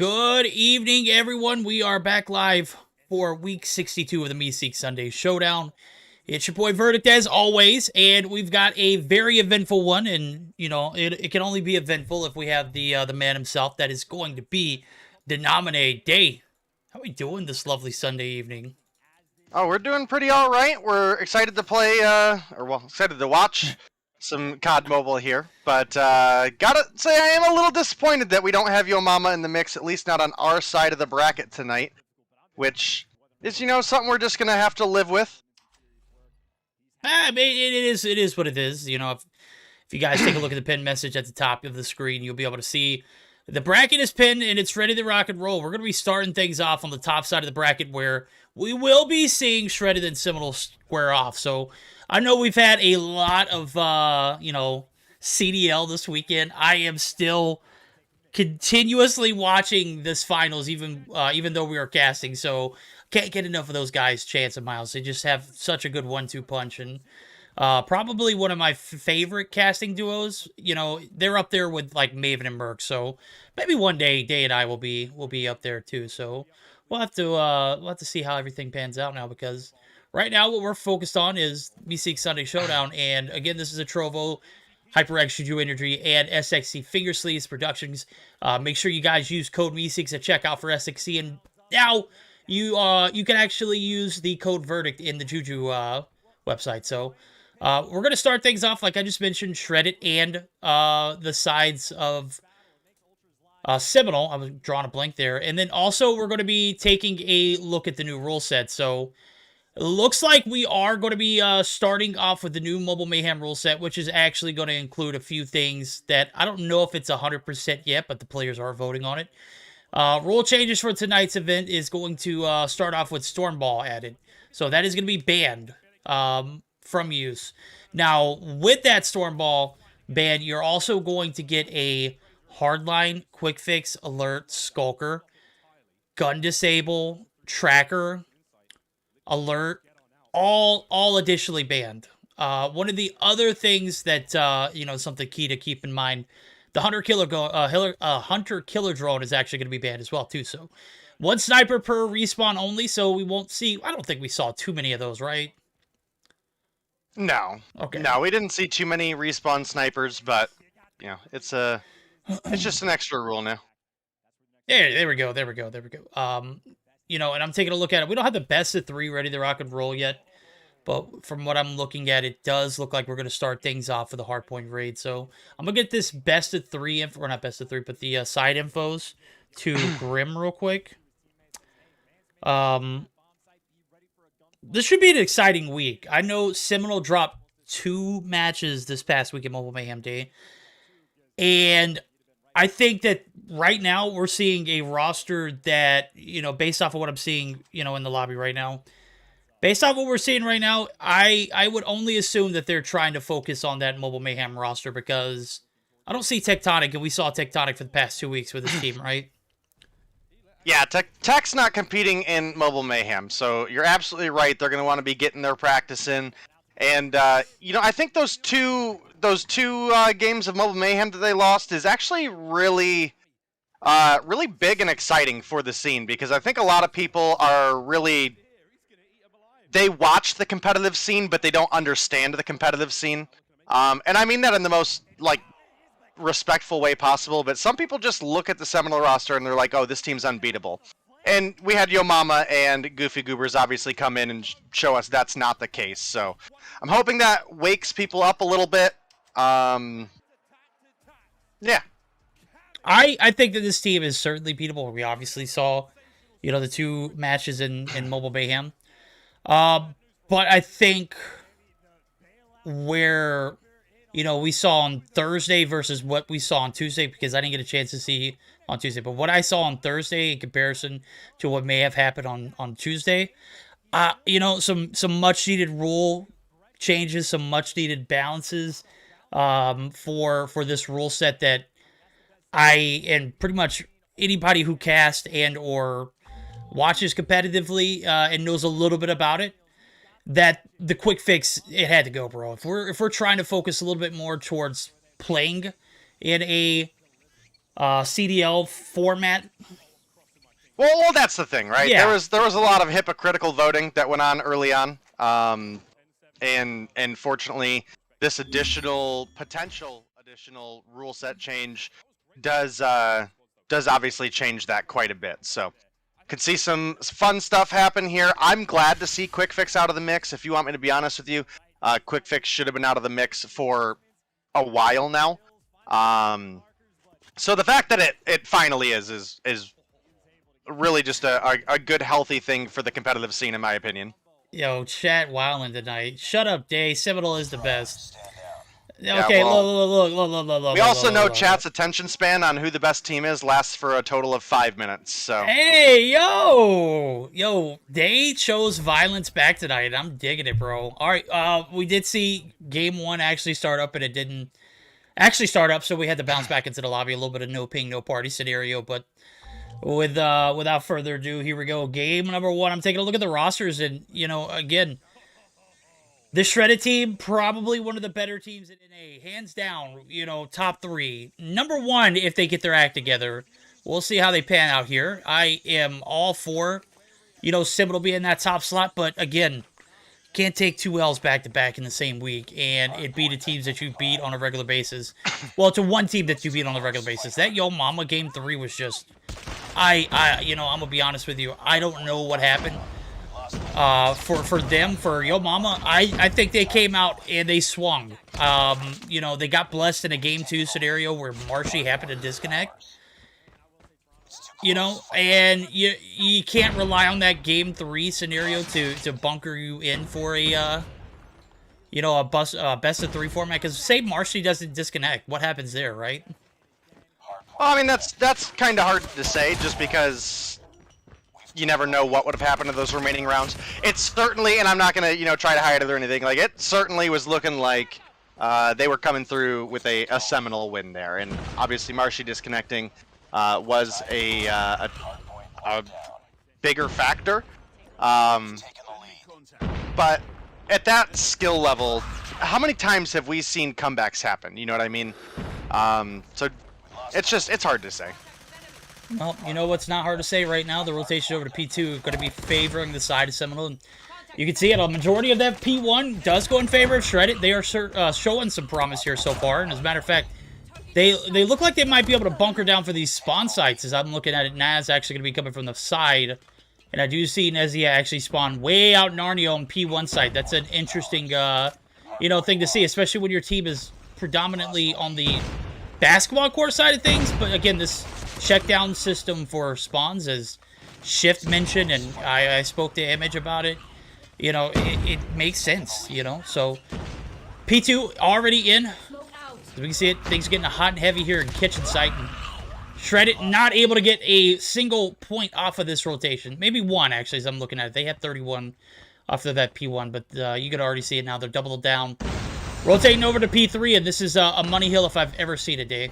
Good evening, everyone. We are back live for week 62 of the Meseeks Sunday Showdown. It's your boy Verdict as always, and we've got a very eventful one. And you know, it can only be eventful if we have the man himself. That is going to be Denominate Day. How are we doing this lovely Sunday evening? Oh, we're doing pretty all right. We're excited to play, excited to watch some COD Mobile here. But gotta say, I am a little disappointed that we don't have Yo Mama in the mix, at least not on our side of the bracket tonight. Which is, something we're just gonna have to live with. I mean, it is what it is. You know, if you guys take a look at the pinned message at the top of the screen, you'll be able to see the bracket is pinned and it's ready to rock and roll. We're going to be starting things off on the top side of the bracket where we will be seeing Shredded and Seminole square off. So I know we've had a lot of, CDL this weekend. I am still continuously watching this finals, even though we are casting. So can't get enough of those guys, Chance and Miles. They just have such a good 1-2 punch, and probably one of my favorite casting duos. You know, they're up there with like Maven and Merc. So maybe one day, Day and I will be up there too. So we'll have to see how everything pans out now, because right now what we're focused on is Meseeks Sunday Showdown. And again, this is a Trovo, HyperX, JuJu Energy, and SXC Finger Sleeves Productions. Make sure you guys use code Meseeks at checkout for SXC. And now you can actually use the code Verdict in the JuJu website. So we're going to start things off, like I just mentioned, Shredded and the sides of Seminole. I was drawing a blank there. And then also we're going to be taking a look at the new rule set. So it looks like we are going to be starting off with the new Mobile Mayhem rule set, which is actually going to include a few things that I don't know if it's 100% yet, but the players are voting on it. Rule changes for tonight's event is going to start off with Stormball added. So that is going to be banned from use. Now, with that Stormball ban, you're also going to get a Hardline, Quick Fix, Alert, Skulker, Gun Disable, Tracker, Alert, all additionally banned. One of the other things that, something key to keep in mind, the Hunter Killer Drone is actually going to be banned as well, too. So, one sniper per respawn only, so we won't see... I don't think we saw too many of those, right? No. Okay. No, we didn't see too many respawn snipers, but, it's just an extra rule now. There we go. And I'm taking a look at it. We don't have the best of 3 ready to rock and roll yet. But from what I'm looking at, it does look like we're going to start things off with a hardpoint raid. So I'm going to get this best of 3 info, or not best of 3, but the side infos to Grim real quick. This should be an exciting week. I know Seminole dropped 2 matches this past week at Mobile Mayhem Day. And I think that right now we're seeing a roster that, based off of what I'm seeing, in the lobby right now, based off what we're seeing right now, I would only assume that they're trying to focus on that Mobile Mayhem roster, because I don't see Tectonic, and we saw Tectonic for the past 2 weeks with his team, right? Yeah, Tech's not competing in Mobile Mayhem, so you're absolutely right. They're going to want to be getting their practice in. And, I think those two games of Mobile Mayhem that they lost is actually really big and exciting for the scene, because I think a lot of people are really... They watch the competitive scene, but they don't understand the competitive scene. And I mean that in the most, respectful way possible, but some people just look at the Seminole roster and they're like, oh, this team's unbeatable. And we had Yo Mama and Goofy Goobers obviously come in and show us that's not the case. So I'm hoping that wakes people up a little bit. Yeah. I think that this team is certainly beatable. We obviously saw, the 2 matches in Mobile Mayhem. But I think where, we saw on Thursday versus what we saw on Tuesday, because I didn't get a chance to see on Tuesday, but what I saw on Thursday in comparison to what may have happened on Tuesday, some much needed rule changes, some much needed balances, for this rule set that and pretty much anybody who casts and or watches competitively and knows a little bit about it, that the quick fix, it had to go, bro. If we're trying to focus a little bit more towards playing in a CDL format, Well, that's the thing, right? Yeah. There was a lot of hypocritical voting that went on early on, and fortunately, this potential additional rule set change does obviously change that quite a bit. So, could see some fun stuff happen here. I'm glad to see Quick Fix out of the mix. If you want me to be honest with you, Quick Fix should have been out of the mix for a while now. So the fact that it finally is really just a good, healthy thing for the competitive scene, in my opinion. Yo, chat wilding tonight. Shut up, Day. Seminole is the best. Yeah, Okay, well, look. We also know chat's attention span on who the best team is lasts for a total of 5 minutes. So Hey, yo, Day chose violence back tonight. I'm digging it, bro. All right, we did see game 1 actually start up, and it didn't actually start up, so we had to bounce back into the lobby. A little bit of no ping, no party scenario, but without further ado, here we go. Game number 1. I'm taking a look at the rosters, and again, the Shredded team, probably one of the better teams in NA, hands down. Top 3. Number 1, if they get their act together. We'll see how they pan out here. I am all for, Seminole being in that top slot, but again, can't take 2 L's back-to-back in the same week, and it be the teams that you beat on a regular basis. Well, it's a one team that you beat on a regular basis. That Yo Mama game 3 was just... I'm going to be honest with you. I don't know what happened for them, for Yo Mama. I think they came out and they swung. They got blessed in a game 2 scenario where Marshy happened to disconnect. And you can't rely on that game 3 scenario to bunker you in for a best of 3 format. Because say Marshy doesn't disconnect, what happens there, right? Well, I mean, that's kind of hard to say, just because you never know what would have happened to those remaining rounds. It's certainly, and I'm not gonna try to hide it or anything, like it certainly was looking like they were coming through with a seminal win there, and obviously Marshy disconnecting was a bigger factor. But at that skill level, how many times have we seen comebacks happen? You know what I mean? So it's hard to say. Well, you know what's not hard to say right now? The rotation over to P2 is going to be favoring the side of Seminole. And you can see it. A majority of that P1 does go in favor of Shredded. They are showing some promise here so far. And as a matter of fact, they look like they might be able to bunker down for these spawn sites. As I'm looking at it, Naz actually going to be coming from the side. And I do see Nezia actually spawn way out in Narnio on P1 site. That's an interesting, thing to see, especially when your team is predominantly on the basketball court side of things. But again, this check down system for spawns, as Shift mentioned, and I spoke to Image about it. It makes sense. So P2 already in. As we can see it, things are getting hot and heavy here in kitchen site. And Shredded not able to get a single point off of this rotation. Maybe one, actually, as I'm looking at it. They have 31 off of that P1, but you can already see it now. They're double down. Rotating over to P3, and this is a money hill if I've ever seen it, Dave.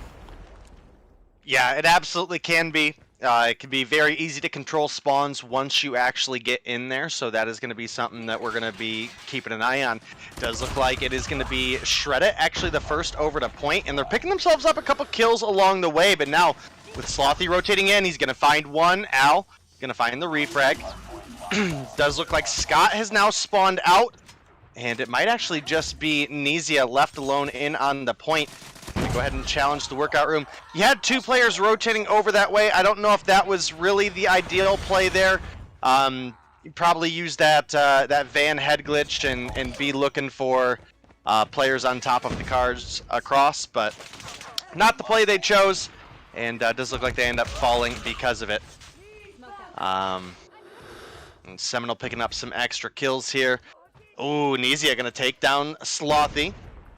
Yeah, it absolutely can be. It can be very easy to control spawns once you actually get in there, so that is going to be something that we're going to be keeping an eye on. It does look like it is going to be Shredded, actually the first over to point, and they're picking themselves up a couple kills along the way, but now with Slothy rotating in, he's going to find one. Al going to find the refrag. Does look like Scott has now spawned out, and it might actually just be Nezia left alone in on the point. Go ahead and challenge the workout room. You had 2 players rotating over that way. I don't know if that was really the ideal play there. You probably use that van head glitch and be looking for players on top of the cars across, but not the play they chose, and does look like they end up falling because of it. And Seminole picking up some extra kills here. Ooh, Nezia gonna take down Slothy,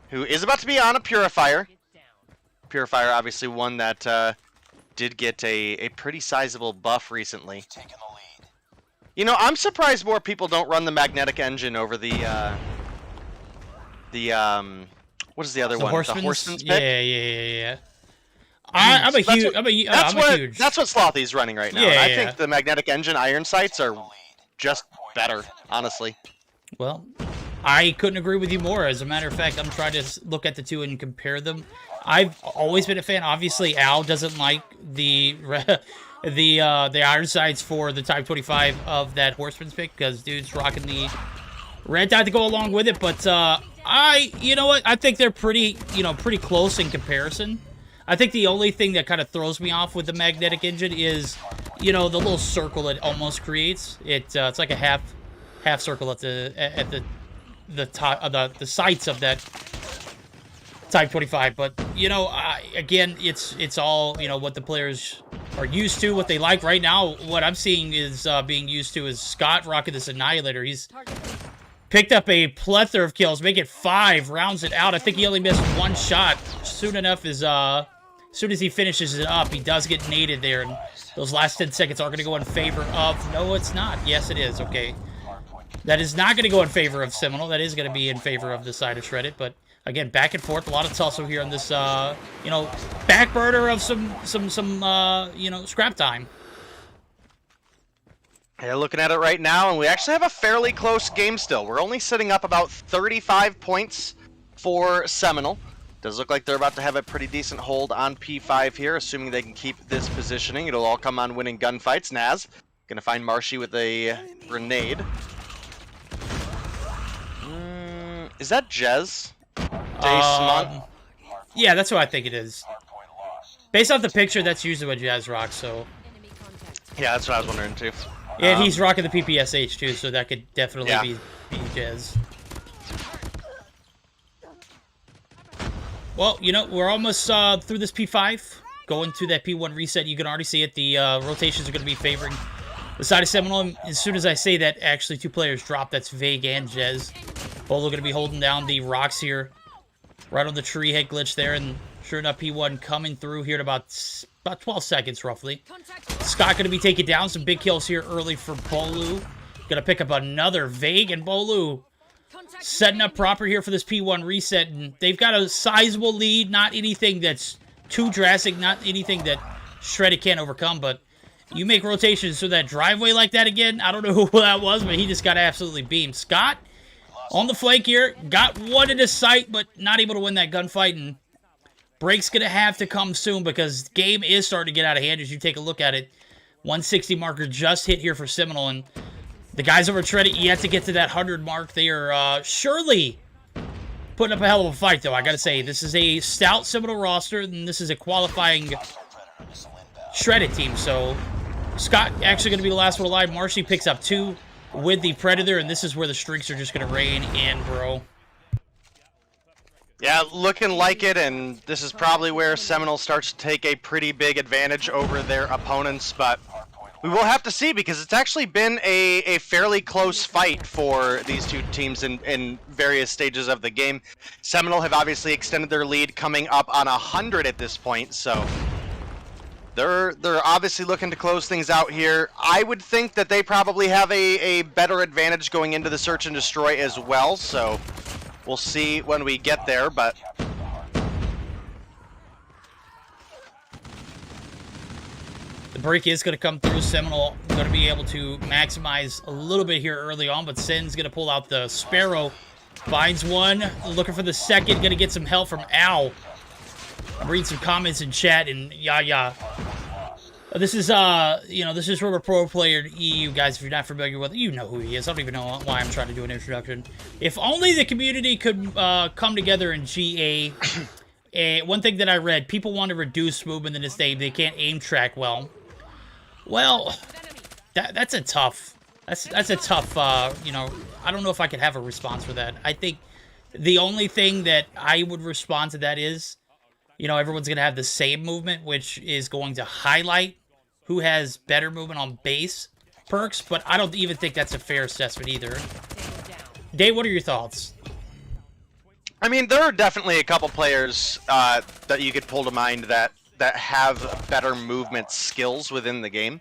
who is about to be on a Purifier. Purifier, obviously one that did get a pretty sizable buff recently. I'm surprised more people don't run the magnetic engine over the what is the other one? The Horseman's Pick? Yeah. I'm a huge. That's what Slothy's running right now. Yeah, and I think the magnetic engine iron sights are just better, honestly. Well, I couldn't agree with you more. As a matter of fact, I'm trying to look at the two and compare them. I've always been a fan. Obviously, Al doesn't like the the iron sights for the Type 25 of that Horseman's pick, because dude's rocking the red dot to go along with it. But you know what? I think they're pretty close in comparison. I think the only thing that kind of throws me off with the magnetic engine is, the little circle it almost creates. It's like a half circle at the top of the sights of that Type 25. But again, it's all what the players are used to, what they like right now. What I'm seeing is being used to is Scott rocking this Annihilator. He's picked up a plethora of kills, make it 5, rounds it out. I think he only missed 1 shot. Soon enough, as soon as he finishes it up, he does get naded there, and those last 10 seconds are going to go in favor of... No, it's not. Yes, it is. Okay. That is not going to go in favor of Seminole. That is going to be in favor of the side of Shredded, but again, back and forth. A lot of tussle here on this, back burner of some scrap time. Yeah, looking at it right now, and we actually have a fairly close game still. We're only sitting up about 35 points for Seminole. Does look like they're about to have a pretty decent hold on P5 here, assuming they can keep this positioning. It'll all come on winning gunfights. Naz gonna find Marshy with a grenade. Is that Jez? Yeah, that's what I think it is. Based off the picture, that's usually what Jazz rocks, so... Yeah, that's what I was wondering, too. Yeah, he's rocking the PPSH, too, so that could definitely be Jazz. Well, we're almost through this P5. Going to that P1 reset, you can already see it. The rotations are going to be favoring the side of Seminole. And as soon as I say that, actually 2 players drop. That's Vague and Jez. Bolo going to be holding down the rocks here. Right on the tree head glitch there. And sure enough, P1 coming through here in about 12 seconds, roughly. Scott going to be taking down some big kills here early for Bolu. Going to pick up another Vague, and Bolu setting up proper here for this P1 reset. And they've got a sizable lead. Not anything that's too drastic. Not anything that Shredded can't overcome. But you make rotations so that driveway like that again. I don't know who that was, but he just got absolutely beamed. Scott on the flank here. Got one in his sight, but not able to win that gunfight. And break's going to have to come soon because game is starting to get out of hand as you take a look at it. 160 marker just hit here for Seminole. And the guys over at Shredded yet to get to that 100 mark. They are surely putting up a hell of a fight, though. I got to say, this is a stout Seminole roster, and this is a qualifying Shredded team. So Scott actually going to be the last one alive. Marshy picks up 2 with the Predator, and this is where the streaks are just going to rain in, bro. Yeah, looking like it, and this is probably where Seminole starts to take a pretty big advantage over their opponents, but we will have to see because it's actually been a fairly close fight for these 2 teams in various stages of the game. Seminole have obviously extended their lead, coming up on 100 at this point, so they're obviously looking to close things out here. I would think that they probably have a better advantage going into the search and destroy as well, so we'll see when we get there, but the break is going to come through. Seminole going to be able to maximize a little bit here early on, but Sin's going to pull out the Sparrow. Finds one, looking for the second, going to get some help from Al. I'm reading some comments in chat, and this is, this is Rubber Pro Player EU, guys. If you're not familiar with it, you know who he is. I don't even know why I'm trying to do an introduction. If only the community could come together in GA. One thing that I read, people want to reduce movement in this game. They can't aim track well. Well, that's a tough, that's a tough, I don't know if I could have a response for that. I think the only thing that I would respond to that is, everyone's going to have the same movement, which is going to highlight who has better movement on base perks, but I don't even think that's a fair assessment either. Dave, what are your thoughts? I mean, there are definitely a couple players that you could pull to mind that have better movement skills within the game.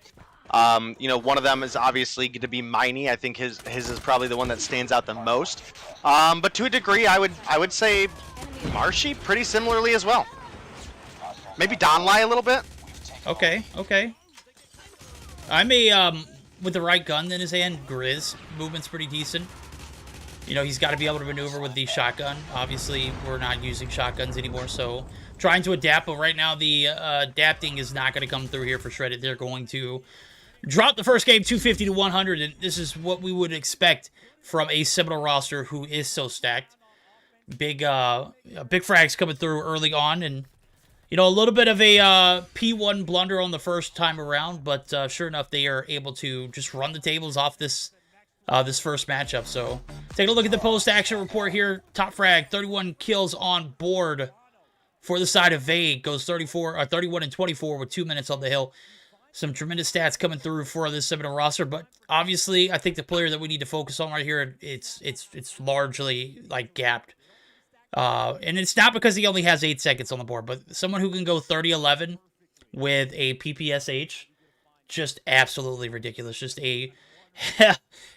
One of them is obviously going to be Miney. I think his is probably the one that stands out the most. But to a degree, I would say Marshy pretty similarly as well. Maybe Donlai a little bit. Okay. I may, with the right gun in his hand, Grizz, movement's pretty decent. He's got to be able to maneuver with the shotgun. Obviously, we're not using shotguns anymore, so trying to adapt, but right now the adapting is not going to come through here for Shredded. They're going to drop the first game 250 to 100, and this is what we would expect from a Seminole roster who is so stacked. Big frags coming through early on, and you know, a little bit of a P1 blunder on the first time around, but sure enough, they are able to just run the tables off this first matchup. So, taking a look at the post-action report here. Top frag, 31 kills on board for the side of Vague. Goes 31 and 24 with 2 minutes on the hill. Some tremendous stats coming through for this Seminole roster, but obviously, I think the player that we need to focus on right here, it's largely like gapped. And it's not because he only has 8 seconds on the board, but someone who can go 30-11 with a PPSH, just absolutely ridiculous. Just a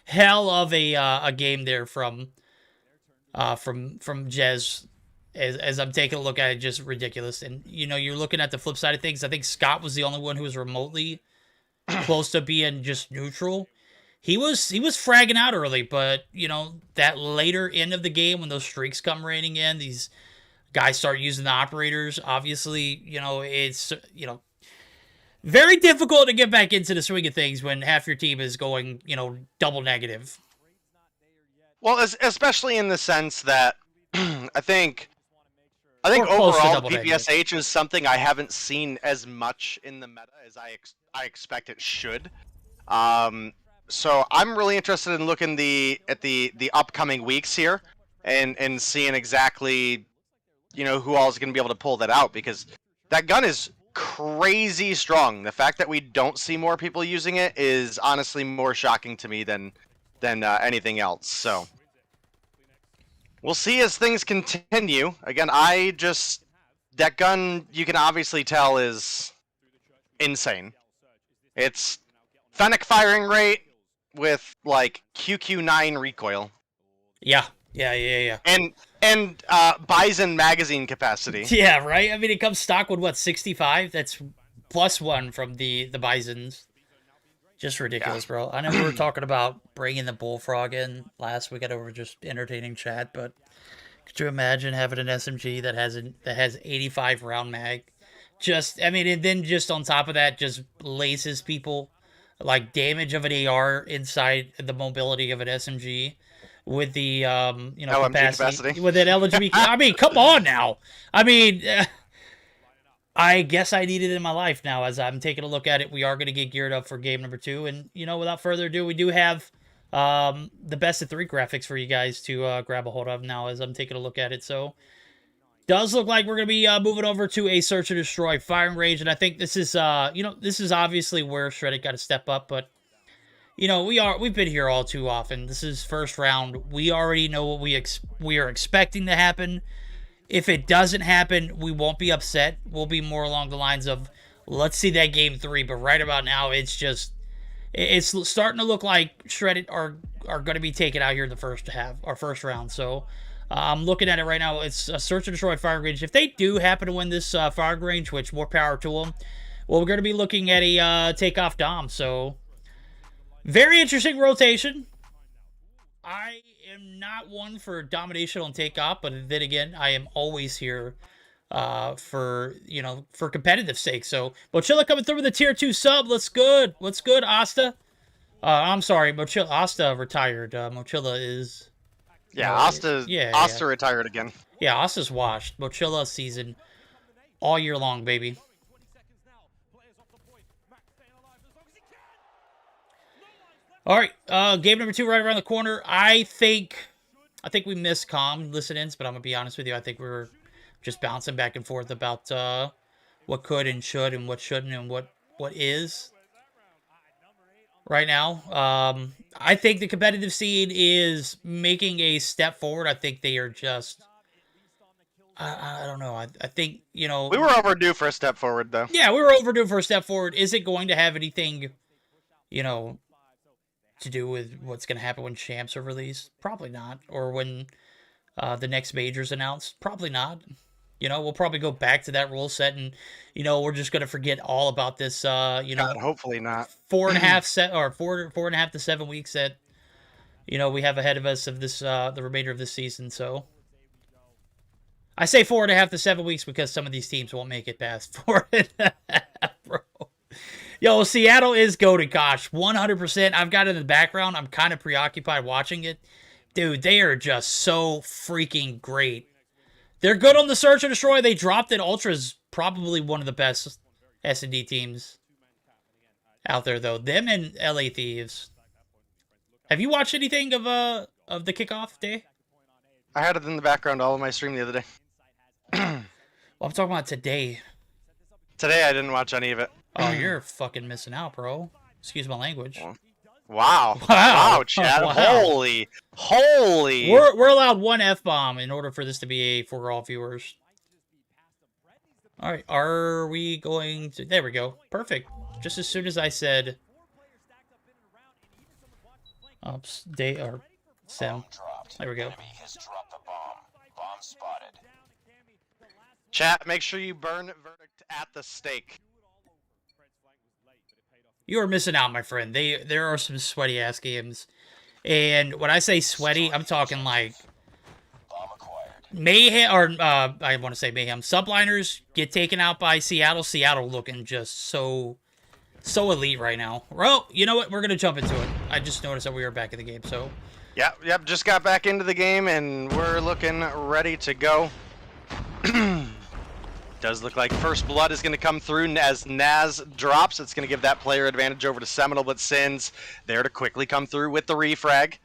hell of a game there from Jez. As I'm taking a look at it, just ridiculous. And you know, you're looking at the flip side of things. I think Scott was the only one who was remotely close to being just neutral. He was fragging out early, but you know, that later end of the game when those streaks come raining in, these guys start using the operators. Obviously, you know, it's very difficult to get back into the swing of things when half your team is going, you know, double negative. Well, especially in the sense that I think overall PPSH is something I haven't seen as much in the meta as I expect it should. So I'm really interested in looking at the upcoming weeks here and seeing exactly, you know, who all is going to be able to pull that out, because that gun is crazy strong. The fact that we don't see more people using it is honestly more shocking to me than anything else. So we'll see as things continue. Again, that gun, you can obviously tell, is insane. It's Fennec firing rate with like QQ9 recoil. Yeah. And Bison magazine capacity. Yeah, right? I mean, it comes stock with, what, 65? That's +1 from the Bisons. Just ridiculous, bro. I know we were talking about bringing the Bullfrog in last week. I know we were just entertaining chat, but could you imagine having an SMG that has 85 round mag? Just, I mean, and then just on top of that, just laces people, like damage of an AR inside the mobility of an SMG with the capacity with an LGB. I mean, come on now. I mean, I guess I need it in my life now. As I'm taking a look at it, we are going to get geared up for game number 2, and you know, without further ado, we do have the best of 3 graphics for you guys to grab a hold of now. As I'm taking a look at it, so does look like we're going to be moving over to a search and destroy firing range, and I think this is this is obviously where Shredded got to step up, but you know, we've been here all too often. This is first round. We already know what we are expecting to happen. If it doesn't happen, we won't be upset. We'll be more along the lines of, let's see that game 3. But right about now, it's starting to look like Shredded are going to be taken out here in the first round. So I'm looking at it right now. It's a search and destroy firing range. If they do happen to win this firing range, which more power to them, well, we're going to be looking at a takeoff Dom. So very interesting rotation. I am not one for domination on takeoff, but then again, I am always here for competitive sake. So Mochilla coming through with a tier 2 sub. What's good, Asta? I'm sorry, Mochilla. Asta retired. Mochilla is. Yeah, Asta. Asta retired again. Yeah, Asta's washed. Mochilla season all year long, baby. All right, game number 2 right around the corner. I think we missed calm listen-ins, but I'm gonna be honest with you. I think we were just bouncing back and forth about what could and should and what shouldn't and what is right now. I think the competitive scene is making a step forward. I think they are just. I don't know. I think, you know. We were overdue for a step forward, though. Yeah, we were overdue for a step forward. Is it going to have anything, you know, to do with what's going to happen when champs are released? Probably not. Or when the next major's announced? Probably not. You know, we'll probably go back to that rule set, and you know, we're just going to forget all about this. God, hopefully not. 4.5 to 7 weeks that we have ahead of us of this the remainder of this season. So I say 4.5 to 7 weeks because some of these teams won't make it past 4.5, bro. Yo, Seattle is goated, gosh, 100%. I've got it in the background. I'm kind of preoccupied watching it. Dude, they are just so freaking great. They're good on the Search and Destroy. They dropped it. Ultra's probably one of the best S&D teams out there, though. Them and LA Thieves. Have you watched anything of the kickoff day? I had it in the background all of my stream the other day. Well, I'm talking about today. Today I didn't watch any of it. Oh, you're fucking missing out, bro. Excuse my language. Wow. Wow, Chad. Wow. Holy. We're allowed one F-bomb in order for this to be for all viewers. All right, are we going to... There we go. Perfect. Just as soon as I said... Oops, they are... Sim. There we go. Chat, make sure you burn verdict at the stake. You are missing out, my friend. There are some sweaty ass games, and when I say sweaty, I'm talking like mayhem, or I want to say mayhem. Subliners get taken out by Seattle. Seattle looking just so elite right now. Well, you know what? We're gonna jump into it. I just noticed that we were back in the game, so. Yep. Just got back into the game, and we're looking ready to go. Does look like first blood is going to come through as Naz drops. It's going to give that player advantage over to Seminole, but Sins there to quickly come through with the refrag. The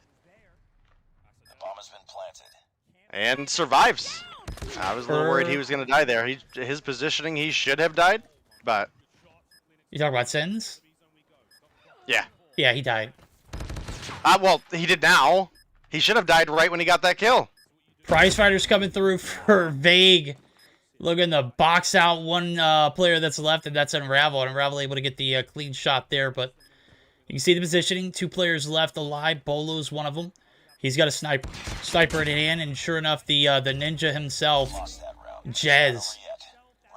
bomb has been planted. And survives. I was a little worried he was going to die there. His positioning, he should have died, but... You talking about Sins? Yeah. Yeah, he died. Well, he did now. He should have died right when he got that kill. Prize fighters coming through for Vague. Looking to box out one player that's left, and that's Unravel. And Unravel able to get the clean shot there, but you can see the positioning. 2 players left alive. Bolo's one of them. He's got a sniper in hand, and sure enough, the ninja himself, Jez,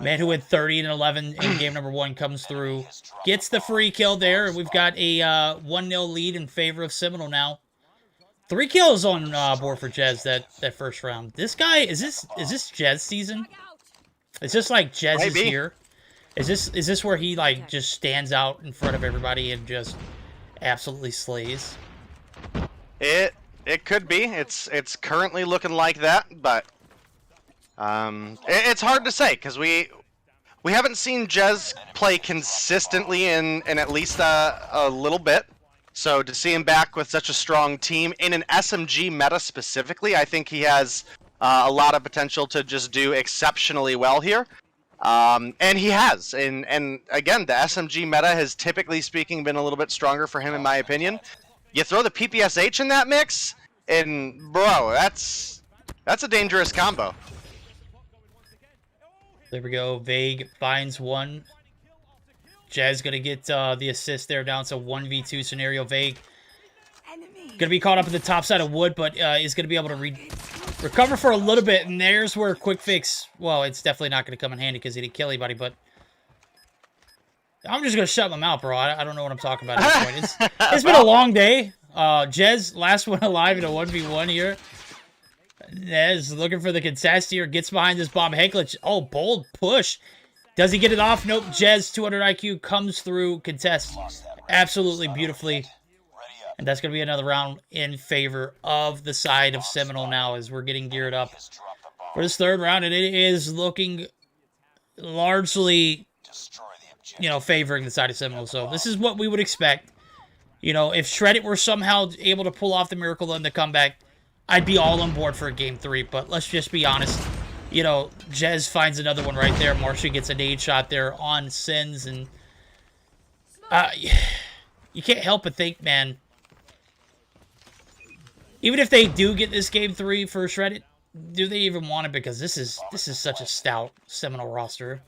man who had 30 and 11 in game number 1, comes through, gets the free kill there, and we've got a 1-0 lead in favor of Seminole now. 3 kills on board for Jez that first round. This guy, is this Jez season? Is this like Jez is here? Is this where he like just stands out in front of everybody and just absolutely slays? It could be. It's currently looking like that, but it's hard to say because we haven't seen Jez play consistently in at least a little bit. So to see him back with such a strong team in an SMG meta specifically, I think he has a lot of potential to just do exceptionally well here. And he has. And again, the SMG meta has typically speaking been a little bit stronger for him in my opinion. You throw the PPSH in that mix, and bro, that's a dangerous combo. There we go. Vague finds one. Jez gonna get the assist there down to 1v2 scenario. Vague gonna be caught up in the top side of wood, but is gonna be able to recover for a little bit, and there's where quick fix, well, it's definitely not gonna come in handy because he didn't kill anybody, but I'm just gonna shut my mouth, bro. I don't know what I'm talking about at this point. It's been a long day. Jez, last one alive in a 1v1 here. Nez looking for the contest here, gets behind this bomb. Hecklich, oh, bold push. Does he get it off? Nope. Jez, 200 IQ, comes through, contest absolutely beautifully. And that's going to be another round in favor of the side of Seminole now as we're getting geared up for this third round. And it is looking largely, favoring the side of Seminole. So this is what we would expect. If Shreddit were somehow able to pull off the miracle in the comeback, I'd be all on board for a game 3. But let's just be honest. Jez finds another one right there. Marcia gets a nade shot there on Sins. And you can't help but think, man, even if they do get this game 3 for Shreddit, do they even want it? Because this is such a stout Seminole roster.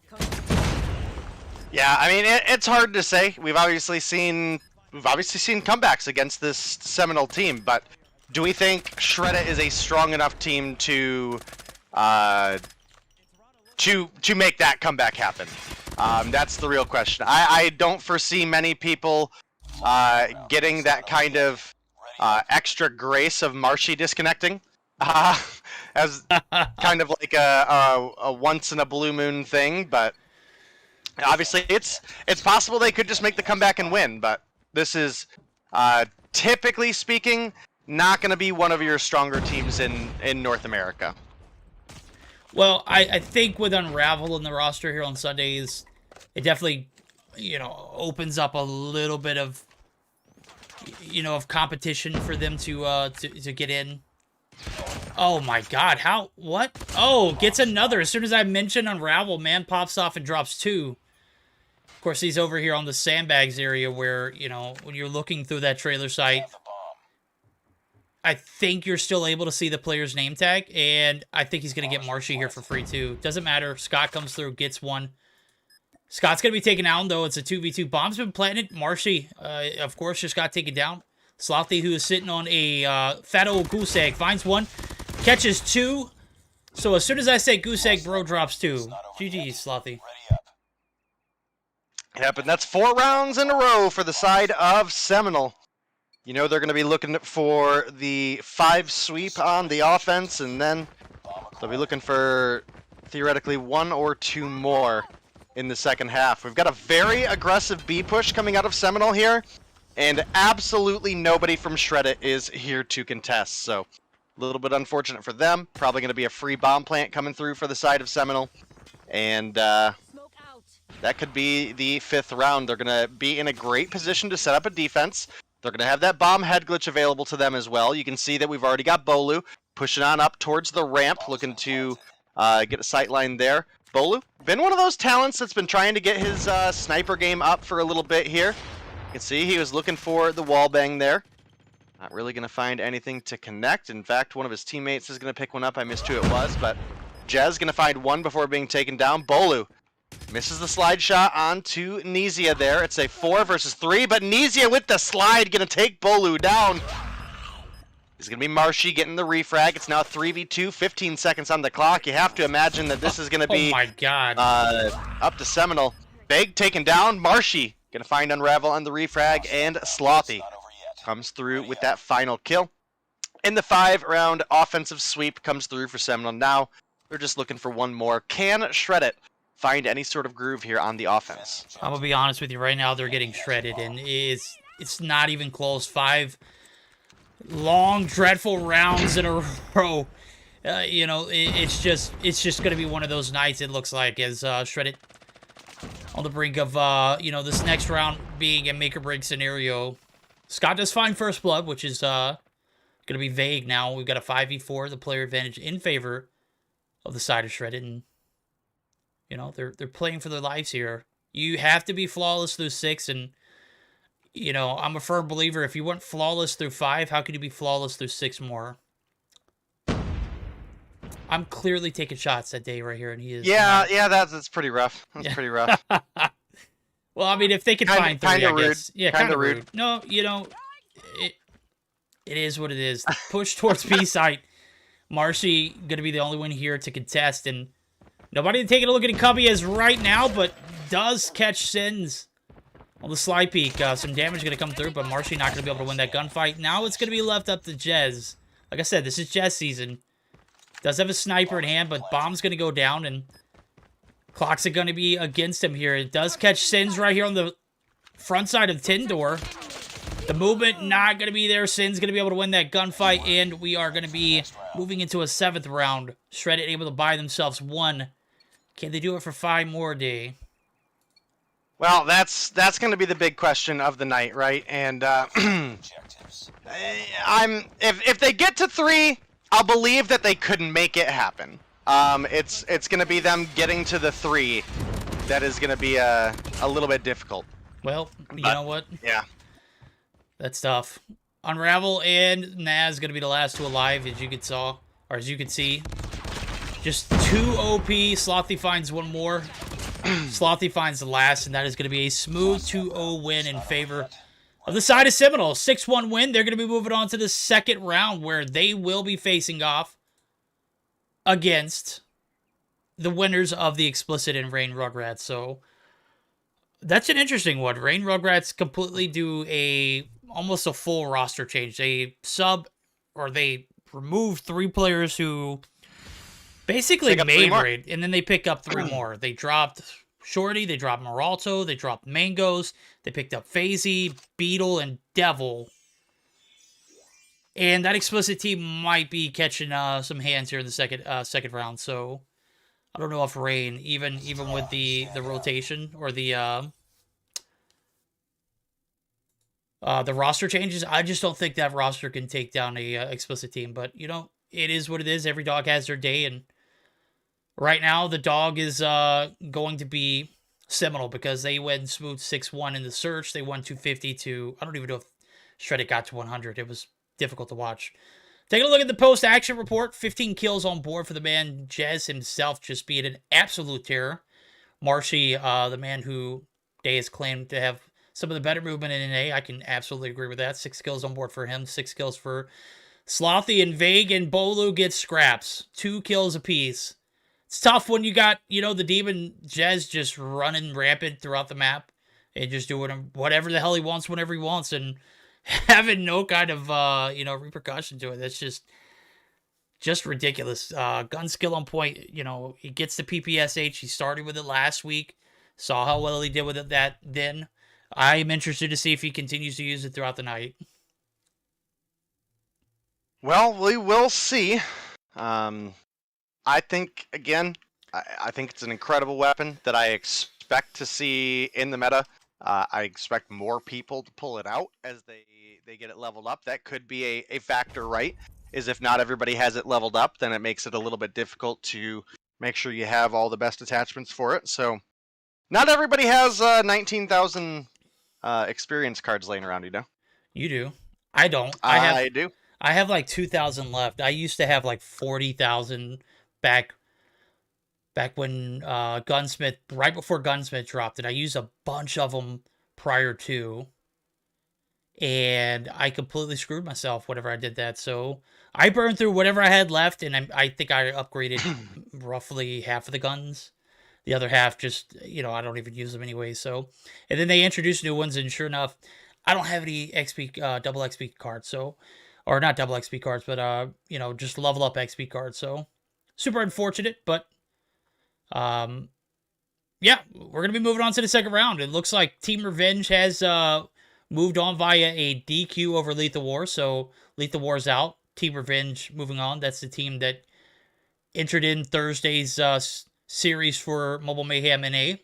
Yeah, I mean it's hard to say. We've obviously seen comebacks against this Seminole team, but do we think Shreddit is a strong enough team to make that comeback happen? That's the real question. I don't foresee many people getting that kind of extra grace of Marshy disconnecting. as kind of like a once in a blue moon thing, but obviously it's possible they could just make the comeback and win. But this is typically speaking not going to be one of your stronger teams in North America. Well, I think with Unravel in the roster here on Sundays, it definitely, opens up a little bit of, of competition for them to get in. Oh my God! What? Oh, gets another. As soon as I mention Unravel, man pops off and drops 2. Of course, he's over here on the sandbags area where, when you're looking through that trailer site, I think you're still able to see the player's name tag, and I think he's going to get Marshy here for free, too. Doesn't matter. Scott comes through, gets 1. Scott's going to be taken down, though. It's a 2v2. Bomb's been planted. Marshy, of course, just got taken down. Slothy, who is sitting on a fat old goose egg, finds 1, catches 2. So as soon as I say goose egg, bro drops 2. GG, Slothy. Yep, and that's 4 rounds in a row for the side of Seminole. They're going to be looking for the 5 sweep on the offense, and then they'll be looking for, theoretically, 1 or 2 more in the second half. We've got a very aggressive B push coming out of Seminole here, and absolutely nobody from Shred-It is here to contest, so a little bit unfortunate for them. Probably going to be a free bomb plant coming through for the side of Seminole, and that could be the 5th round. They're going to be in a great position to set up a defense. They're going to have that bomb head glitch available to them as well. You can see that we've already got Bolu pushing on up towards the ramp, looking to get a sight line there. Bolu, been one of those talents that's been trying to get his sniper game up for a little bit here. You can see he was looking for the wall bang there. Not really going to find anything to connect. In fact, one of his teammates is going to pick one up. I missed who it was, but Jez going to find 1 before being taken down. Bolu misses the slide shot onto Nezia there. It's a 4 versus 3, but Nezia with the slide going to take Bolu down. It's going to be Marshy getting the refrag. It's now 3v2, 15 seconds on the clock. You have to imagine that this is going to be oh my God. Up to Seminole. Big taken down. Marshy going to find Unravel on the refrag, and Slothy comes through with that final kill. And the 5-round offensive sweep comes through for Seminole. Now they're just looking for 1 more. Can Shred-It find any sort of groove here on the offense? I'm going to be honest with you. Right now, they're getting shredded, and it's not even close. 5 long, dreadful rounds in a row. It's just going to be one of those nights, it looks like, as Shred-It on the brink of, this next round being a make-or-break scenario. Scott does find first blood, which is going to be vague now. We've got a 5v4, the player advantage in favor of the side of Shred-It, and they're playing for their lives here. You have to be flawless through 6, and I'm a firm believer. If you weren't flawless through 5, how could you be flawless through 6 more? I'm clearly taking shots that day right here, and he is. Yeah, that's pretty rough. That's pretty rough. Well, I mean, if they can find 3, I guess. Yeah, kind of rude. No, it is what it is. Push towards B site. Marshy going to be the only one here to contest, and nobody taking a look at Cubby as right now, but does catch Sins on the slide peek. Some damage going to come through, but Marshy not going to be able to win that gunfight. Now it's going to be left up to Jez. Like I said, this is Jez season. Does have a sniper in hand, but bomb's going to go down, and clocks are going to be against him here. It does catch Sins right here on the front side of Tin Door. The movement not going to be there. Sin's going to be able to win that gunfight, and we are going to be moving into a 7th round. Shred-It able to buy themselves 1. Can they do it for 5 more, D? Well, that's going to be the big question of the night, right? And if they get to 3, I'll believe that they couldn't make it happen. It's going to be them getting to the 3 that is going to be a little bit difficult. Well, you know what? Yeah. That's tough. Unravel and Naz going to be the last 2 alive, as you could see. Just 2 OP. Slothy finds 1 more. Slothy finds the last, and that is going to be a smooth 2-0 win in favor of the side of Seminole. 6-1 win. They're going to be moving on to the 2nd round, where they will be facing off against the winners of the Explicit and Rain Rugrats. So that's an interesting one. Rain Rugrats completely do almost a full roster change. They remove 3 players who Basically Pick up 3 main more. raid, and then they pick up 3 more. They dropped Shorty, they dropped Moralto, they dropped Mangoes, they picked up FaZe, Beetle, and Devil. And that explicit team might be catching some hands here in the second round. So I don't know if Rain, even with the rotation or the roster changes, I just don't think that roster can take down a explicit team. But you know, it is what it is. Every dog has their day, and right now the dog is going to be seminal because they went smooth 6-1 in the search. They won 250 to, I don't even know if Shreddit got to 100. It was difficult to watch. Taking a look at the post-action report, 15 kills on board for the man. Jez himself just being an absolute terror. Marshy, the man who Day has claimed to have some of the better movement in NA. I can absolutely agree with that. 6 kills on board for him. 6 kills for Slothy and Vague, and Bolu gets scraps. 2 kills apiece. It's tough when you got, you know, the Demon Jez just running rampant throughout the map and just doing whatever the hell he wants whenever he wants and having no kind of, repercussion to it. That's just ridiculous. Gun skill on point, you know, he gets the PPSH. He started with it last week. Saw how well he did with it then. I'm interested to see if he continues to use it throughout the night. Well, we will see. I think, again, I think it's an incredible weapon that I expect to see in the meta. I expect more people to pull it out as they get it leveled up. That could be a factor, right? Is if not everybody has it leveled up, then it makes it a little bit difficult to make sure you have all the best attachments for it. So not everybody has 19,000 experience cards laying around, you know? You do. I don't. I do. I have like 2,000 left. I used to have like 40,000 back when Gunsmith, right before Gunsmith dropped it. I used a bunch of them prior to, and I completely screwed myself whenever I did that. So I burned through whatever I had left, and I think I upgraded roughly half of the guns. The other half just, you know, I don't even use them anyway. So, and then they introduced new ones, and sure enough, I don't have any XP, double XP cards. So, or not double XP cards, but just level up XP cards. So, super unfortunate, but yeah, we're gonna be moving on to the second round. It looks like Team Revenge has moved on via a DQ over Lethal War. So Lethal War's out. Team Revenge moving on. That's the team that entered in Thursday's series for Mobile Mayhem NA.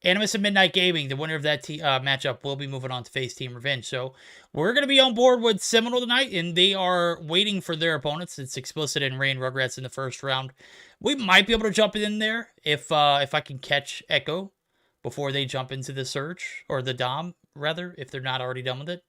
Animus and Midnight Gaming, the winner of that matchup, will be moving on to face Team Revenge. So we're going to be on board with Seminole tonight, and they are waiting for their opponents. It's Explicit and Rain Rugrats in the first round. We might be able to jump in there if I can catch Echo before they jump into the Surge, or the Dom, rather, if they're not already done with it.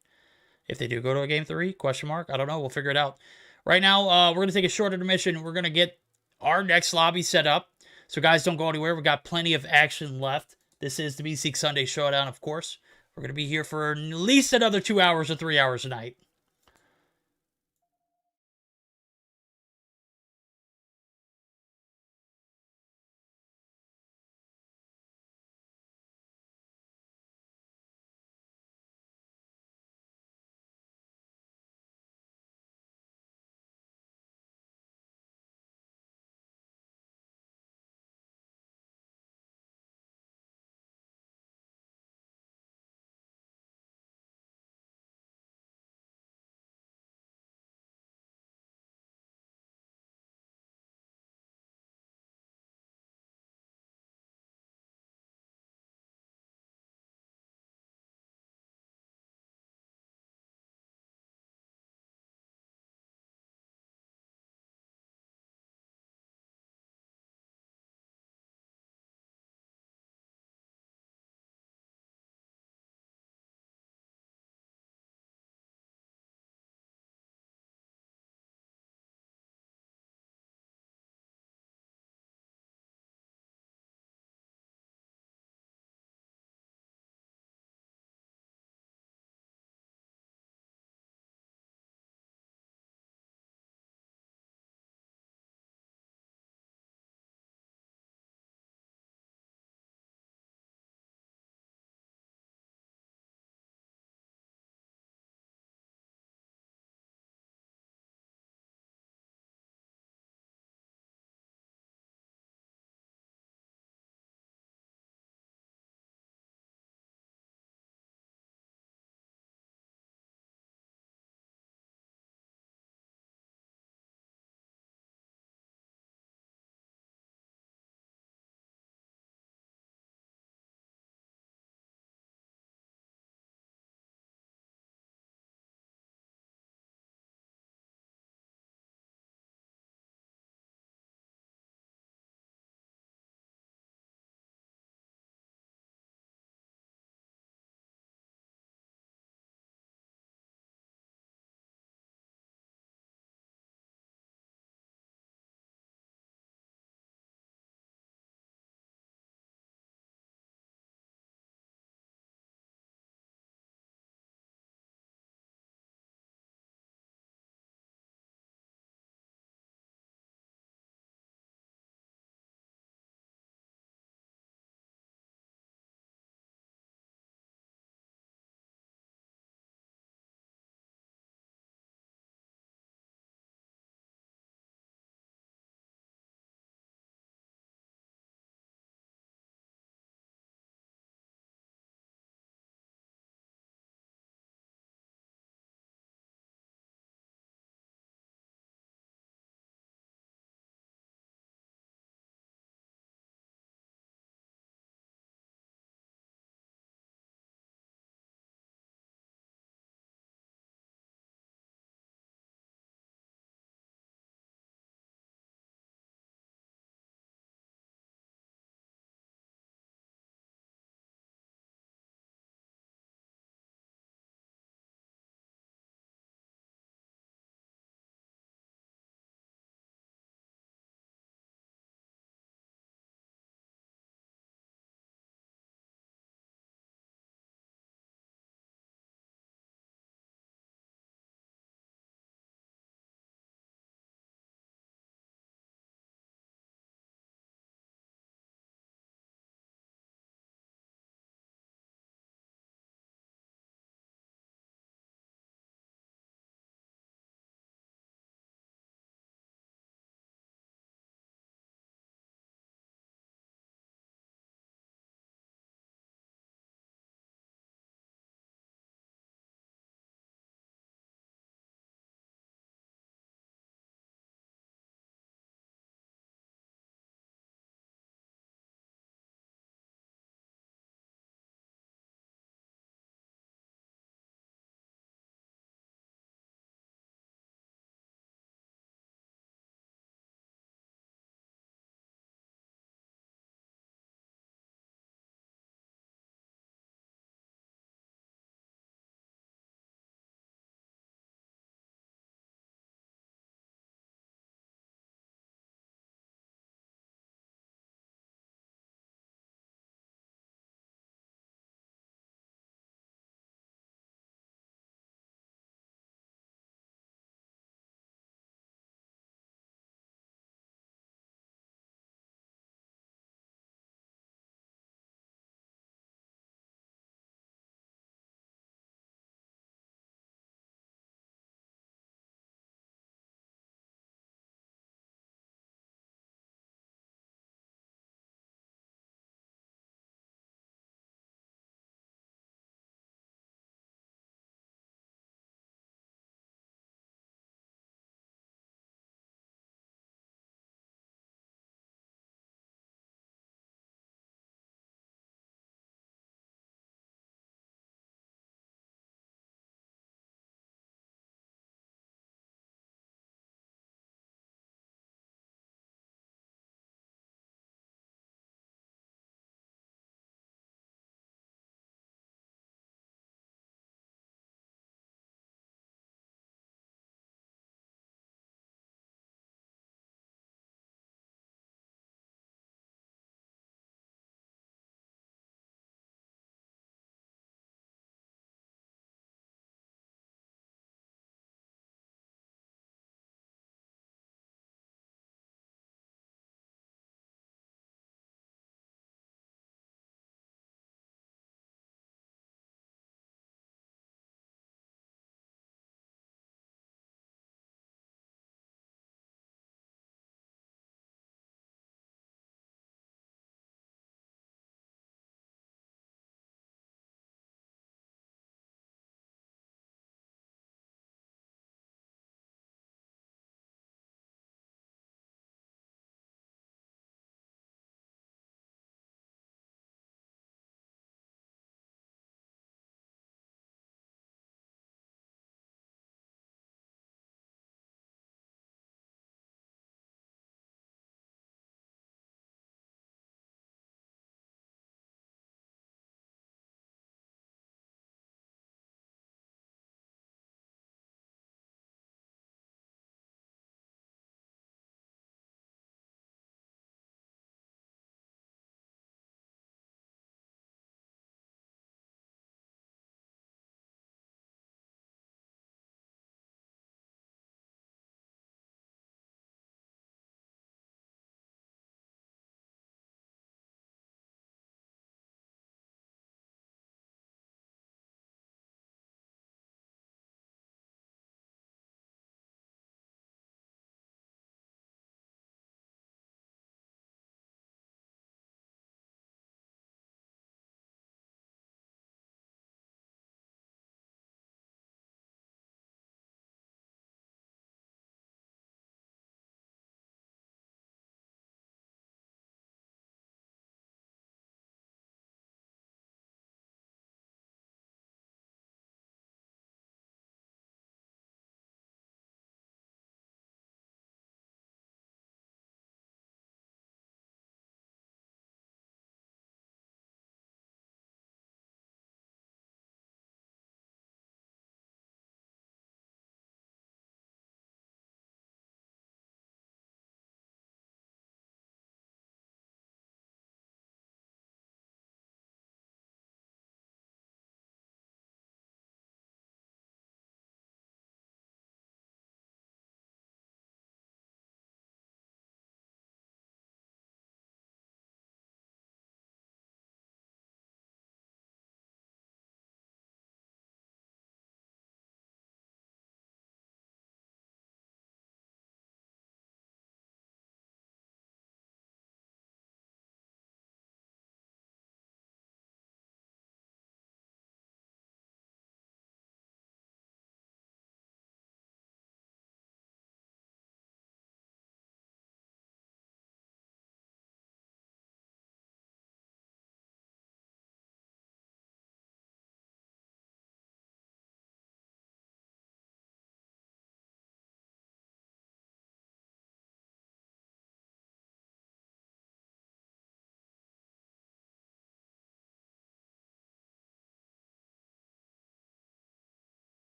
If they do go to a Game 3, question mark, I don't know. We'll figure it out. Right now, we're going to take a short intermission. We're going to get our next lobby set up. So guys, don't go anywhere. We've got plenty of action left. This is the Meseeks Sunday Showdown, of course. We're going to be here for at least another 2 hours or 3 hours a night.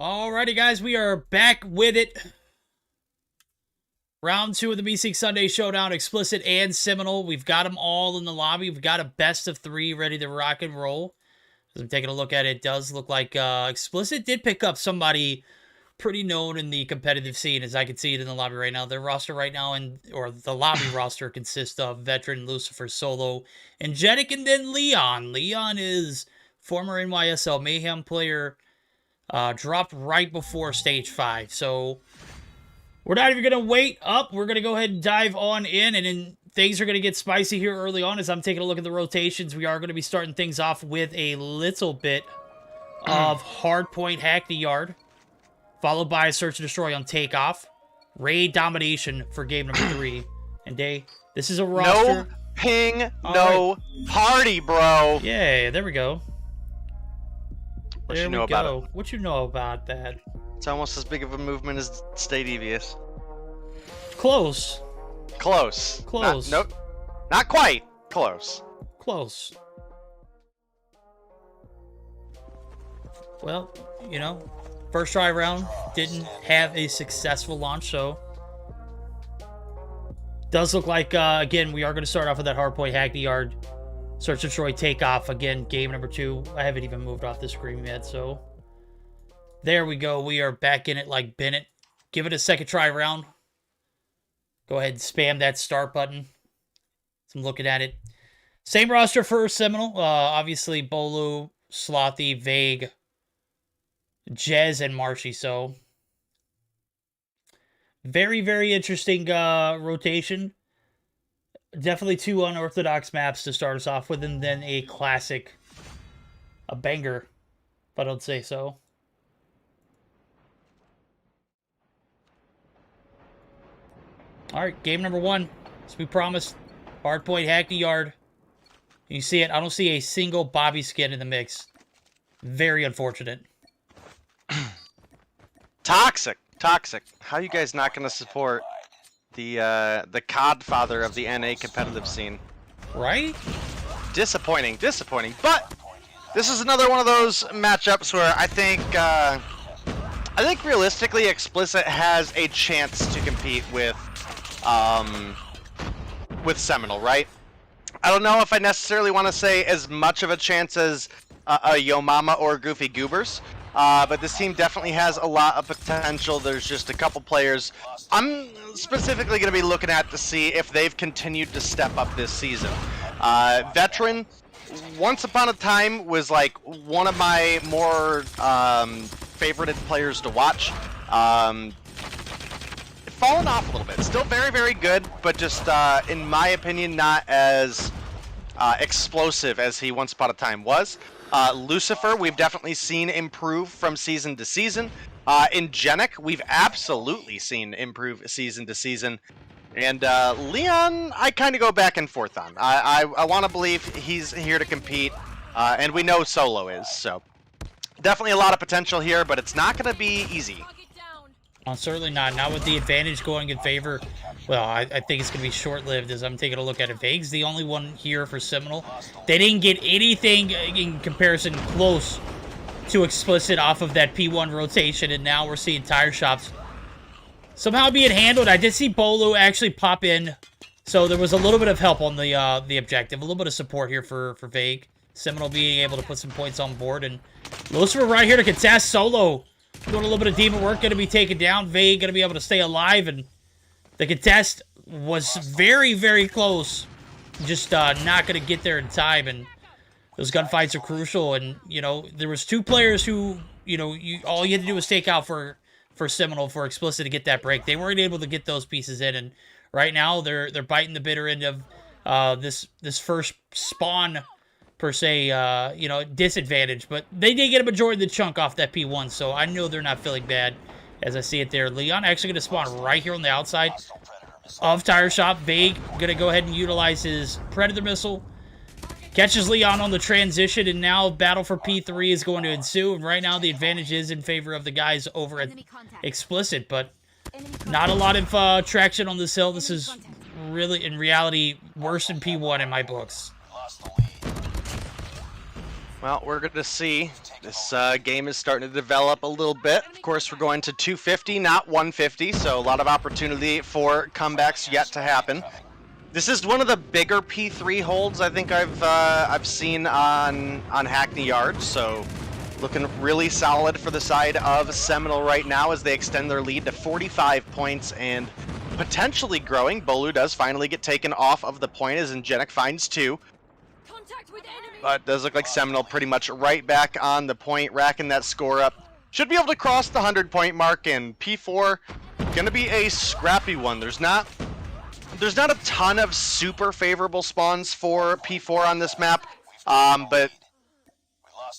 Alrighty, guys, we are back with it. Round 2 of the Meseeks Sunday Showdown, Explicit and Seminole. We've got them all in the lobby. We've got a best of 3 ready to rock and roll. As I'm taking a look at it, it does look like Explicit did pick up somebody pretty known in the competitive scene, as I can see it in the lobby right now. Their roster right now, or the lobby roster, consists of Veteran, Lucifer, Solo, Angelic, and then Leon. Leon is former NYSL Mayhem player, dropped right before Stage 5. So we're not even going to wait up. We're going to go ahead and dive on in, and then things are going to get spicy here early on as I'm taking a look at the rotations. We are going to be starting things off with a little bit of Hardpoint Hack the Yard, followed by a Search and Destroy on Takeoff. Raid Domination for game number 3. And Day, this is a roster. No ping, no party, bro. Yeah, there we go. What you know about it? What you know about that? It's almost as big of a movement as Stay Devious. Close. Close. Close. Nope. Not quite. Close. Close. Well, you know, first try round didn't have a successful launch, so does look like, again, we are going to start off with that Hardpoint Hack the Yard, Search and Destroy Takeoff. Again, game number 2. I haven't even moved off the screen yet, so there we go. We are back in it like Bennett. Give it a second try round. Go ahead and spam that start button. So I'm looking at it. Same roster for Seminole. Obviously, Bolu, Slothy, Vague, Jez, and Marshy. So very, very interesting rotation. Definitely 2 unorthodox maps to start us off with, and then a classic, a banger, if I don't say so. All right, game number 1. As we promised, Hardpoint Hack the Yard. You see it. I don't see a single Bobby skin in the mix. Very unfortunate. Toxic. Toxic. How are you guys not going to support the codfather of the NA competitive scene? Right? Disappointing. Disappointing. But this is another one of those matchups where I think realistically Explicit has a chance to compete with Seminole, right? I don't know if I necessarily want to say as much of a chance as a Yo Mama or Goofy Goobers, but this team definitely has a lot of potential. There's just a couple players I'm specifically going to be looking at to see if they've continued to step up this season. Veteran, once upon a time, was like one of my more favorited players to watch. Fallen off a little bit. Still very, very good, but just, in my opinion, not as explosive as he once upon a time was. Lucifer, we've definitely seen improve from season to season. Ingenic, we've absolutely seen improve season to season. And Leon, I kind of go back and forth on. I want to believe he's here to compete, and we know Solo is, so definitely a lot of potential here, but it's not going to be easy. Certainly not. Not with the advantage going in favor. Well, I think it's going to be short-lived as I'm taking a look at it. Vague's the only one here for Seminole. They didn't get anything in comparison close to Explicit off of that P1 rotation, and now we're seeing tire shops somehow being handled. I did see Bolu actually pop in, so there was a little bit of help on the objective. A little bit of support here for Vague. Seminole being able to put some points on board, and Lucifer right here to contest. Solo doing a little bit of demon work, going to be taken down. Vague going to be able to stay alive, and the contest was very, very close. Just not going to get there in time, and those gunfights are crucial. And, you know, there was 2 players who, you know, all you had to do was take out for Seminole, for Explicit to get that break. They weren't able to get those pieces in, and right now they're biting the bitter end of this first spawn, per se, you know, disadvantage. But they did get a majority of the chunk off that P1, so I know they're not feeling bad as I see it there. Leon actually going to spawn right here on the outside of Tire Shop. Vague going to go ahead and utilize his Predator Missile. Catches Leon on the transition, and now battle for P3 is going to ensue. And right now the advantage is in favor of the guys over at Explicit, but not a lot of traction on this hill. This is really, in reality, worse than P1 in my books. Well, we're going to see. This game is starting to develop a little bit. Of course, we're going to 250, not 150, so a lot of opportunity for comebacks yet to happen. This is one of the bigger P3 holds I think I've seen on Hackney Yard, so looking really solid for the side of Seminole right now as they extend their lead to 45 points and potentially growing. Bolu does finally get taken off of the point as Ingenic finds 2. But it does look like Seminole pretty much right back on the point, racking that score up. Should be able to cross the 100-point mark, and P4 going to be a scrappy one. There's not a ton of super favorable spawns for P4 on this map, but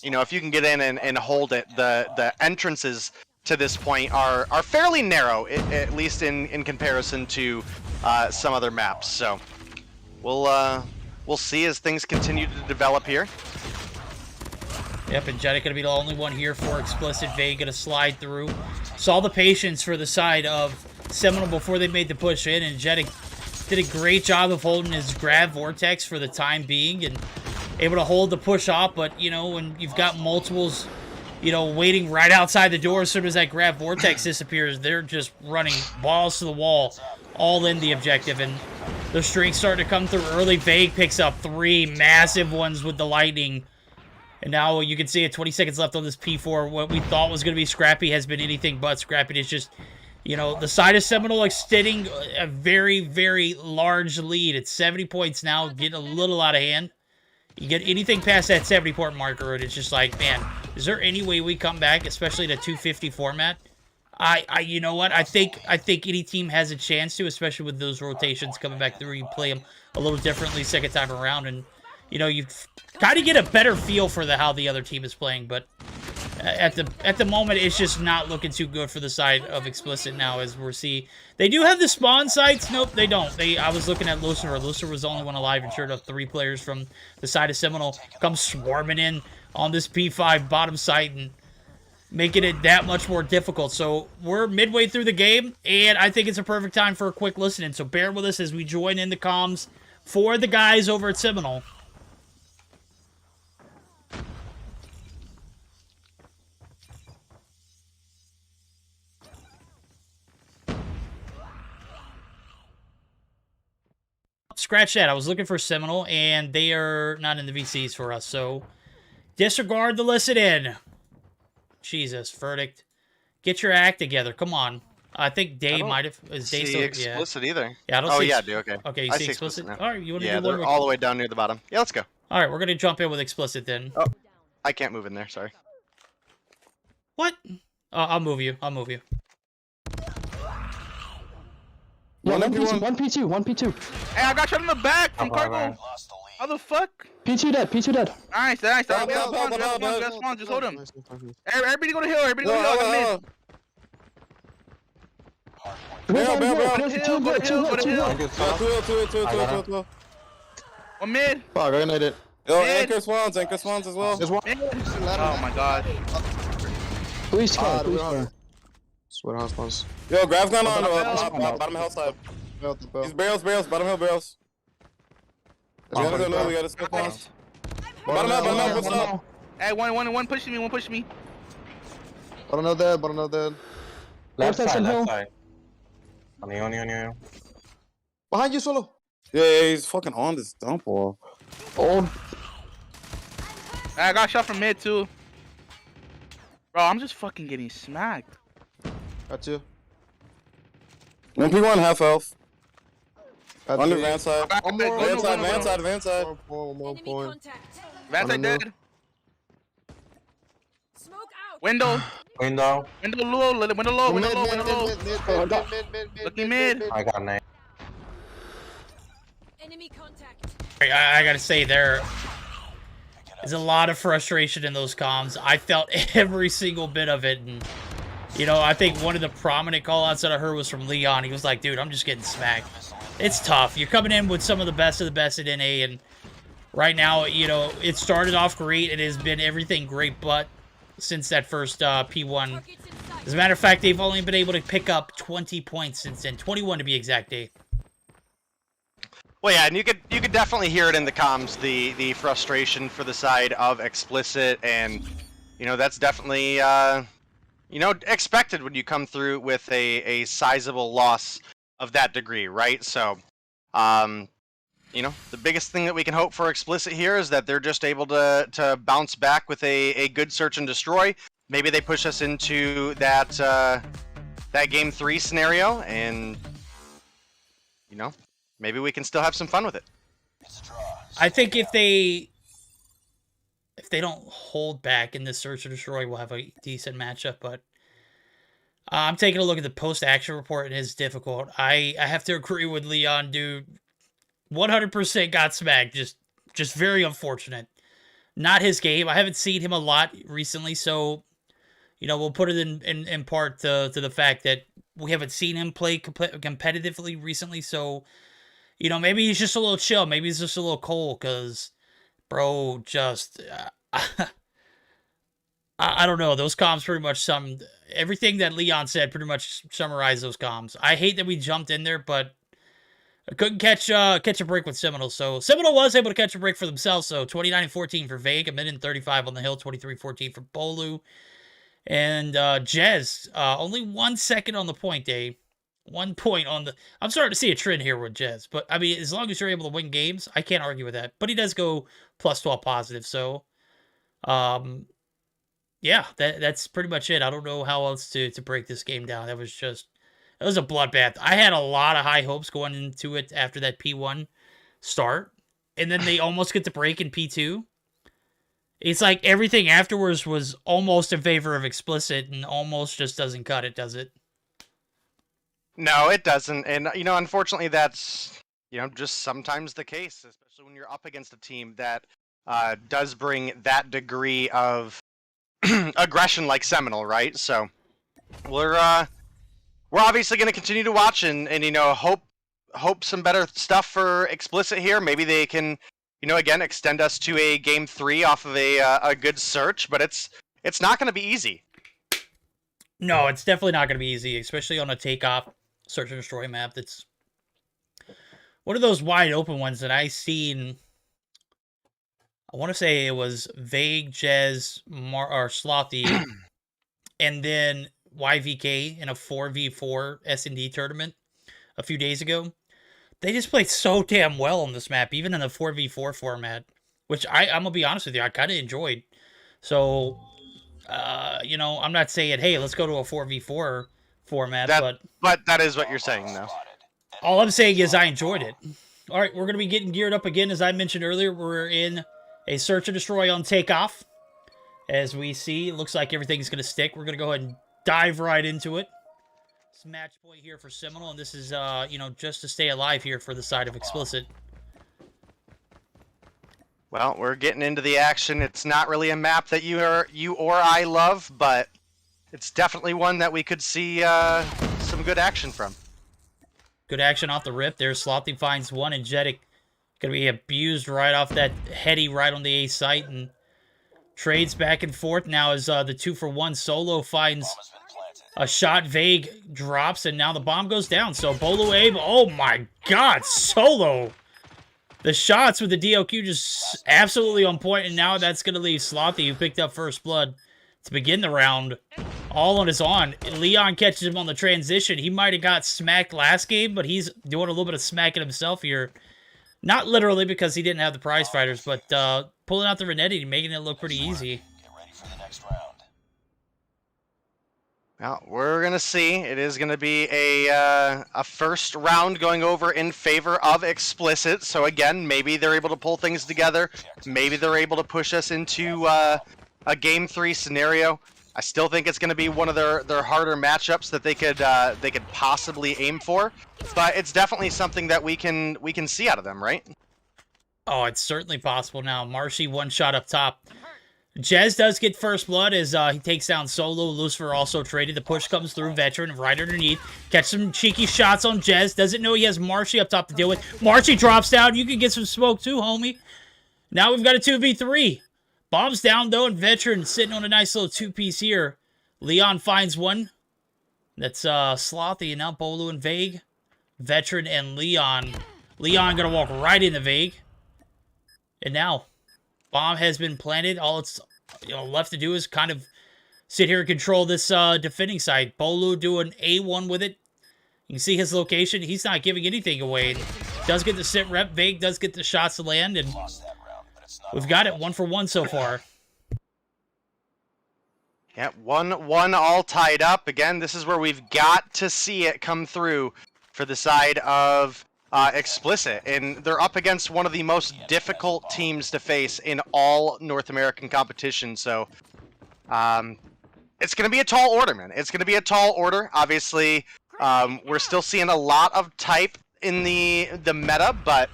you know, if you can get in and hold it, the entrances to this point are fairly narrow, at least in comparison to some other maps. So we'll see as things continue to develop here. Yep, and Jetta gonna be the only one here for Explicit. Vega to slide through. Saw the patience for the side of Seminole before they made the push in, and Jetta did a great job of holding his grab vortex for the time being and able to hold the push off. But, you know, when you've got multiples, you know, waiting right outside the door as soon as that grab vortex disappears, they're just running balls to the wall, all in the objective. And the streaks starting to come through early. Vague picks up 3 massive ones with the lightning. And now you can see at 20 seconds left on this P4. What we thought was going to be scrappy has been anything but scrappy. It's just, you know, the side of Seminole extending a very, very large lead. It's 70 points now, getting a little out of hand. You get anything past that 70-point marker, and it's just like, man, is there any way we come back, especially the 250 format? You know what? I think any team has a chance to, especially with those rotations coming back through. You play them a little differently second time around, and you know you kind of get a better feel for how the other team is playing. But at the moment, it's just not looking too good for the side of Explicit now, as we're seeing. They do have the spawn sites. Nope, they don't. I was looking at Lucifer. Lucifer was the only one alive, and sure enough, 3 players from the side of Seminole come swarming in on this P5 bottom site and making it that much more difficult. So we're midway through the game, and I think it's a perfect time for a quick listening. So bear with us as we join in the comms for the guys over at Seminole. Scratch that. I was looking for Seminole, and they are not in the VCs for us, so disregard the listen in. Jesus, Verdict. Get your act together. Come on. I think Dave might have... Is Dave still... Explicit either. Yeah, I don't see... Oh, yeah, I do. Okay. Okay, you see Explicit? now. All right, you want to yeah, do one they're all the way down near the bottom. Yeah, let's go. All right, we're going to jump in with Explicit then. Oh, I can't move in there. Sorry. What? I'll move you. I'll move you. Yeah, 1P2, 1P2. Hey, I got shot in the back from Cargo. How the fuck? P2 dead, P2 dead. Nice. Just hold him. Everybody go to hill, everybody go to hill. I got mid. Two. One mid. Fuck, I grenade it. Yo, anchor swans as well. There's one. Oh my god. Police car. Sweat hospitals. Yo, grab's gun on bottom health side. These barrels, bottom hill barrels. We gotta go low, we gotta skip once. Bottom hill, what's up? Hey, one pushing me. Bottom hill dead. Left side. On you. Behind you, Solo. Yeah, he's fucking on this dump wall. Old. I got shot from mid too. Bro, I'm just fucking getting smacked. Got you. 1P1, half health. On the van side. Van side. One more point. Van side dead. Window low. Looking mid. I got a name. Enemy contact. I gotta say, there is a lot of frustration in those comms. I felt every single bit of it, and you know, I think one of the prominent call-outs that I heard was from Leon. He was like, dude, I'm just getting smacked. It's tough. You're coming in with some of the best at NA, and right now, you know, it started off great. It has been everything great, but since that first P1. As a matter of fact, they've only been able to pick up 20 points since then. 21 to be exact, Dave. Well, yeah, and you could definitely hear it in the comms, the frustration for the side of Explicit, and that's definitely expected when you come through with a sizable loss of that degree, right? So, the biggest thing that we can hope for Explicit here is that they're just able to bounce back with a good search and destroy. Maybe they push us into that game 3 scenario, and maybe we can still have some fun with it. I think if they don't hold back in this search and destroy, we'll have a decent matchup. But I'm taking a look at the post-action report, and it's difficult. I have to agree with Leon, dude. 100% got smacked. Just very unfortunate. Not his game. I haven't seen him a lot recently, so we'll put it in part to the fact that we haven't seen him play competitively recently. So maybe he's just a little chill. Maybe he's just a little cold, because bro, just I don't know. Those comms pretty much everything that Leon said pretty much summarized those comms. I hate that we jumped in there, but I couldn't catch a break with Seminole. So Seminole was able to catch a break for themselves. So 29-14 for Vague, a minute and 35 on the hill, 23-14 for Bolu. And Jez, only 1 second on the point, Dave. 1 point on the... I'm starting to see a trend here with Jez. But, I mean, as long as you're able to win games, I can't argue with that. But he does go plus 12 positive. So, yeah, that's pretty much it. I don't know how else to break this game down. It was a bloodbath. I had a lot of high hopes going into it after that P1 start. And then they almost get the break in P2. It's like everything afterwards was almost in favor of Explicit and almost just doesn't cut it, does it? No, it doesn't. And, unfortunately, that's, just sometimes the case, especially when you're up against a team that does bring that degree of aggression like Seminole, right? So we're obviously going to continue to watch and hope some better stuff for Explicit here. Maybe they can, again, extend us to a game 3 off of a good search, but it's not going to be easy. No, it's definitely not going to be easy, especially on a takeoff search and destroy map. That's one of those wide open ones that I seen. I want to say it was Vague, Jez, or Slothy, and then YVK in a 4v4 S&D tournament a few days ago. They just played so damn well on this map, even in the 4v4 format, which I'm going to be honest with you, I kind of enjoyed. So, I'm not saying, hey, let's go to a 4v4 format, but that is what you're saying, though. All I'm saying is I enjoyed it. All right, we're going to be getting geared up again. As I mentioned earlier, we're in a search and destroy on takeoff. As we see, it looks like everything's going to stick. We're going to go ahead and dive right into it. It's match point here for Seminole, and this is, just to stay alive here for the side of Explicit. Well, we're getting into the action. It's not really a map that you or I love, but it's definitely one that we could see some good action from. Good action off the rip. There's Slothy finds one, and Jetic going to be abused right off that heady right on the A site, and trades back and forth. Now as the 2-for-1 solo finds a shot, Vague drops, and now the bomb goes down. So Bolo Abe, oh my god, solo. The shots with the DLQ just absolutely on point, and now that's going to leave Slothy, who picked up first blood, to begin the round all on his own. Leon catches him on the transition. He might have got smacked last game, but he's doing a little bit of smacking himself here. Not literally because he didn't have the prize fighters, but pulling out the Renetti and making it look pretty easy. Get ready for the next round. Well, we're going to see. It is going to be a first round going over in favor of Explicit. So again, maybe they're able to pull things together. Maybe they're able to push us into a game 3 scenario. I still think it's going to be one of their harder matchups that they could possibly aim for. But it's definitely something that we can see out of them, right? Oh, it's certainly possible now. Marshy one shot up top. Jez does get first blood as he takes down Solo. Lucifer also traded. The push comes through. Veteran right underneath. Catch some cheeky shots on Jez. Doesn't know he has Marshy up top to deal with. Marshy drops down. You can get some smoke too, homie. Now we've got a 2v3. Bombs down, though, and Veteran sitting on a nice little 2-piece here. Leon finds one. That's Slothy, and now Bolo and Vague. Veteran and Leon Leon gonna walk right into Vague. And now, bomb has been planted. All it's left to do is kind of sit here and control this defending side. Bolu doing A1 with it. You can see his location. He's not giving anything away. Does get the sit rep. Vague does get the shots to land, and we've got it 1-for-1 so far. Yeah, 1-1 all tied up. Again, this is where we've got to see it come through for the side of Explicit. And they're up against one of the most difficult teams to face in all North American competition. So it's going to be a tall order, man. It's going to be a tall order. Obviously, we're still seeing a lot of type in the meta, but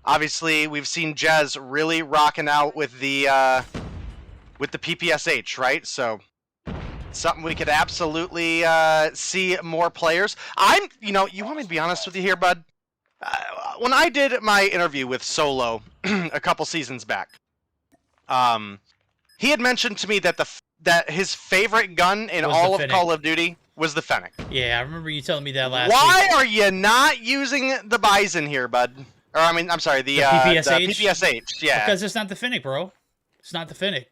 obviously we've seen Jez really rocking out with the PPSH, right? So something we could absolutely see more players. You want me to be honest with you here, bud? When I did my interview with Solo a couple seasons back, he had mentioned to me that his favorite gun in all of Call of Duty was the Fennec. Yeah, I remember you telling me that last Why week. are you not using the Bison here, bud? Or, I'm sorry, the PPSH? The PPSH, yeah. Because it's not the Fennec, bro. It's not the Fennec.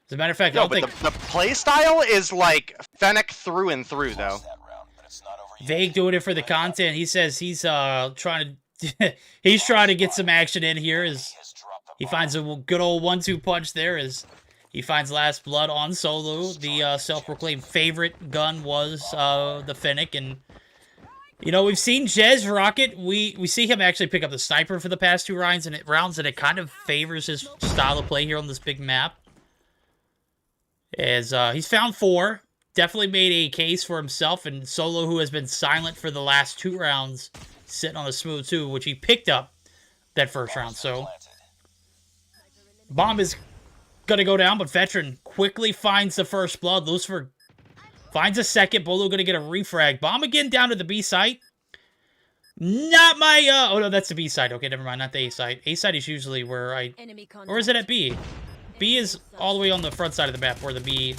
As a matter of fact, No, I don't but think... the play style is like Fennec through and through, though. Vague doing it for the content. He says he's trying to he's trying to get some action in here. As he finds a good old 1-2 punch there. As he finds last blood on Solo. The self-proclaimed favorite gun was the Fennec, and we've seen Jez rock it. We see him actually pick up the sniper for the past 2 rounds, and it kind of favors his style of play here on this big map. As he's found 4. Definitely made a case for himself, and Solo, who has been silent for the last 2 rounds, sitting on a smooth 2, which he picked up that first round. So bomb is gonna go down, but Veteran quickly finds the first blood. Lucifer finds a second. Bolo gonna get a refrag. Bomb again down to the B site. Not my oh no, that's the B side. Okay, never mind, not the A side. A side is usually where or is it at B? B is all the way on the front side of the map where the B.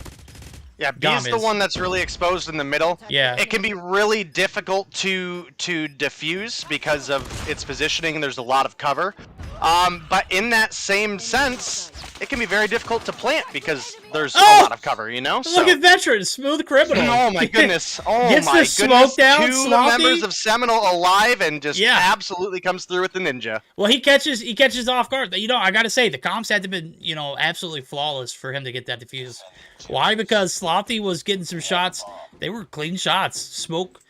Yeah, B is the one that's really exposed in the middle. Yeah. It can be really difficult to defuse because of its positioning. There's a lot of cover. But in that same sense, it can be very difficult to plant because there's a lot of cover, Look at Veteran, smooth criminal. Oh my goodness. Oh Gets my the goodness. smoke down, 2 Sloppy. members of Seminole alive and just absolutely comes through with the ninja. Well, he catches off guard. I gotta say, the comms had to been, absolutely flawless for him to get that defuse. Why? Because Sloppy was getting some shots. They were clean shots. Smoke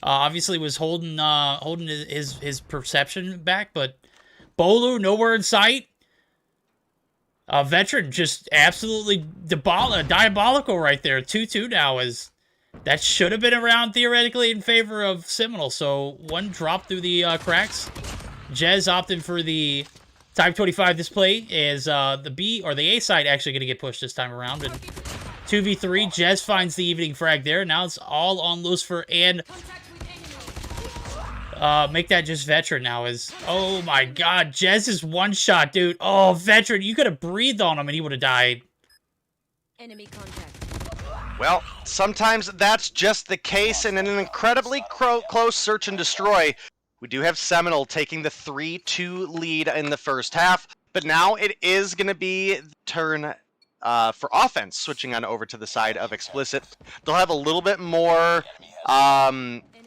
obviously was holding his perception back, but Bolu nowhere in sight. Veteran just absolutely diabolical right there. 2-2 now is that should have been around theoretically in favor of Seminole. So 1 drop through the cracks. Jez opting for the Type 25 display. Is the B or the A side actually going to get pushed this time around? And 2v3, Jez finds the evening frag there. Now it's all on Lucifer and make that just Veteran now. Oh my god, Jez is 1 shot, dude. Oh, Veteran, you could have breathed on him and he would have died. Enemy contact. Well, sometimes that's just the case, and in an incredibly close search and destroy, we do have Seminole taking the 3-2 lead in the first half, but now it is going to be the turn for offense, switching on over to the side of Explicit. They'll have a little bit more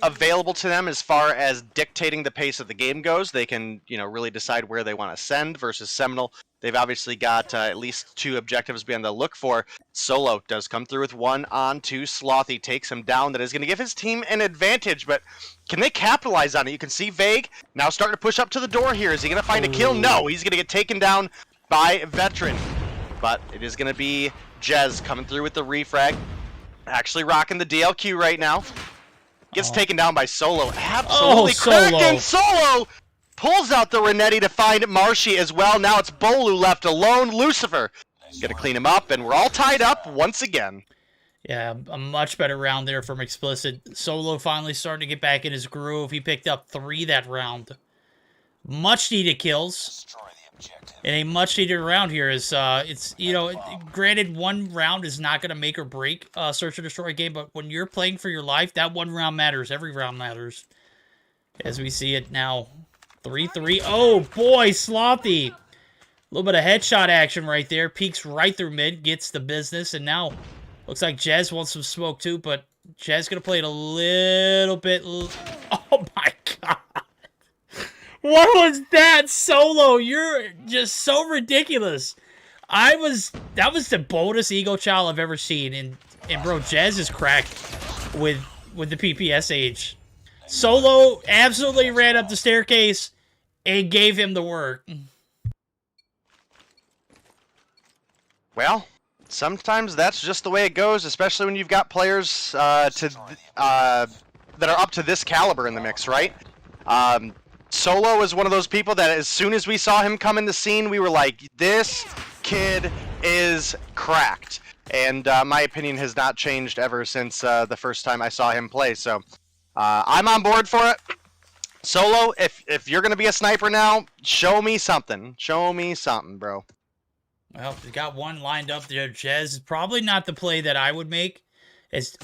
available to them as far as dictating the pace of the game goes. They can, really decide where they want to send versus Seminole. They've obviously got at least 2 objectives to be on the look for. Solo does come through with 1 on 2. Slothy takes him down. That is going to give his team an advantage, but can they capitalize on it? You can see Vague now starting to push up to the door here. Is he going to find a kill? No, he's going to get taken down by Veteran. But it is going to be Jez coming through with the refrag. Actually rocking the DLQ right now. Gets taken down by Solo. Absolutely cracking. Solo pulls out the Renetti to find Marshy as well. Now it's Bolu left alone. Lucifer gonna clean him up, and we're all tied up once again. Yeah, a much better round there from Explicit. Solo finally starting to get back in his groove. He picked up 3 that round. Much needed kills. And a much needed round here is, granted 1 round is not going to make or break a search and destroy game, but when you're playing for your life, that 1 round matters. Every round matters. As we see it now. 3-3. Oh, boy, Slothy. A little bit of headshot action right there. Peeks right through mid, gets the business, and now looks like Jez wants some smoke too, but Jez going to play it a little bit... Oh, my God. What was that, Solo? You're just so ridiculous. That was the boldest ego child I've ever seen, and bro, Jez is cracked with the PPSH. Solo absolutely ran up the staircase and gave him the work. Well, sometimes that's just the way it goes, especially when you've got players that are up to this caliber in the mix, right? Solo is one of those people that as soon as we saw him come in the scene, we were like, this kid is cracked. And my opinion has not changed ever since the first time I saw him play. So I'm on board for it. Solo, if you're going to be a sniper now, show me something. Show me something, bro. Well, we got one lined up there. Jez, probably not the play that I would make.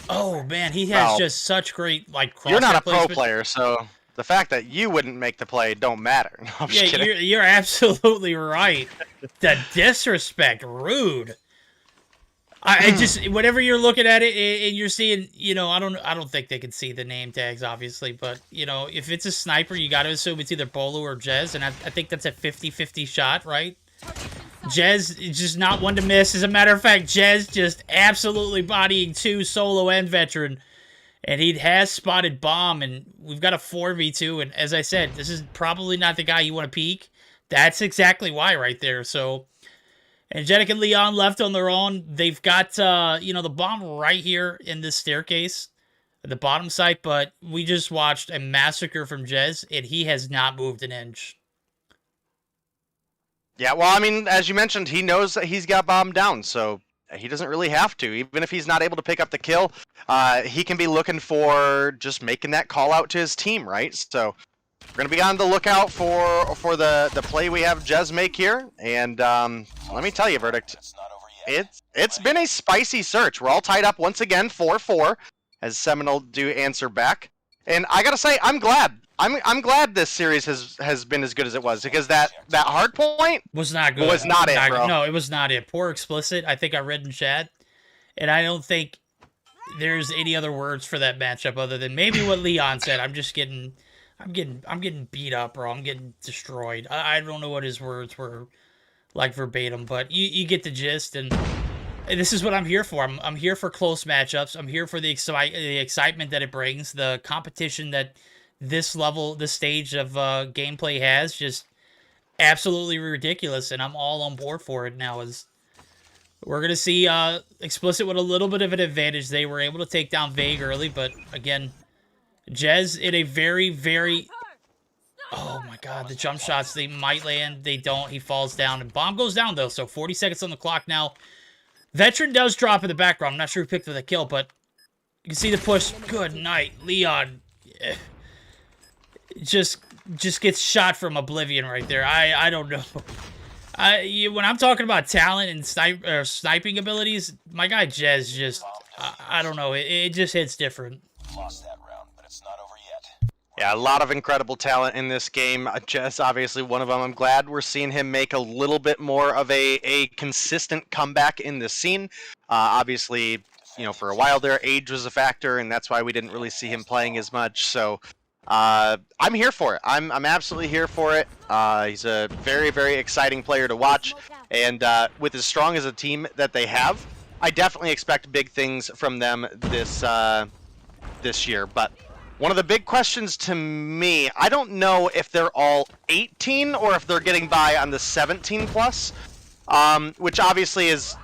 Oh, man, he has just such great, like, crosshair You're not a placement. pro player, so the fact that you wouldn't make the play don't matter. No, I'm just kidding. You're absolutely right. The disrespect, rude. I just, whenever you're looking at it and you're seeing, you know, I don't think they can see the name tags, obviously, but, you know, if it's a sniper, you got to assume it's either Bolu or Jez, and I think that's a 50-50 shot, right? Jez is just not one to miss. As a matter of fact, Jez just absolutely bodying two, Solo and Veteran, and he has spotted bomb, and we've got a 4v2, and as I said, this is probably not the guy you want to peek. That's exactly why right there, so... Angelic and Leon left on their own. They've got, you know, the bomb right here in this staircase, at the bottom site, but we just watched a massacre from Jez, and he has not moved an inch. Yeah, well, I mean, as you mentioned, he knows that he's got bomb down, so he doesn't really have to. Even if he's not able to pick up the kill, he can be looking for just making that call out to his team, right? So we're going to be on the lookout for the play we have Jez make here, and let me tell you, Verdict, it's been a spicy search. We're all tied up once again, 4-4, as Seminole do answer back. And I gotta say, I'm glad. I'm glad this series has been as good as it was, because that hard point was not good. Was not it, bro. No, it was not it. Poor explicit. I think I read in chat, and I don't think there's any other words for that matchup other than maybe what Leon said. I'm getting beat up, bro. I'm getting destroyed. I don't know what his words were like verbatim, but you get the gist, and this is what I'm here for. I'm here for close matchups. I'm here for the excitement that it brings, the competition that this stage of gameplay has. Just absolutely ridiculous, and I'm all on board for it now. As we're going to see Explicit with a little bit of an advantage. They were able to take down Vague early, but again, Jez in a very, very... Oh my god, the jump shots, they might land, they don't, he falls down, and bomb goes down though, so 40 seconds on the clock now. Veteran does drop in the background, I'm not sure who picked for the kill, but you can see the push. Good night, Leon. Just gets shot from oblivion right there. I don't know. When I'm talking about talent and sniping abilities, my guy Jez just, I don't know, it just hits different. Lost that round, but it's not over yet. Yeah, a lot of incredible talent in this game. Jez, obviously one of them. I'm glad we're seeing him make a little bit more of a consistent comeback in the scene. Obviously, you know, for a while there, age was a factor, and that's why we didn't really see him playing as much. So I'm here for it. I'm absolutely here for it. He's a very, very exciting player to watch, and with as strong as a team that they have, I definitely expect big things from them this year. But one of the big questions to me, I don't know if they're all 18 or if they're getting by on the 17 plus, which obviously is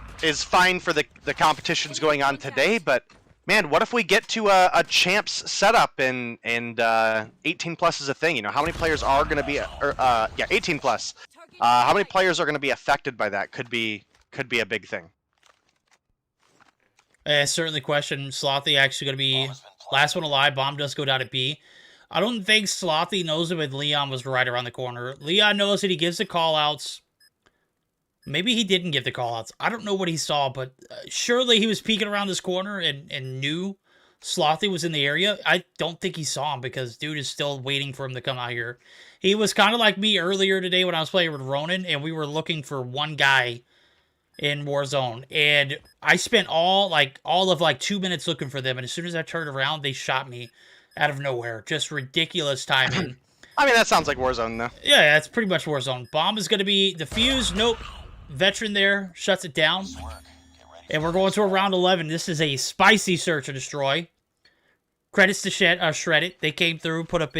fine for the competitions going on today. But man, what if we get to a champs setup and 18 plus is a thing? You know, how many players are going to be 18 plus? How many players are going to be affected by that? Could be a big thing. Certainly question. Slothy actually going to be last one alive. Bomb does go down at B. I don't think Slothy knows it, but Leon was right around the corner. Leon knows that he gives the call-outs. Maybe he didn't give the call-outs. I don't know what he saw, but surely he was peeking around this corner and knew Slothy was in the area, I don't think he saw him because dude is still waiting for him to come out here. He was kind of like me earlier today when I was playing with Ronan, and we were looking for one guy in Warzone, and I spent all of 2 minutes looking for them, and as soon as I turned around, they shot me out of nowhere. Just ridiculous timing. I mean, that sounds like Warzone, though. Yeah, that's pretty much Warzone. Bomb is going to be defused. Nope. Veteran there shuts it down. And we're going to a round 11. This is a spicy search and destroy. Credits to Shredded. They came through, put up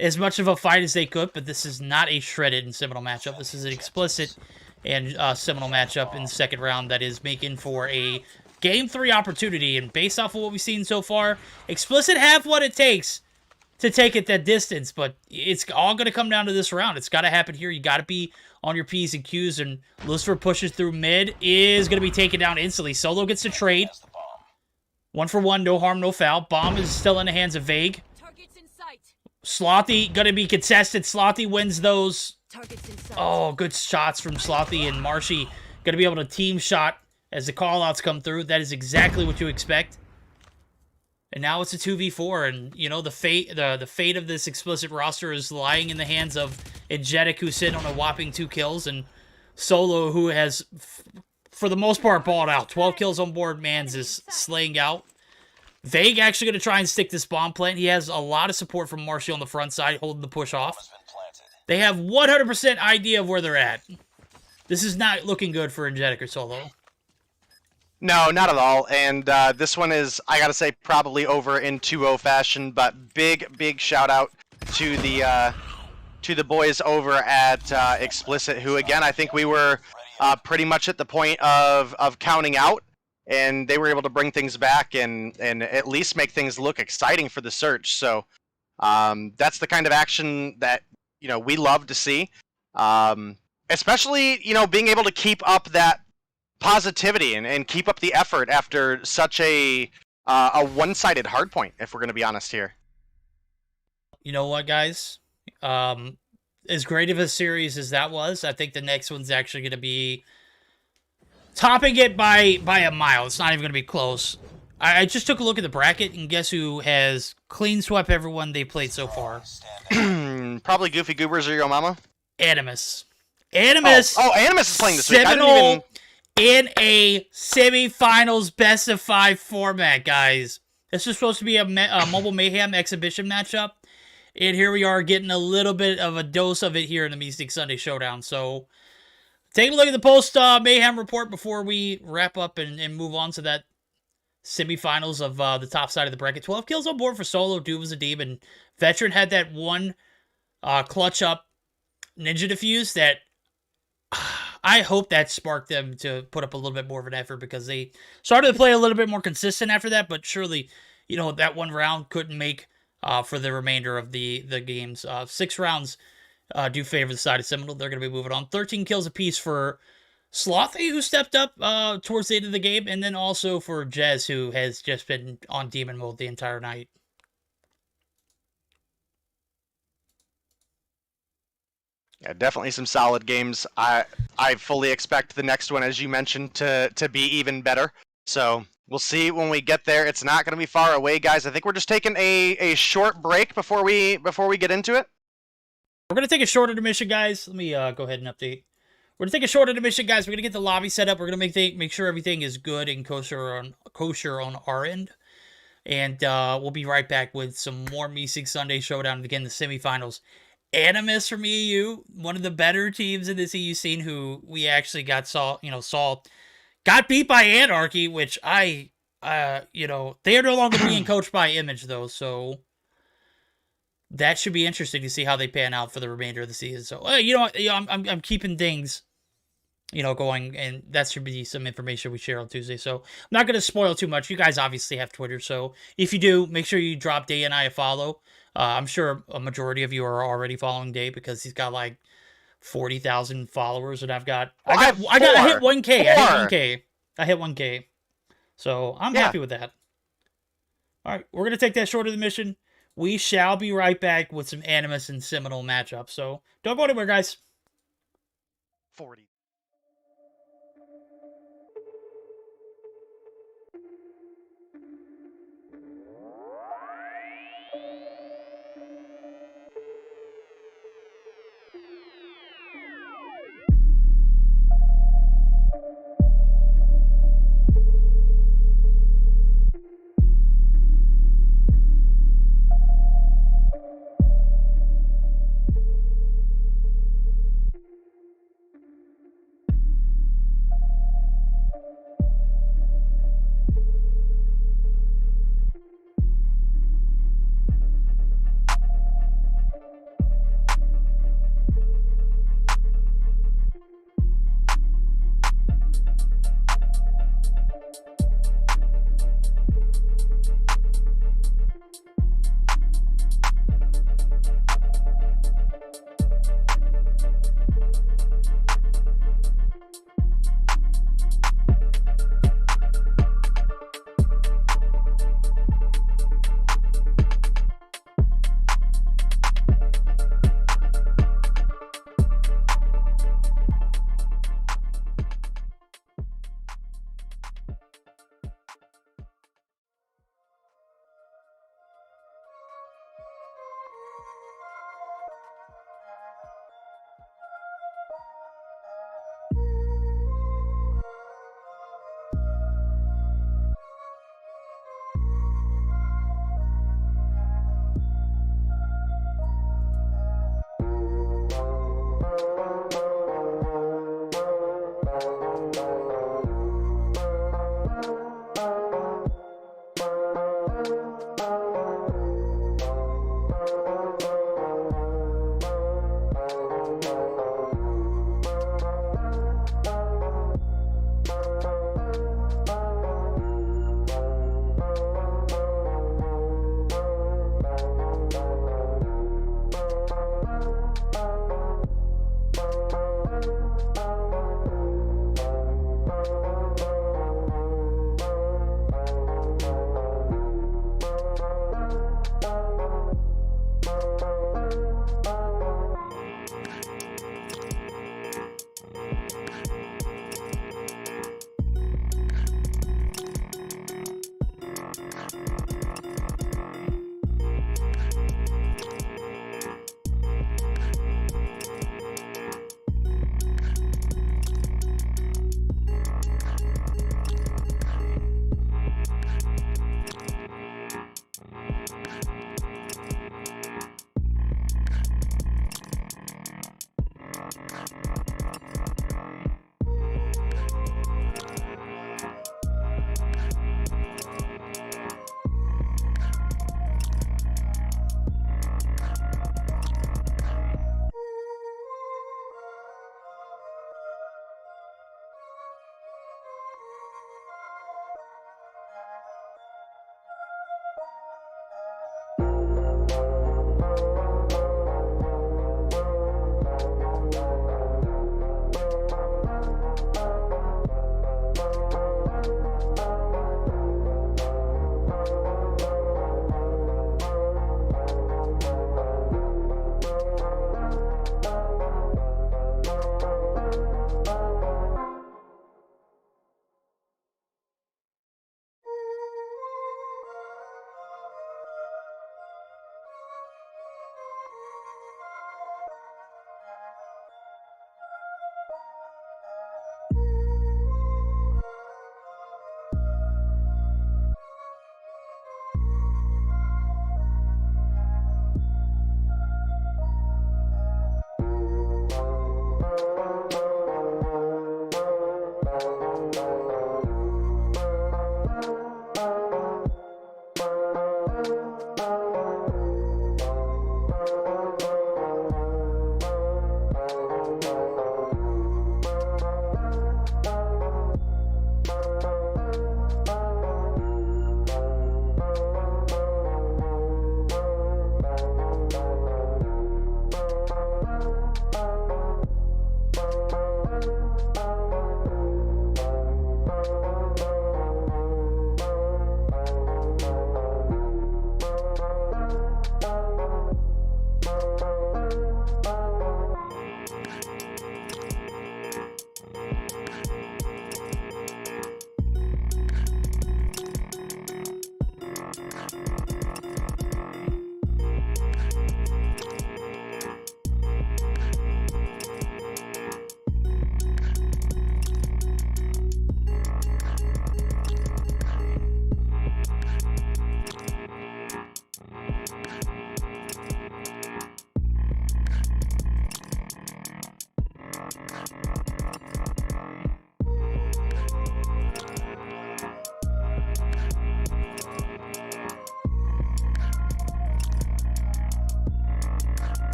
as much of a fight as they could, but this is not a Shredded and Seminole matchup. This is an explicit and Seminole matchup in the second round that is making for a Game 3 opportunity. And based off of what we've seen so far, explicit have what it takes to take it that distance, but it's all going to come down to this round. It's got to happen here. You got to be on your P's and Q's, and Lucifer pushes through mid, is going to be taken down instantly. Solo gets the trade. 1 for 1, no harm, no foul. Bomb is still in the hands of Vague. Targets in sight. Slothy going to be contested. Slothy wins those. Targets in sight. Oh, good shots from Slothy and Marshy. Going to be able to team shot as the call-outs come through. That is exactly what you expect. And now it's a 2v4, and, you know, the fate of this explicit roster is lying in the hands of Egetic, who's sitting on a whopping 2 kills, and Solo, who has, for the most part, balled out. 12 kills on board. Mans is slaying out. Vague actually going to try and stick this bomb plant. He has a lot of support from Marshall on the front side, holding the push off. They have 100% idea of where they're at. This is not looking good for Egetic or Solo. No, not at all. And this one is, I gotta say, probably over in 2-0 fashion. But big shout out to the boys over at Explicit, who again I think we were pretty much at the point of counting out, and they were able to bring things back and at least make things look exciting for the search. So that's the kind of action that we love to see, especially being able to keep up that positivity and keep up the effort after such a one-sided hardpoint, if we're going to be honest here. You know what, guys? As great of a series as that was, I think the next one's actually going to be topping it by a mile. It's not even going to be close. I just took a look at the bracket, and guess who has clean swept everyone they played so far? Probably Goofy Goobers or Yo Mama. Animus. Animus. Oh, Animus is playing this week. I didn't Seminole even... in a semifinals best of 5 format, guys. This is supposed to be a Mobile Mayhem exhibition matchup, and here we are getting a little bit of a dose of it here in the Meseeks Sunday Showdown. So take a look at the post Mayhem report before we wrap up and move on to that semifinals of the top side of the bracket. 12 kills on board for Solo. Dude was a demon. Veteran had that one clutch up ninja defuse that I hope that sparked them to put up a little bit more of an effort, because they started to play a little bit more consistent after that, but surely, that one round couldn't make for the remainder of the games. 6 rounds do favor the side of Seminole. They're going to be moving on. 13 kills apiece for Slothy, who stepped up towards the end of the game, and then also for Jez, who has just been on demon mode the entire night. Yeah, definitely some solid games. I fully expect the next one, as you mentioned, to be even better. So we'll see when we get there. It's not going to be far away, guys. I think we're just taking a short break before we get into it. We're going to take a short intermission, guys. Let me go ahead and update. We're going to take a short intermission, guys. We're going to get the lobby set up. We're going to make sure everything is good and kosher on our end. And we'll be right back with some more Meseeks Sunday Showdown. Again, the semifinals. Animus from EU, one of the better teams in this EU scene, who we actually saw got beat by Anarchy, which they are no longer being coached by Image, though, so that should be interesting to see how they pan out for the remainder of the season. So, I'm keeping things, going, and that should be some information we share on Tuesday. So I'm not going to spoil too much. You guys obviously have Twitter, so if you do, make sure you drop Day and I a follow. I'm sure a majority of you are already following Day, because he's got like 40,000 followers, and I hit 1K. I hit 1K. So I'm happy with that. All right, we're gonna take that short intermission. We shall be right back with some Animus and Seminole matchups. So don't go anywhere, guys. 40.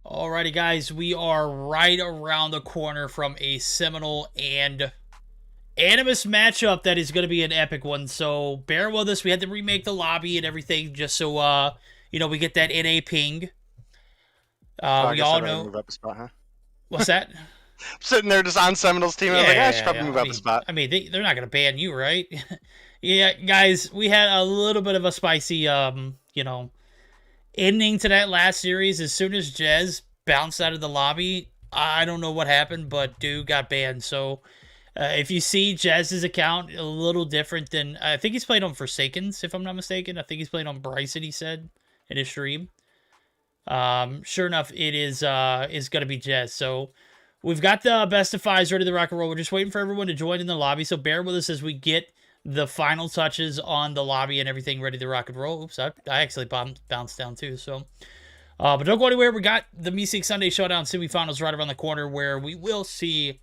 Alrighty, guys, we are right around the corner from a seminal and animus matchup that is going to be an epic one. So bear with us. We had to remake the lobby and everything just so we get that NA ping. We all know. Move up a spot, huh? What's that? I'm sitting there just on Seminoles team. I was like, I should probably move up a spot. I mean, they're not going to ban you, right? Yeah, guys, we had a little bit of a spicy, ending to that last series. As soon as Jez bounced out of the lobby, I don't know what happened, but dude got banned. So if you see Jez's account, a little different than, I think he's played on Forsakens, if I'm not mistaken. I think he's played on Bryson, he said in his stream. Sure enough, it is going to be Jez. So we've got the best of fives ready to rock and roll. We're just waiting for everyone to join in the lobby. So bear with us as we get the final touches on the lobby and everything ready to rock and roll. Oops, I actually bounced down too. So, but don't go anywhere. We got the Meseeks Sunday Showdown semifinals right around the corner where we will see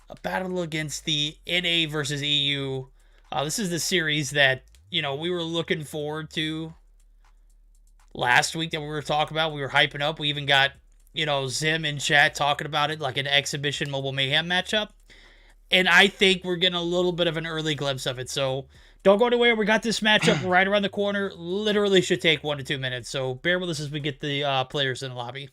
a battle against the NA versus EU. This is the series that, we were looking forward to last week that we were talking about. We were hyping up. We even got, Zim in chat talking about it like an exhibition Mobile Mayhem matchup. And I think we're getting a little bit of an early glimpse of it. So don't go anywhere. We got this matchup right around the corner. Literally should take 1 to 2 minutes. So bear with us as we get the players in the lobby.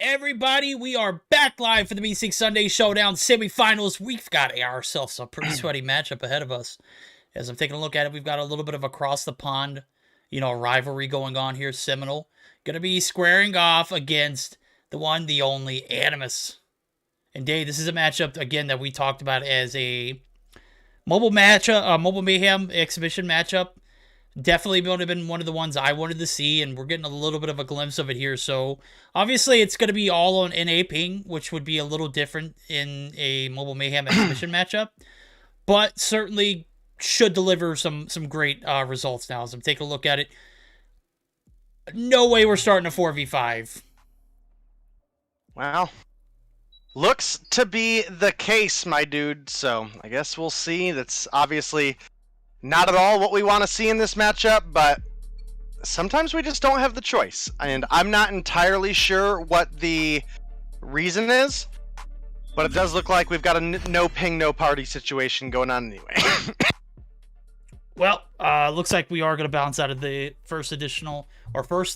everybody? We are back live for the Meseeks Sunday Showdown semifinals. We've got ourselves a pretty sweaty matchup ahead of us. As I'm taking a look at it, we've got a little bit of across the pond, rivalry going on here. Seminole going to be squaring off against the one, the only Animus. And Dave, this is a matchup, again, that we talked about as a mobile matchup, mobile mayhem exhibition matchup. Definitely would have been one of the ones I wanted to see, and we're getting a little bit of a glimpse of it here. So, obviously, it's going to be all on NA ping, which would be a little different in a mobile mayhem exhibition matchup. But certainly should deliver some great results now. As I'm taking a look at it, no way we're starting a 4v5. Well, looks to be the case, my dude. So I guess we'll see. That's obviously not at all what we want to see in this matchup, but sometimes we just don't have the choice. And I'm not entirely sure what the reason is, but it does look like we've got a no ping, no party situation going on anyway. Well, looks like we are going to bounce out of the first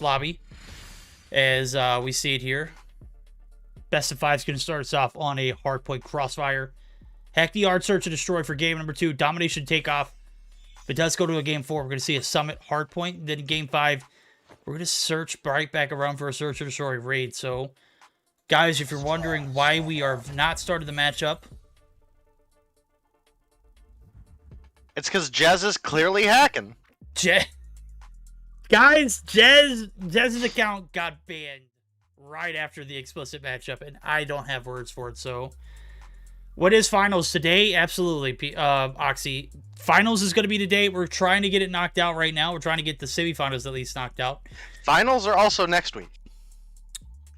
lobby, as we see it here. Best of 5 is going to start us off on a hardpoint crossfire. Hack the yard, search and destroy for game number 2. Domination takeoff. If it does go to a game 4, we're going to see a summit hardpoint. Then game 5, we're going to search right back around for a search and destroy raid. So, guys, if you're wondering why we are not started the matchup, It's because Jez is clearly hacking. Guys, Jez's account got banned right after the explicit matchup, and I don't have words for it. So, what is finals today? Absolutely, Oxy. Finals is going to be today. We're trying to get it knocked out right now. We're trying to get the semifinals at least knocked out. Finals are also next week,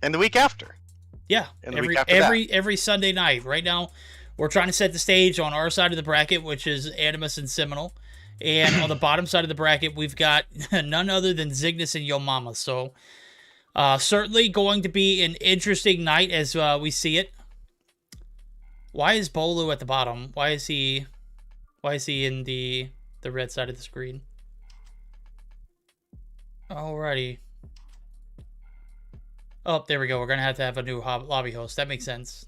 and the week after. Yeah, and the week after every Sunday night. Right now, we're trying to set the stage on our side of the bracket, which is Animus and Seminole. And on the bottom side of the bracket, we've got none other than Zygnus and Yo Mama. So, certainly going to be an interesting night as we see it. Why is Bolu at the bottom? Why is he in the red side of the screen? Alrighty. Oh, there we go. We're going to have a new lobby host. That makes sense.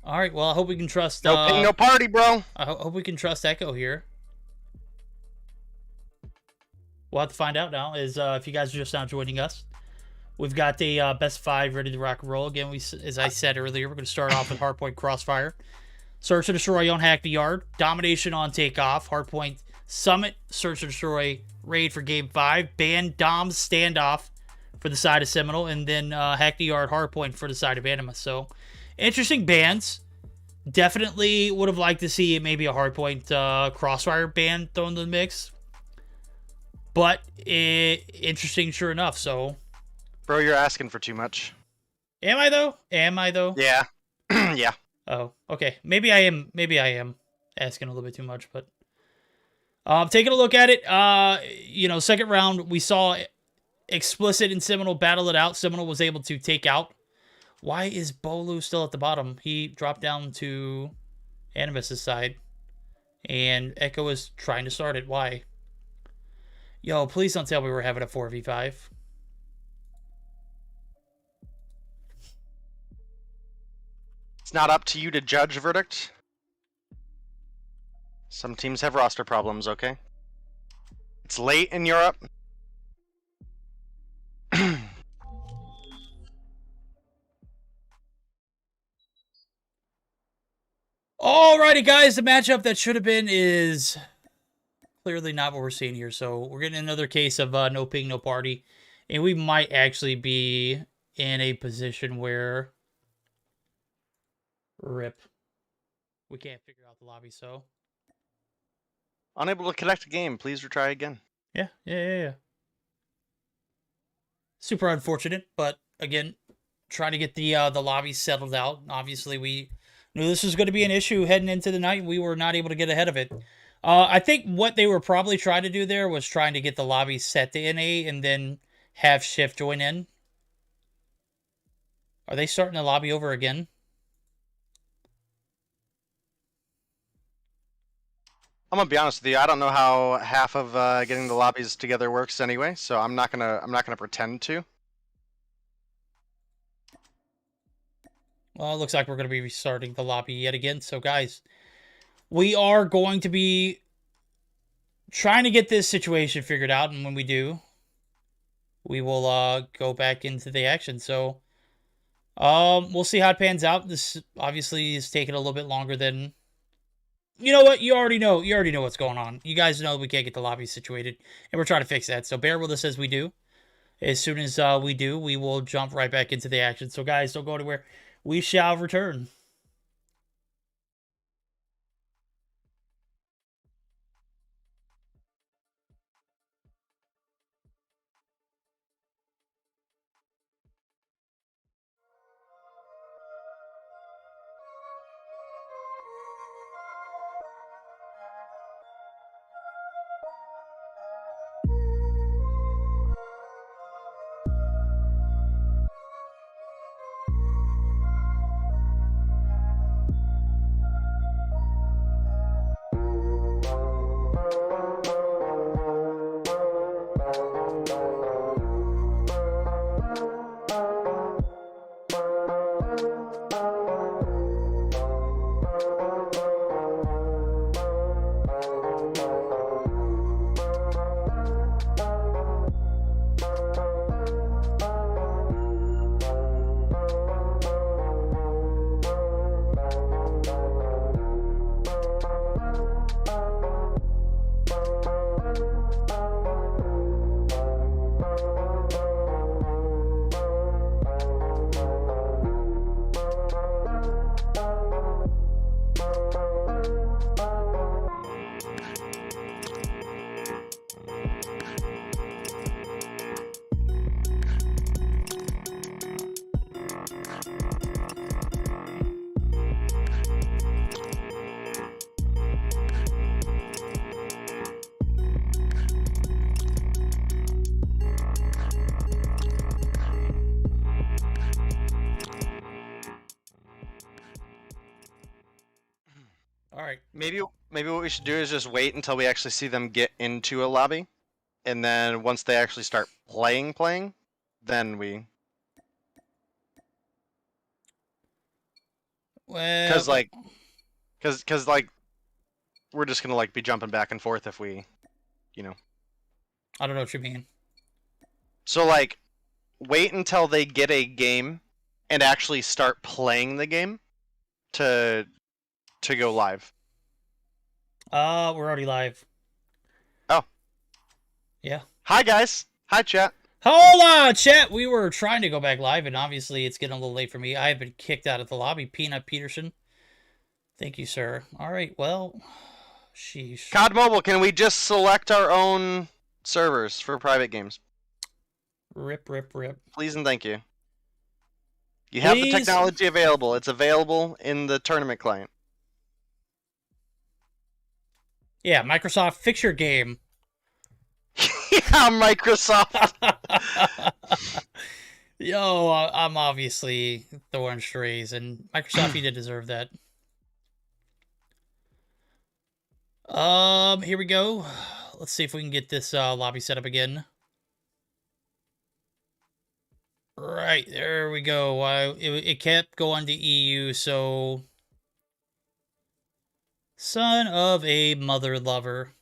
All right, well, I hope we can trust... No ping, no party, bro. I hope we can trust Echo here. We'll have to find out now, if you guys are just now joining us. We've got the best 5 ready to rock and roll. Again, as I said earlier, we're going to start off with Hardpoint Crossfire. Search and Destroy on Hack the Yard. Domination on Takeoff. Hardpoint Summit. Search and Destroy Raid for Game 5. Ban Dom Standoff for the side of Seminole. And then Hack the Yard Hardpoint for the side of Animus. So... interesting bans. Definitely would have liked to see maybe a hardpoint crossfire ban thrown in the mix. But interesting sure enough, so. Bro, you're asking for too much. Am I though? Yeah. Yeah. Oh, okay. Maybe I am asking a little bit too much, but taking a look at it, second round we saw Explicit and Seminole battle it out. Seminole was able to take out. Why is Bolu still at the bottom? He dropped down to Animus's side. And Echo is trying to start it. Why? Yo, please don't tell me we're having a 4v5. It's not up to you to judge a verdict. Some teams have roster problems, okay? It's late in Europe. Alrighty, guys, the matchup that should have been is clearly not what we're seeing here. So we're getting another case of no ping, no party. And we might actually be in a position where... rip. We can't figure out the lobby, so... Unable to connect a game. Please retry again. Yeah. Super unfortunate, but again, trying to get the lobby settled out. Obviously, we knew this was going to be an issue heading into the night. We were not able to get ahead of it. I think what they were probably trying to do there was trying to get the lobby set to NA and then have Shift join in. Are they starting the lobby over again? I'm gonna be honest with you. I don't know how half of getting the lobbies together works anyway, so I'm not gonna pretend to. Well, it looks like we're going to be restarting the lobby yet again. So, guys, we are going to be trying to get this situation figured out. And when we do, we will go back into the action. So, we'll see how it pans out. This obviously is taking a little bit longer than... You know what? You already know what's going on. You guys know we can't get the lobby situated. And we're trying to fix that. So, bear with us as we do. As soon as we do, we will jump right back into the action. So, guys, don't go anywhere. We shall return. All right. Maybe what we should do is just wait until we actually see them get into a lobby, and then once they actually start playing, then we. Well, Because we're just gonna be jumping back and forth if we, I don't know what you mean. So wait until they get a game, and actually start playing the game, to go live. We're already live. Oh. Yeah. Hi guys. Hi chat. Hold on, chat. We were trying to go back live, and obviously it's getting a little late for me. I have been kicked out of the lobby. Peanut Peterson. Thank you, sir. All right, well, sheesh. COD Mobile, can we just select our own servers for private games? Rip, rip, rip. Please and thank you. You have the technology available. It's available in the tournament client. Yeah, Microsoft, fix your game. Yeah, Microsoft. Yo, I'm obviously throwing strays, and Microsoft, you did deserve that. Here we go. Let's see if we can get this lobby set up again. Right, there we go. It kept going to EU, so... Son of a mother lover.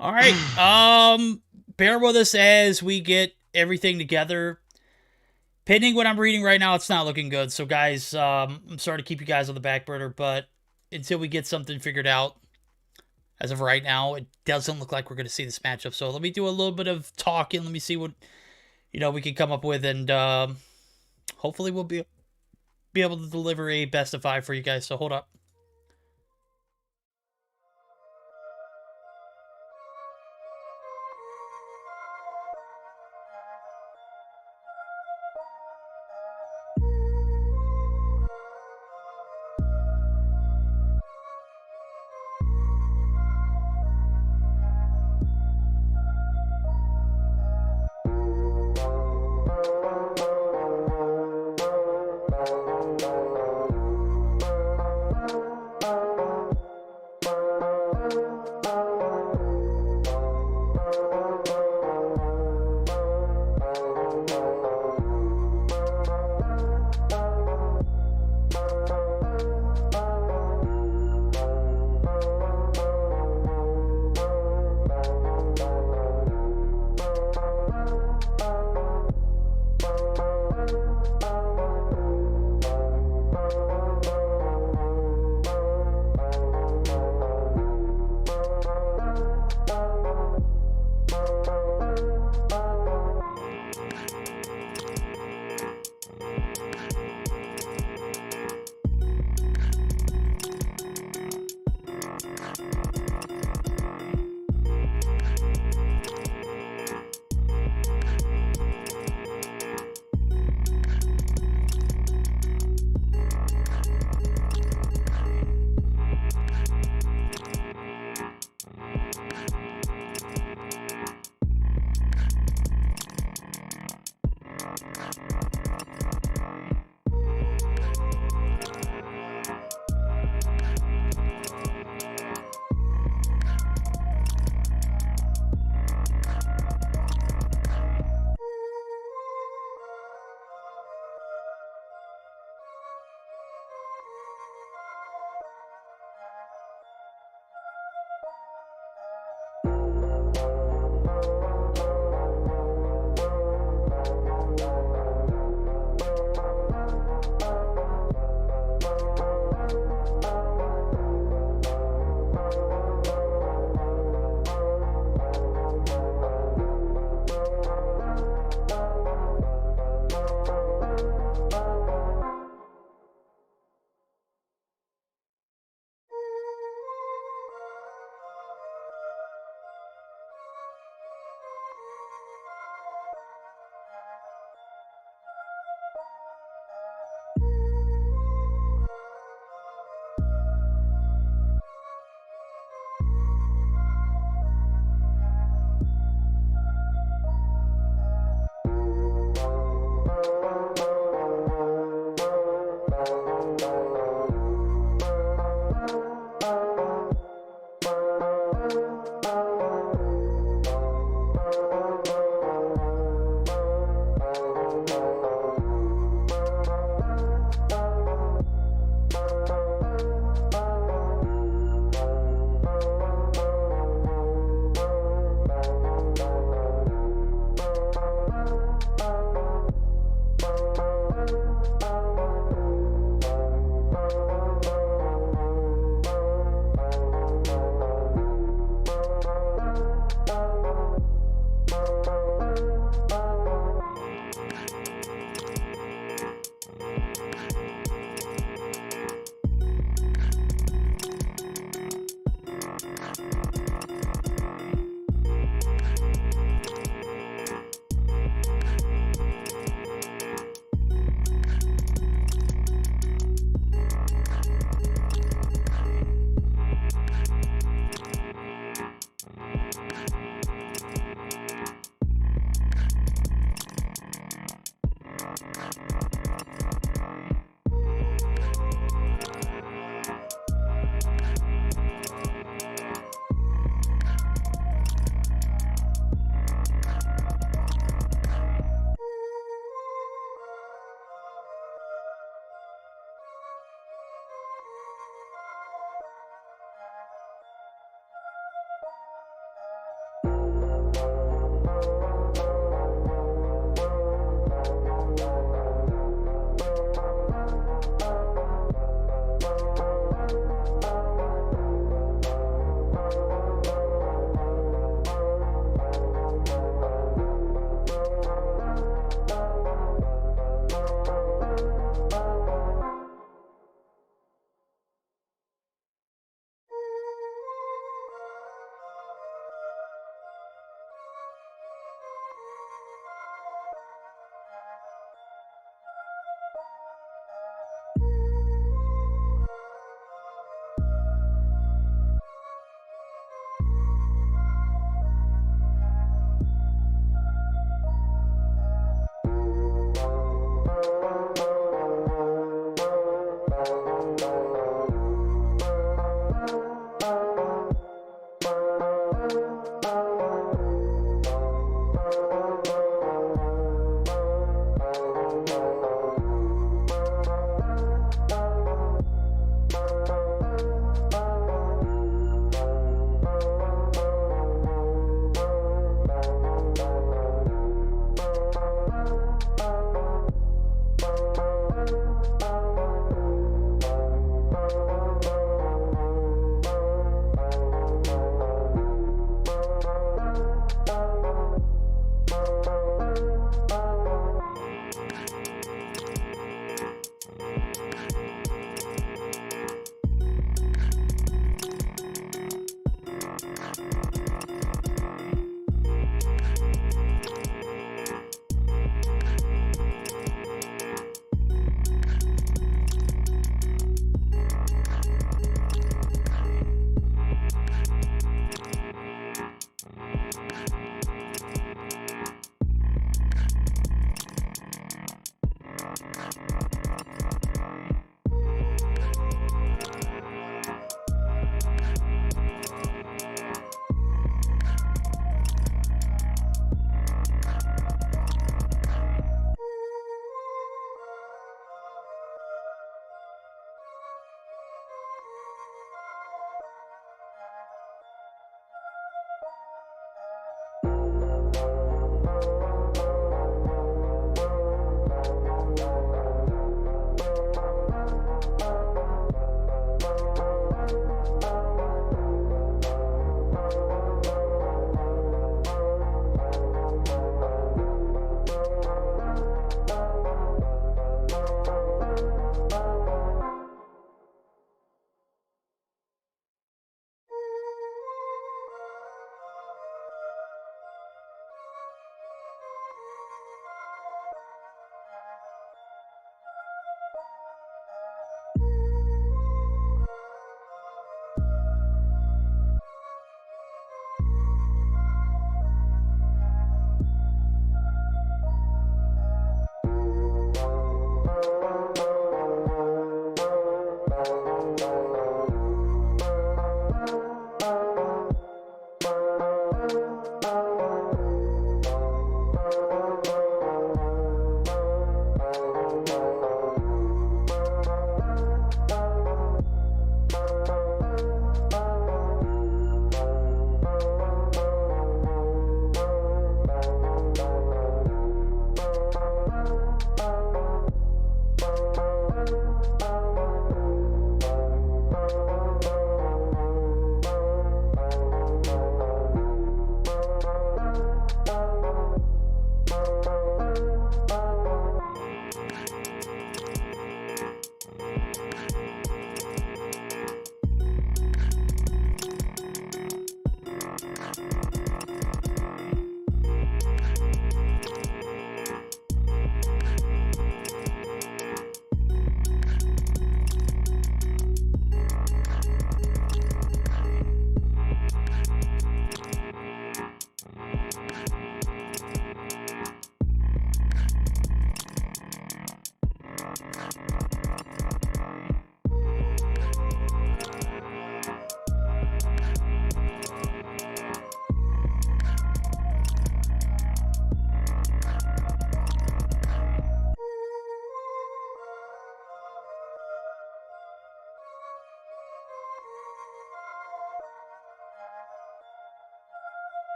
Alright, bear with us as we get everything together. Pending what I'm reading right now, it's not looking good. So, guys, I'm sorry to keep you guys on the back burner, but until we get something figured out, as of right now, it doesn't look like we're going to see this matchup. So, let me do a little bit of talking. Let me see what, we can come up with, and hopefully we'll be able to deliver a best of 5 for you guys. So, hold up.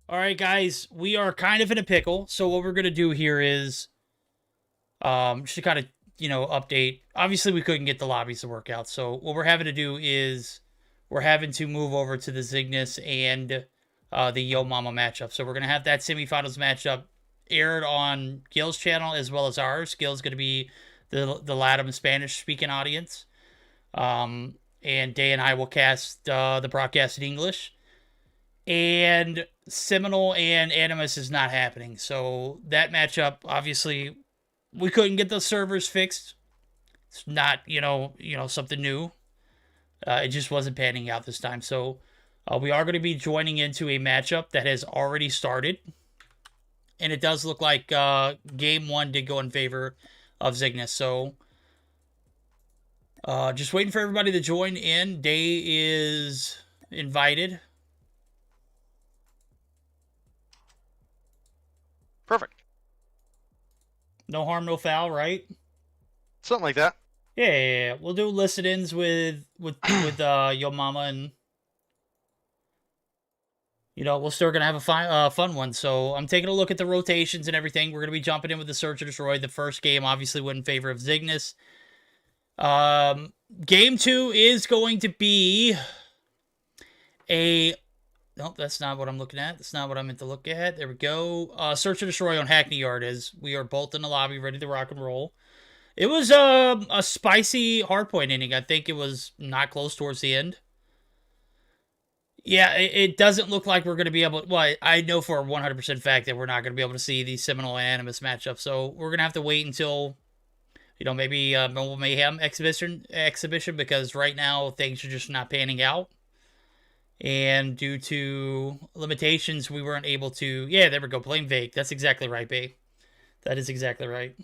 All right, guys, we are kind of in a pickle. So what we're gonna do here is, just to kind of, update. Obviously, we couldn't get the lobbies to work out. So what we're having to do is we're having to move over to the Cygnus and the Yo Mama matchup. So we're gonna have that semifinals matchup aired on Gil's channel as well as ours. Gil's gonna be the Latin Spanish speaking audience, and Day and I will cast the broadcast in English. And Seminole and Animus is not happening. So that matchup, obviously, we couldn't get the servers fixed. It's not, something new. It just wasn't panning out this time. So we are going to be joining into a matchup that has already started. And it does look like game 1 did go in favor of Cygnus. So just waiting for everybody to join in. Day is invited. Perfect. No harm, no foul, right? Something like that. Yeah. We'll do listen-ins with Yo Mama, and we're still gonna have a fun one. So I'm taking a look at the rotations and everything. We're gonna be jumping in with the Search and Destroy. The first game obviously went in favor of Cygnus. Game 2 is going to be a... Nope, that's not what I'm looking at. That's not what I meant to look at. There we go. Search and Destroy on Hackney Yard as we are both in the lobby, ready to rock and roll. It was a spicy hardpoint inning. I think it was not close towards the end. Yeah, it doesn't look like we're going to be able... Well, I know for a 100% fact that we're not going to be able to see the Seminole and Animus matchup. So we're going to have to wait until, maybe Mobile Mayhem exhibition, because right now things are just not panning out. And due to limitations, we weren't able to... Yeah, there we go. Blame Vague. That's exactly right, babe. That is exactly right.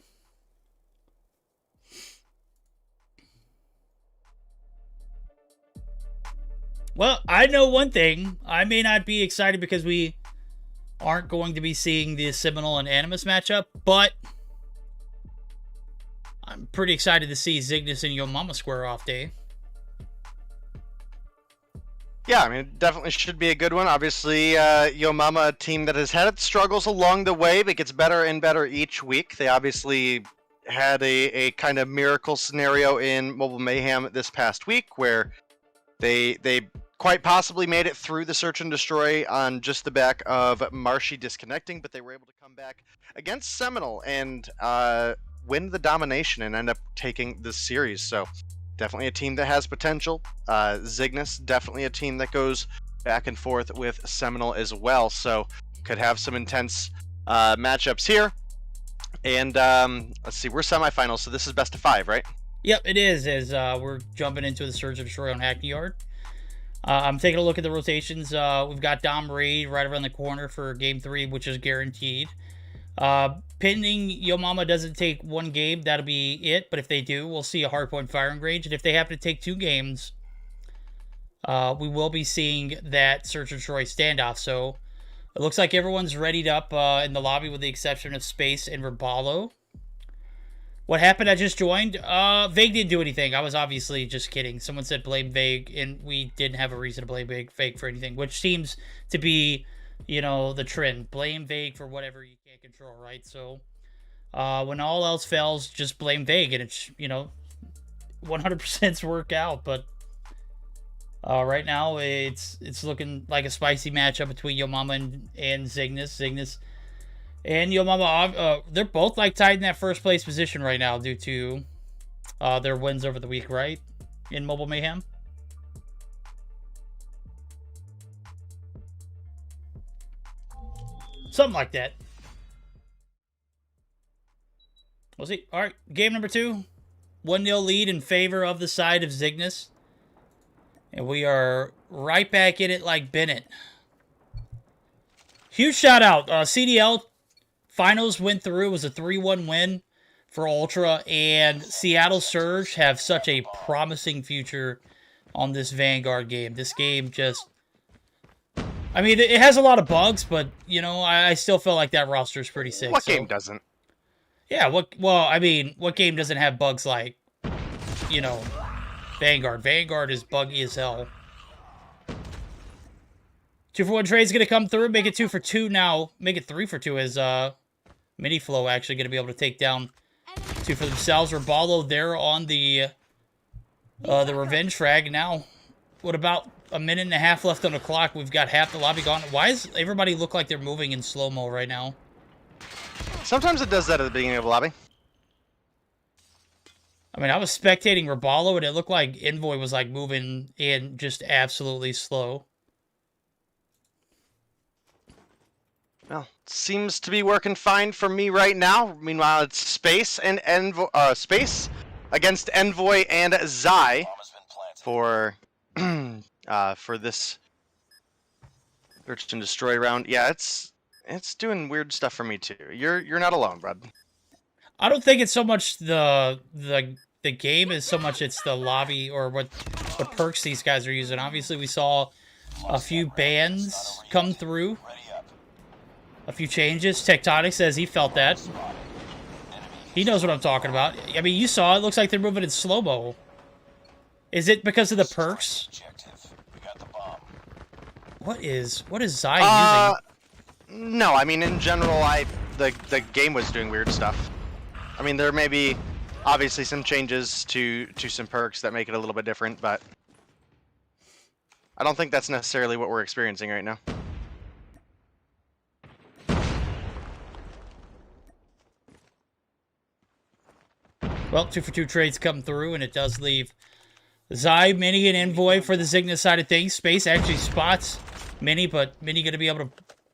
Well, I know one thing. I may not be excited because we aren't going to be seeing the Seminole and Animus matchup, but I'm pretty excited to see Cygnus and Yo Mama square off, Day. Yeah, I mean, it definitely should be a good one. Obviously, Yo Mama, a team that has had its struggles along the way, but gets better and better each week. They obviously had a kind of miracle scenario in Mobile Mayhem this past week where they quite possibly made it through the Search and Destroy on just the back of Marshy disconnecting, but they were able to come back against Seminole and win the domination and end up taking the series. So definitely a team that has potential. Cygnus, definitely a team that goes back and forth with Seminole as well. So could have some intense matchups here. And let's see, we're semifinals, so this is best of 5, right? Yep, it is, as we're jumping into the Surge and Destroy on Hackney Yard. I'm taking a look at the rotations. We've got Dom Raid right around the corner for Game 3, which is guaranteed. Pending Yo Mama doesn't take one game, that'll be it. But if they do, we'll see a hardpoint firing range. And if they happen to take 2 games, we will be seeing that Search and Destroy standoff. So it looks like everyone's readied up in the lobby with the exception of Space and Rabalo. What happened? I just joined. Vague didn't do anything. I was obviously just kidding. Someone said blame Vague, and we didn't have a reason to blame Vague for anything, which seems to be, the trend. Blame Vague for whatever you can't control, right? So when all else fails, just blame Vague, and it's, 100% work out. But right now, it's looking like a spicy matchup between Yo Mama and Cygnus. Cygnus and Yo Mama, they're both tied in that first place position right now due to their wins over the week, right? In Mobile Mayhem. Something like that. We'll see. All right, game number 2. 1-0 lead in favor of the side of Cygnus. And we are right back in it like Bennett. Huge shout out. CDL finals went through. It was a 3-1 win for Ultra. And Seattle Surge have such a promising future on this Vanguard game. This game just... I mean, it has a lot of bugs, but, I still feel like that roster is pretty sick. What game doesn't? Yeah, what game doesn't have bugs like, Vanguard? Vanguard is buggy as hell. 2-for-1 trade's going to come through. Make it 2 for 2 now. Make it 3 for 2 as Mini Flow actually going to be able to take down 2 for themselves. Raballo there on the revenge frag. Now, what about a minute and a half left on the clock? We've got half the lobby gone. Why does everybody look like they're moving in slow-mo right now? Sometimes it does that at the beginning of a lobby. I mean, I was spectating Raballo, and it looked like Envoy was, like, moving in just absolutely slow. Well, seems to be working fine for me right now. Meanwhile, it's Space and Space against Envoy and Zai for this search and destroy round. Yeah, it's doing weird stuff for me too. You're not alone, bud. I don't think it's so much the game as so much it's the lobby or what perks these guys are using. Obviously, we saw a few bans come through. A few changes. Tectonic says he felt that. He knows what I'm talking about. I mean, you saw it. Looks like they're moving in slow-mo. Is it because of the perks? What is Zai using? No, I mean in general, the game was doing weird stuff. I mean, there may be obviously some changes to some perks that make it a little bit different, but I don't think that's necessarily what we're experiencing right now. Well, 2-for-2 trades come through, and it does leave Zai, Mini, and Envoy for the Zygnus side of things. Space actually spots Mini, but Mini going to be able to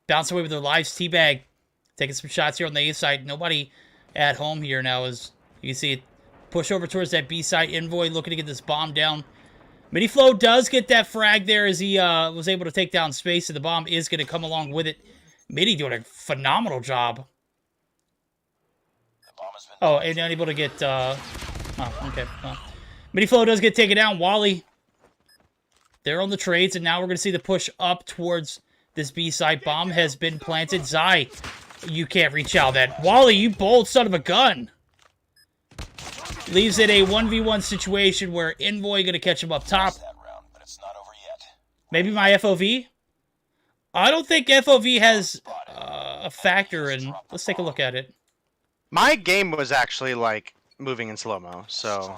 bounce away with their lives. Teabag taking some shots here on the A side. Nobody at home here now, as you can see it push over towards that B side. Envoy looking to get this bomb down. Mini Flow does get that frag there as he was able to take down Space, and the bomb is going to come along with it. Mini doing a phenomenal job. Oh, and unable to get, oh, okay. Well, Mini Flow does get taken down. Wally, they're on the trades, and now we're going to see the push up towards this B-side. Bomb has been planted. Zai, you can't reach out that. Wally, you bold son of a gun. Leaves it a 1v1 situation where Envoy going to catch him up top. Maybe my FOV? I don't think FOV has a factor in. Let's take a look at it. My game was actually like moving in slow-mo, so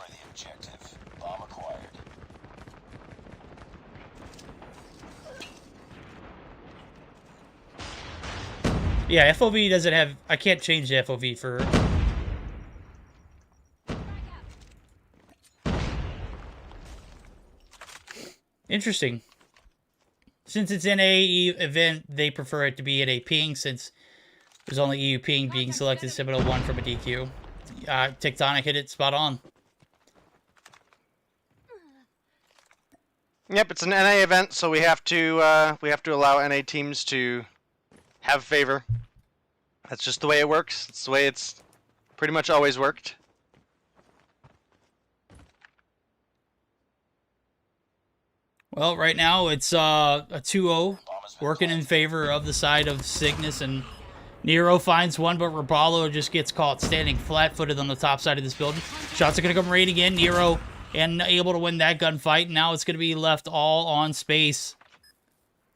yeah, FOV doesn't have. I can't change the FOV for. Interesting. Since it's in a event, they prefer it to be in a ping since there's only EU ping being selected. 701 from a DQ. Tectonic hit it spot on. Yep, it's an NA event, so we have to allow NA teams to have favor. That's just the way it works. It's the way it's pretty much always worked. Well, right now it's a 2-0 working in favor of the side of Cygnus, and Nero finds one, but Raballo just gets caught standing flat-footed on the top side of this building. Shots are going to come right again. Nero and able to win that gunfight. Now it's going to be left all on Space.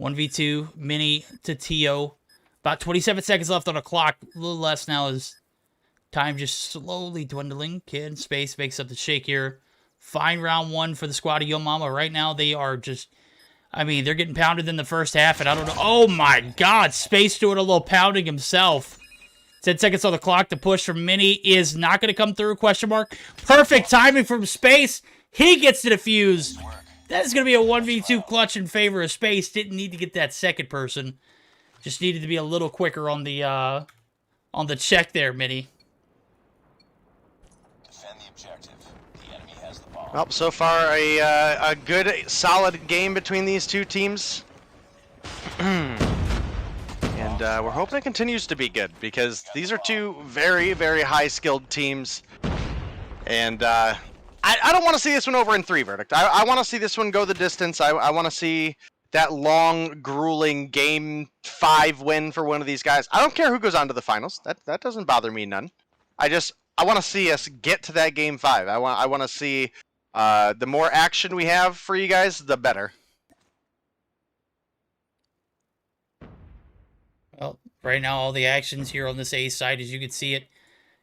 1v2, Mini to Tio. About 27 seconds left on the clock. A little less now as time just slowly dwindling. Kid Space makes up the shake here. Fine round one for the squad of Yo Mama. Right now they are just... I mean, they're getting pounded in the first half, and I don't know. Oh, my God. Space doing a little pounding himself. 10 seconds on the clock. The push from Mini is not going to come through, question mark. Perfect timing from Space. He gets to defuse. That is going to be a 1v2 clutch in favor of Space. Didn't need to get that second person. Just needed to be a little quicker on the check there, Mini. Well, so far a good, solid game between these two teams. And we're hoping it continues to be good, because these are two very, very high-skilled teams. And I don't want to see this one over in 3 verdict. I want to see this one go the distance. I want to see that long, grueling Game 5 win for one of these guys. I don't care who goes on to the finals. That doesn't bother me none. I want to see us get to that Game 5. I want to see... the more action we have for you guys, the better. Well, right now all the action's here on this A side, as you can see it.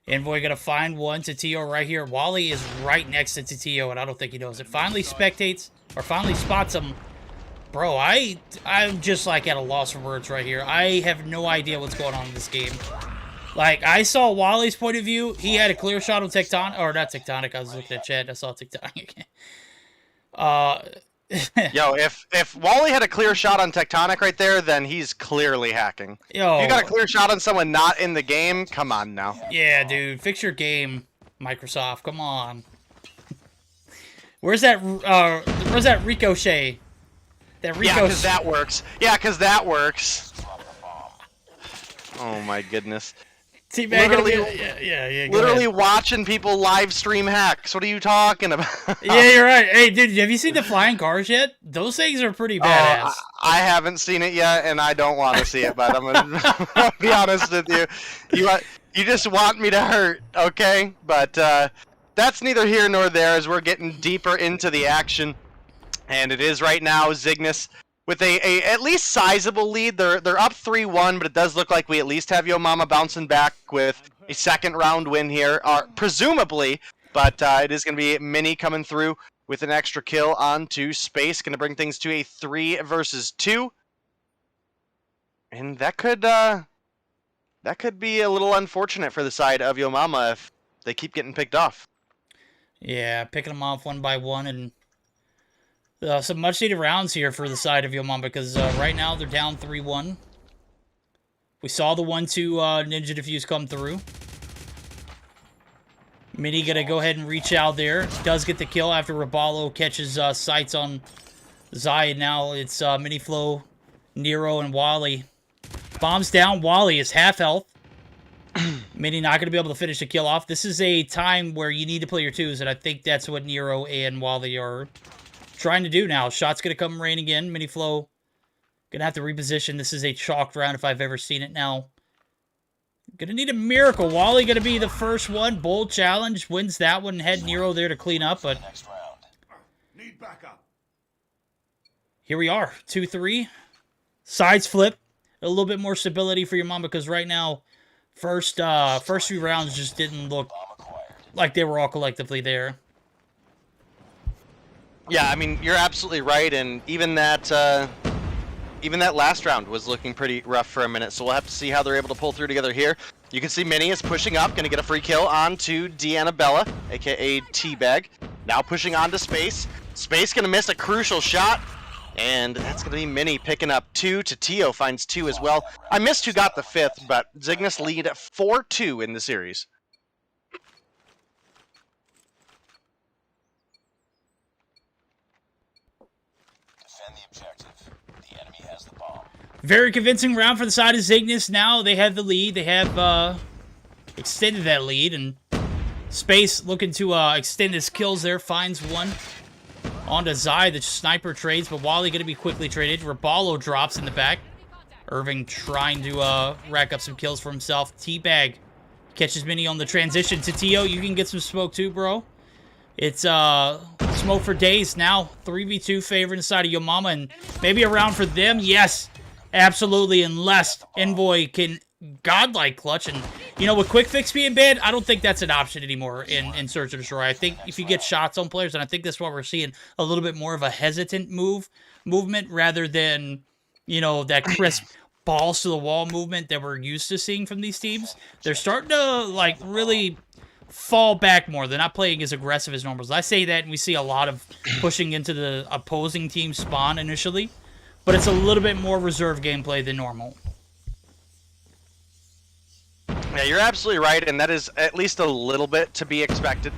Envoy gonna find one. Tio right here. Wally is right next to Tio, and I don't think he knows it. Finally spectates, or finally spots him. Bro, I'm just like at a loss for words right here. I have no idea what's going on in this game. Like, I saw Wally's point of view. He had a clear shot on Tectonic, or not Tectonic. I was looking at chat. I saw Tectonic. Yo, if Wally had a clear shot on Tectonic right there, then he's clearly hacking. Yo, If you got a clear shot on someone not in the game, come on now. yeah, dude, fix your game, Microsoft. Come on. Where's that ricochet? That Yeah, ricochet. because that works. Yeah, because that works. Oh my goodness. Teabag literally- yeah. Go Literally ahead. watching people live stream hacks. What are you talking about? Yeah, you're right. Hey, dude, have you seen the flying cars yet? Those things are pretty badass. I haven't seen it yet, and I don't want to see it. But I'm gonna be honest with you. You just want me to hurt, okay? But that's neither here nor there, as we're getting deeper into the action, and it is right now Zygnus with a at least sizable lead. They're up 3-1, but it does look like we at least have Yo Mama bouncing back with a second round win here, presumably. But it is going to be Mini coming through with an extra kill onto Space, going to bring things to a 3 versus 2, and that could be a little unfortunate for the side of Yo Mama if they keep getting picked off. Yeah, picking them off one by one, and some much-needed rounds here for the side of Yo Mama, because right now they're down 3-1. We saw the 1-2 Ninja Defuse come through. Mini gonna go ahead and reach out there. Does get the kill after Raballo catches sights on Zai, and now it's Mini Flow, Nero, and Wally. Bombs down. Wally is half health. Mini not going to be able to finish the kill off. This is a time where you need to play your twos, and I think that's what Nero and Wally are trying to do now. Shot's going to come rain again. Mini Flow going to have to reposition. This is a chalked round if I've ever seen it now. Going to need a miracle. Wally going to be the first one. Bold challenge. Wins that one. Had Nero there to clean up, but Next round. Need backup. here we are. 2-3. Sides flip. A little bit more stability for your mom, because right now, first few rounds just didn't look like they were all collectively there. Yeah, I mean, you're absolutely right, and even that last round was looking pretty rough for a minute, so we'll have to see how they're able to pull through together here. You can see Mini is pushing up, going to get a free kill onto Deannabella, aka Teabag. Now pushing onto Space. Space going to miss a crucial shot, and that's going to be Mini picking up 2. Tio finds 2 as well. I missed who got the 5th, but Zygnus lead at 4-2 in the series. Defend the objective. The enemy has the bomb. Very convincing round for the side of Zygnus. Now they have the lead. They have extended that lead, and Space looking to extend his kills there. Finds one onto Zai. The sniper trades, but Wally going to be quickly traded. Raballo drops in the back. Irving trying to rack up some kills for himself. Teabag catches Mini on the transition to Tio. You can get some smoke too, bro. It's smoke for days now. 3v2 favor inside of Yo Mama, and maybe a round for them. Yes, absolutely, unless Envoy can godlike clutch. And, you know, with Quick Fix being banned, I don't think that's an option anymore in Search and Destroy. I think if you get shots on players, and I think that's why we're seeing a little bit more of a hesitant movement rather than, you know, that crisp balls to the wall movement that we're used to seeing from these teams. They're starting to, like, really fall back more. They're not playing as aggressive as normal. I say that, and we see a lot of pushing into the opposing team's spawn initially, but it's a little bit more reserved gameplay than normal. Yeah, you're absolutely right, and that is at least a little bit to be expected.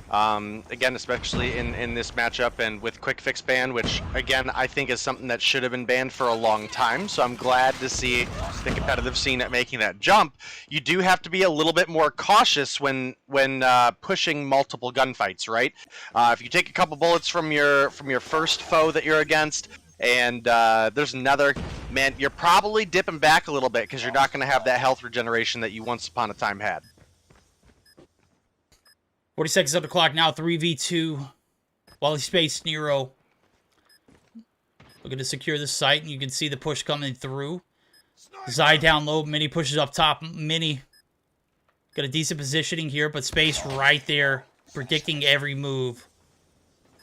Again, especially in this matchup and with Quick Fix ban, which, again, I think is something that should have been banned for a long time, so I'm glad to see the competitive scene at making that jump. You do have to be a little bit more cautious when pushing multiple gunfights, right? If you take a couple bullets from your first foe that you're against, and there's another, man, you're probably dipping back a little bit because you're not going to have that health regeneration that you once upon a time had. 40 seconds up the clock now, 3v2. Wally Space, Nero. Looking to secure the site, and you can see the push coming through. Zai down low. Mini pushes up top. Mini got a decent positioning here, but Space right there, predicting every move.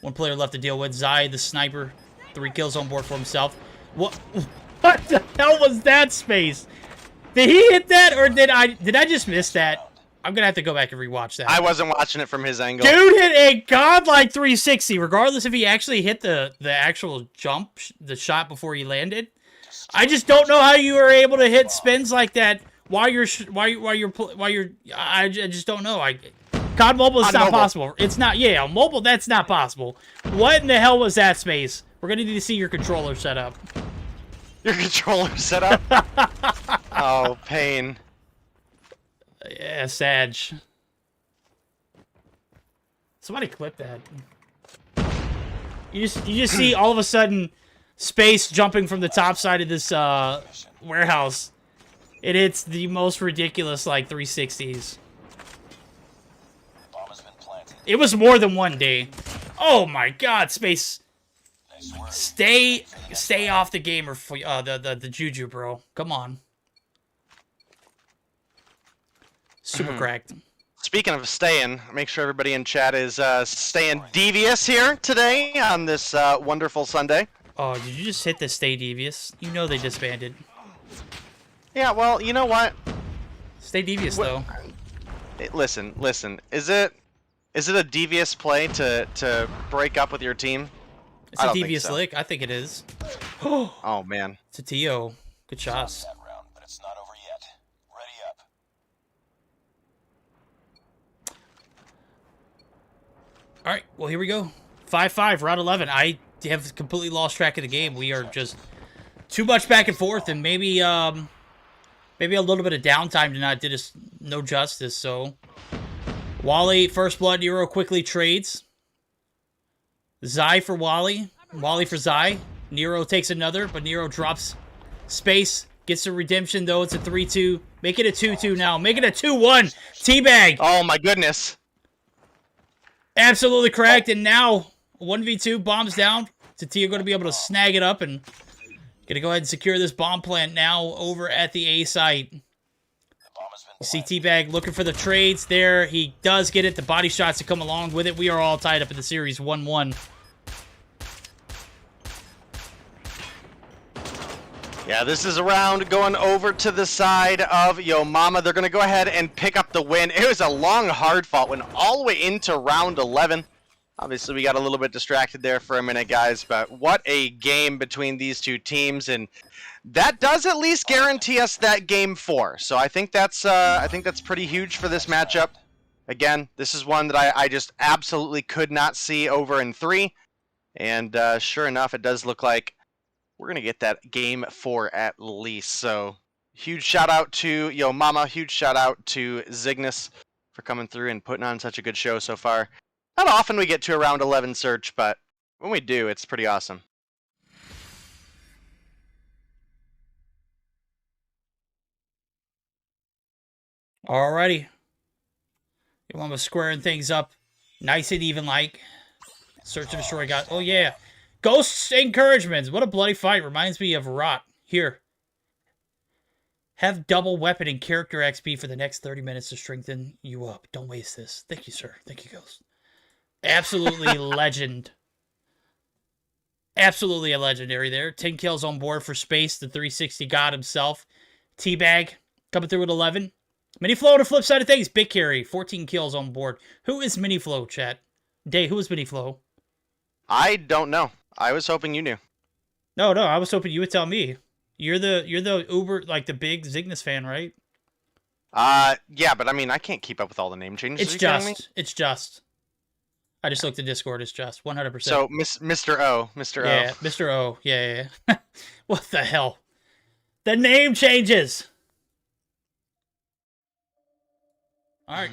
One player left to deal with. Zai, the sniper, 3 kills on board for himself. What the hell was that, Space? Did he hit that, or did I just miss that? I'm gonna have to go back and rewatch that. I wasn't watching it from his angle. Dude hit a godlike 360, regardless if he actually hit the actual jump, the shot before he landed. I just don't know how you were able to hit spins like that while you're. I just don't know. COD Mobile is not possible. It's not. Yeah, on mobile that's not possible. What in the hell was that, Space? We're gonna need to see your controller set up. Your controller set up? Oh, pain. Yeah, Sag. Somebody clip that. You just see all of a sudden Space jumping from the top side of this warehouse. It hits the most ridiculous like 360s. Bomb has been planted. It was more than one day. Oh my God, Space. Nice work. Stay off the gamer for the JuJu, bro. Come on. Super cracked. Speaking of staying, make sure everybody in chat is staying devious here today on this wonderful Sunday. Oh, did you just hit the Stay Devious? You know they disbanded. Yeah, well, you know what? Stay Devious, though. Hey, listen. Is it a devious play to break up with your team? It's I a don't think devious so. lick. I think it is. Oh man. It's a TO. Good shots. That round, but it's not over yet. Ready up. All right, well, here we go. 5-5, round 11. I have completely lost track of the game. We are just too much back and forth, and maybe a little bit of downtime tonight did us no justice. So, Wally, First Blood, Nero quickly trades. Zai for Wally. Wally for Zai. Nero takes another, but Nero drops Space. Gets a redemption, though. It's a 3-2. Make it a 2-2 now. Make it a 2-1. Teabag. Oh my goodness. Absolutely correct. And now, 1v2, bombs down. Tatia going to be able to snag it up and going to go ahead and secure this bomb plant now over at the A site. The bomb has been You see Teabag looking for the trades there. He does get it. The body shots to come along with it. We are all tied up in the series 1-1. Yeah, this is a round going over to the side of Yo Mama. They're going to go ahead and pick up the win. It was a long, hard fought. Went all the way into round 11. Obviously, we got a little bit distracted there for a minute, guys. But what a game between these two teams. And that does at least guarantee us that game 4. So I think that's pretty huge for this matchup. Again, this is one that I just absolutely could not see over in 3. And sure enough, it does look like we're going to get that game 4 at least. So huge shout out to Yo Mama. Huge shout out to Zygnus for coming through and putting on such a good show so far. Not often we get to a round 11 search, but when we do, it's pretty awesome. Alrighty. You want to squaring things up nice and even like. Search and destroy got. Oh, yeah. Ghosts encouragements. What a bloody fight. Reminds me of Rot. Here. Have double weapon and character XP for the next 30 minutes to strengthen you up. Don't waste this. Thank you, sir. Thank you, Ghost. Absolutely legend. Absolutely a legendary there. 10 kills on board for Space. The 360 god himself. Teabag coming through with 11. Miniflow on the flip side of things. Big carry. 14 kills on board. Who is Miniflow, chat? Day, who is Miniflow? I don't know. I was hoping you knew. No, I was hoping you would tell me. You're the Uber, like the big Zygnus fan, right? Yeah, but I mean, I can't keep up with all the name changes. It's just. It's just. I just looked at Discord. It's just 100%. So, Mr. O. Mr. Yeah, O. Mr. O. Yeah. What the hell? The name changes. All right.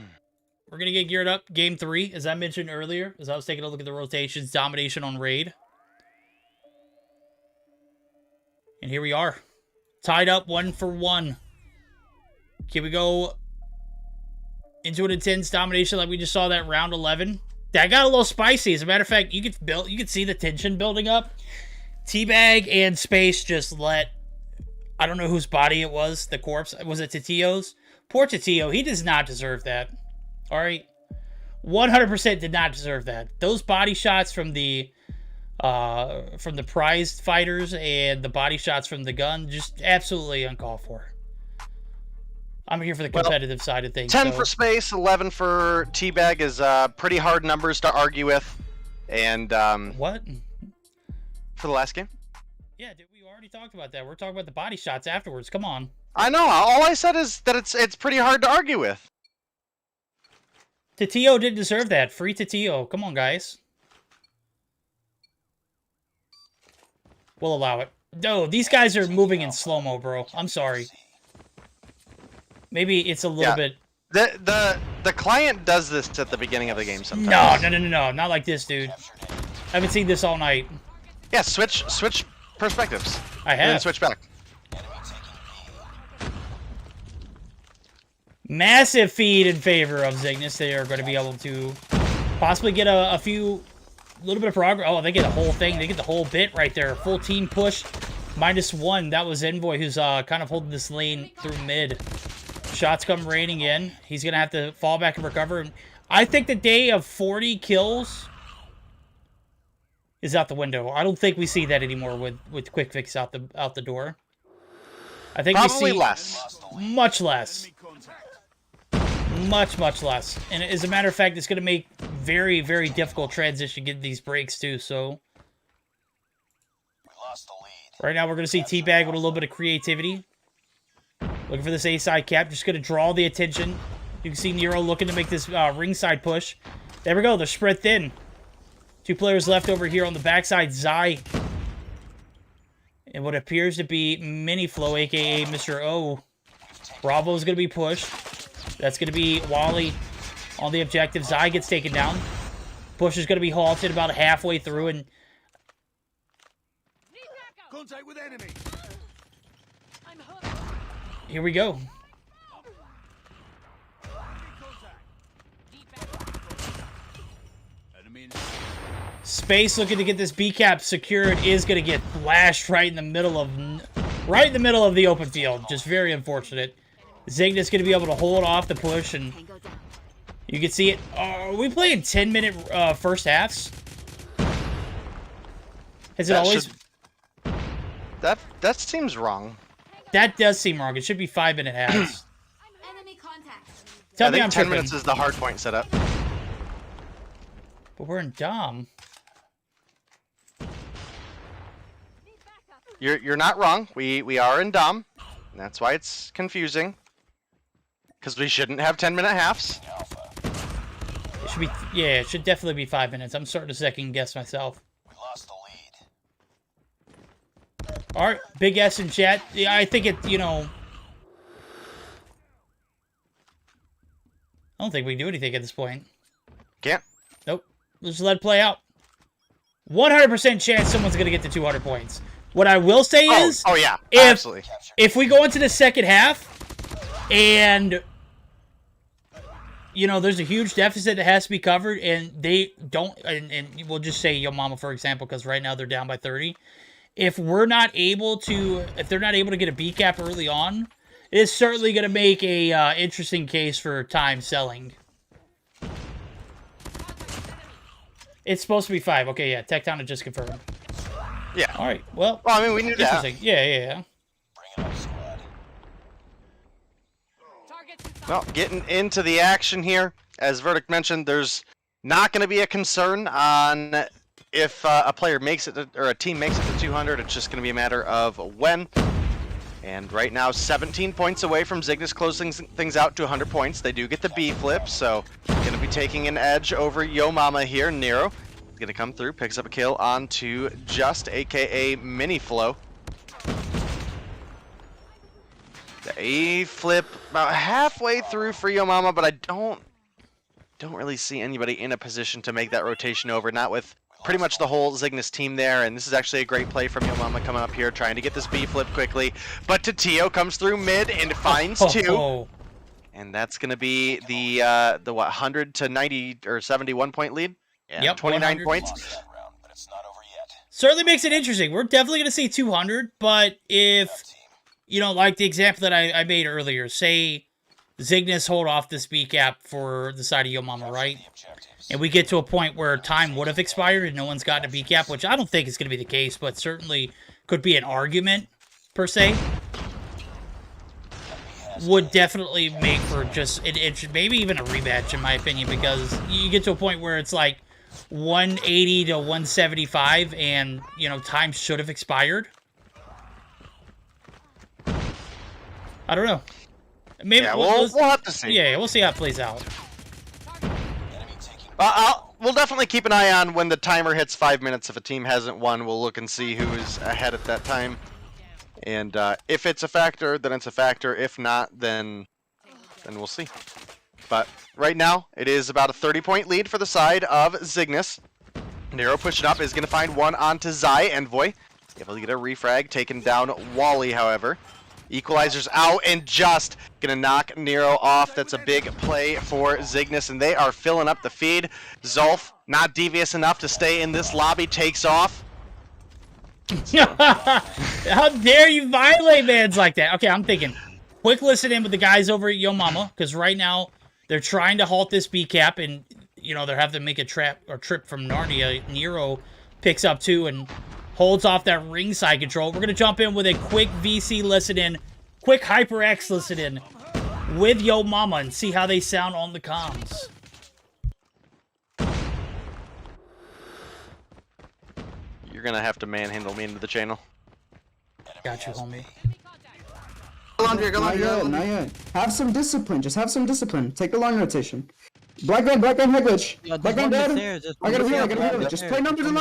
We're going to get geared up. Game 3, as I mentioned earlier, as I was taking a look at the rotations, domination on raid. And here we are. Tied up 1-1. Can we go into an intense domination like we just saw that round 11? That got a little spicy. As a matter of fact, you could see the tension building up. Teabag and Space just let I don't know whose body it was, the corpse. Was it Titio's? Poor Titio, he does not deserve that. All right? 100% did not deserve that. Those body shots from the prized fighters and the body shots from the gun, just absolutely uncalled for. I'm here for the competitive side of things. 10 for Space, 11 for Teabag is pretty hard numbers to argue with. And What? for the last game? Yeah, dude, we already talked about that. We're talking about the body shots afterwards. Come on. I know. All I said is that it's pretty hard to argue with. Titio didn't deserve that. Free Titio. Come on, guys. We'll allow it. No, these guys are moving in slow-mo, bro. I'm sorry. Maybe it's a little bit... The client does this at the beginning of the game sometimes. No. Not like this, dude. I haven't seen this all night. Yeah, switch perspectives. I And then have. switch back. Massive feed in favor of Zygnus. They are going to be able to possibly get a little bit of progress. Oh, they get the whole thing. They get the whole bit right there. Full team push. -1. That was Envoy, who's kind of holding this lane through mid. Shots come raining in. He's going to have to fall back and recover. I think the day of 40 kills is out the window. I don't think we see that anymore with Quick Fix out the door. I think Probably we see less. much less. Much less. And as a matter of fact, it's going to make very, very difficult transition getting these breaks too. So We lost the lead. right now we're going to see Teabag with a little bit of creativity. Looking for this A-side cap. Just going to draw the attention. You can see Nero looking to make this ringside push. There we go. They're spread thin. 2 players left over here on the backside. Zai. And what appears to be Miniflow, a.k.a. Mr. O. Bravo's going to be pushed. That's going to be Wally on the objective. Zai gets taken down. Push is going to be halted about halfway through. And Contact with enemy. here we go. Space looking to get this B cap secured is going to get flashed right in the middle of the open field. Just very unfortunate. Zygnus going to be able to hold off the push, and you can see it. Are we playing 10-minute first halves? Has it That always? That seems wrong. That does seem wrong. It should be 5-minute halves. Enemy contact. Tell I me think I'm 10 tripping. minutes is the hard point setup. But we're in Dom. You're not wrong. We are in Dom. And that's why it's confusing. Because we shouldn't have 10-minute halves. It should be. Yeah, it should definitely be 5 minutes. I'm starting to second guess myself. We lost the lead. All right, big S in chat. Yeah, I think it. I don't think we can do anything at this point. Can't. Nope. Let's let it play out. 100% chance someone's gonna get to 200 points. What I will say is, Oh yeah, if- absolutely. if we go into the second half, and there's a huge deficit that has to be covered, and they don't, and we'll just say Yo Mama for example, because right now they're down by 30. If they're not able to get a B cap early on, it's certainly going to make a interesting case for time selling. It's supposed to be 5. Okay, yeah, Tecton had just confirmed. Yeah. All right, well, Well, I mean, we knew that. interesting. Yeah. Bring it up, squad. Well, getting into the action here, as Verdict mentioned, there's not going to be a concern on if a player makes it or a team makes it to 200. It's just going to be a matter of when. And right now, 17 points away from Zygnus closing things out to 100 points. They do get the B flip, so going to be taking an edge over Yo Mama here. Nero is going to come through, picks up a kill onto Just, aka Miniflow. The A flip about halfway through for Yo Mama, but I don't really see anybody in a position to make that rotation over. Not with pretty much the whole Zygnus team there, and this is actually a great play from Yo Mama coming up here, trying to get this B flip quickly. But Titio comes through mid and finds 2, and that's going to be the what 100 to 90 or 71 point lead. Yeah, Yep, 29 100. points. Lost that round, but it's not over yet. Certainly makes it interesting. We're definitely going to see 200, but if, like the example that I made earlier, say Zygnus hold off this B cap for the side of Yo Mama, right? And we get to a point where time would have expired and no one's gotten a B cap, which I don't think is going to be the case, but certainly could be an argument, per se. Would definitely make for just, maybe even a rematch, in my opinion, because you get to a point where it's like 180 to 175 and, time should have expired. I don't know. Maybe we'll have to see. Yeah, we'll see how it plays out. We'll definitely keep an eye on when the timer hits 5 minutes. If a team hasn't won, we'll look and see who is ahead at that time. And if it's a factor, then it's a factor. If not, then we'll see. But right now, it is about a 30-point lead for the side of Zygnus. Nero pushing up is going to find one onto Zai. Envoy able to get a refrag, taking down Wally, however. Equalizer's out and just gonna knock Nero off. That's a big play for Zygnus, and they are filling up the feed. Zolf, not devious enough to stay in this lobby, takes off. How dare you violate mans like that? Okay, I'm thinking. Quick listen in with the guys over at Yo Mama, because right now they're trying to halt this B cap, and they're having to make a trip from Narnia. Nero picks up 2 and holds off that ringside control. We're going to jump in with a quick VC listen-in, quick HyperX listen-in with Yo Mama and see how they sound on the comms. You're going to have to manhandle me into the channel. Got you, homie. Not yet. Have some discipline. Just have some discipline. Take the long rotation. Black van, head glitch. Black van dead. I gotta heal. Just play numbers and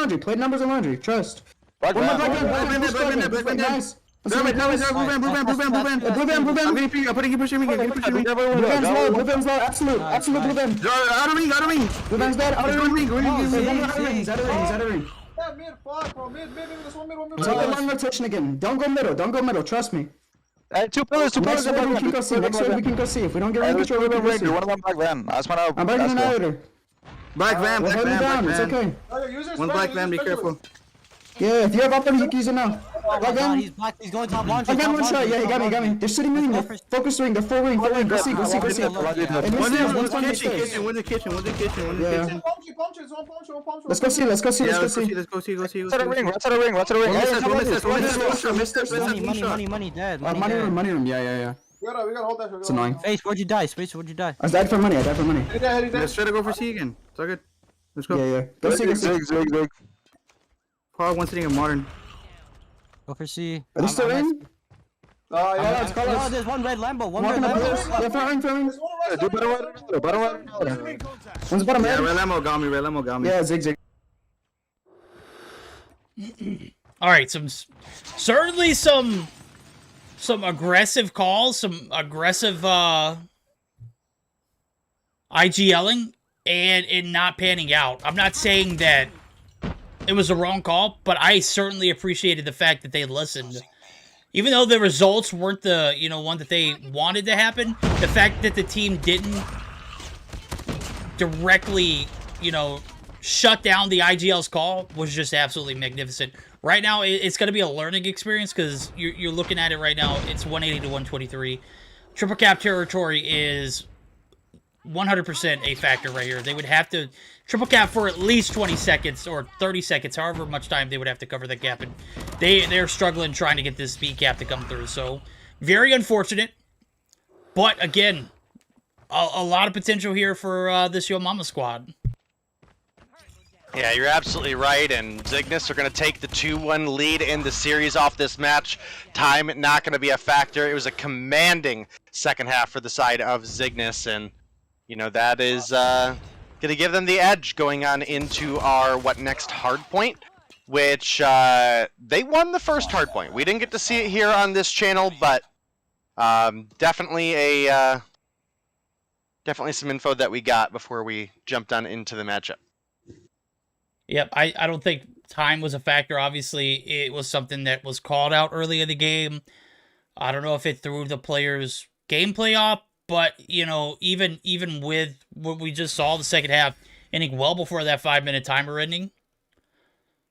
laundry. Trust. Black van, nice. Blue van. I'm putting you pushing me. Blue van's low. Absolute blue van. Out of ring. Blue van's dead. Out of ring. He's out of ring. Take the long rotation again. Don't go middle. Trust me. Two pillars. Next wave we can go see. If we don't get ring control, we can go see. One of them black van. I'm breaking an annihilator. Black van. It's okay. One black van, be careful. Yeah, if you have up there, use it now. Black van. He's black. He's going top laundry. Black van one shot. Yeah, he got me. They're sitting ring. They're focus ring. They're full ring. Go see. One's in the kitchen. Yeah. Let's go see. Let's go see. What's at a ring? Money, dead. Money room. Yeah. We gotta hold that. It's annoying. Space, where'd you die? I died for money. Let's try to go for C again. It's all good. Let's go. Yeah. Go see. Zig. Paul, one sitting in modern. Go for C. Are they still in? Yeah, let's call us. No, there's one red Lambo. One red Lambo. Yeah, for ring. Do bottom right. One's bottom Yeah, red. red Lambo got me. Yeah, zig. All right, certainly some aggressive calls, some aggressive IGLing, and it not panning out. I'm not saying that it was a wrong call, but I certainly appreciated the fact that they listened. Even though the results weren't the, one that they wanted to happen, the fact that the team didn't directly, shut down the IGL's call was just absolutely magnificent. Right now, it's going to be a learning experience because you're looking at it right now. It's 180 to 123. Triple cap territory is 100% a factor right here. They would have to triple cap for at least 20 seconds or 30 seconds, however much time they would have to cover that gap. And they're struggling trying to get this speed cap to come through. So, very unfortunate. But, again, a lot of potential here for this Yo Mama squad. Yeah, you're absolutely right, and Zygnus are going to take the 2-1 lead in the series off this match. Time not going to be a factor. It was a commanding second half for the side of Zygnus, and, that is going to give them the edge going on into our, next hardpoint, which they won the first hardpoint. We didn't get to see it here on this channel, but definitely some info that we got before we jumped on into the matchup. Yep, I don't think time was a factor. Obviously, it was something that was called out early in the game. I don't know if it threw the players' gameplay off, but, even with what we just saw the second half, ending well before that 5-minute timer ending,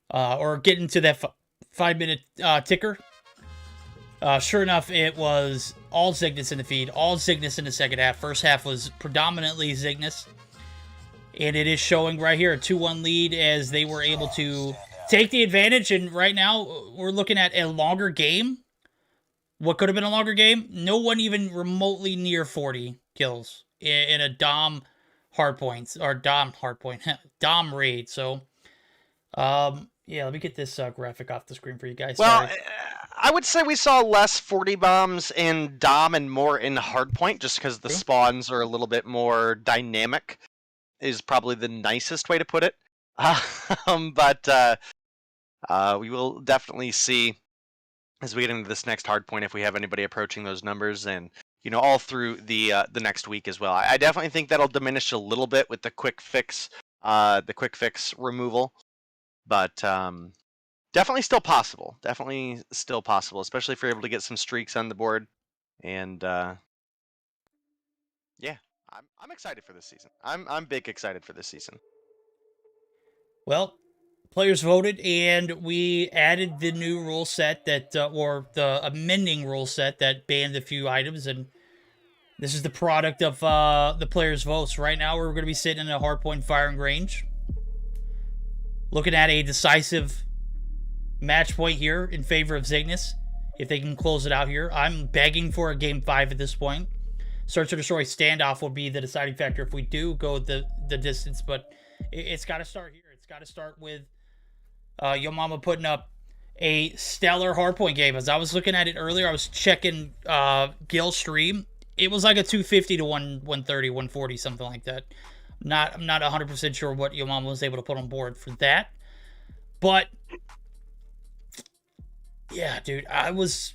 or getting to that 5-minute ticker, Sure enough, it was all Cygnus in the feed, all Cygnus in the second half. First half was predominantly Cygnus. And it is showing right here, a 2-1 lead as they were able to take the advantage. And right now, we're looking at a longer game. What could have been a longer game? No one even remotely near 40 kills in a Dom hardpoint, or Dom hardpoint, Dom raid. So, yeah, let me get this graphic off the screen for you guys. Well, Sorry. I would say we saw less 40 bombs in Dom and more in hardpoint, just because the spawns are a little bit more dynamic, is probably the nicest way to put it. But we will definitely see as we get into this next hardpoint if we have anybody approaching those numbers, and you know, all through the next week as well. I definitely think that'll diminish a little bit with the quick fix removal, but definitely still possible. Definitely still possible, especially if you're able to get some streaks on the board. And yeah, I'm excited for this season. I'm big excited for this season. Well, players voted, and we added the new rule set that, or the amending rule set that banned a few items, and this is the product of the players' votes. Right now, we're going to be sitting in a hardpoint firing range, looking at a decisive match point here in favor of Cygnus, if they can close it out here. I'm begging for a game 5 at this point. Search or Destroy standoff will be the deciding factor if we do go the distance, but it's got to start here. It's got to start with Yo Mama putting up a stellar hardpoint game. As I was looking at it earlier, I was checking Gil's stream. It was like a 250 to 130, 140, something like that. I'm not 100% sure what Yo Mama was able to put on board for that. But yeah, dude, I was,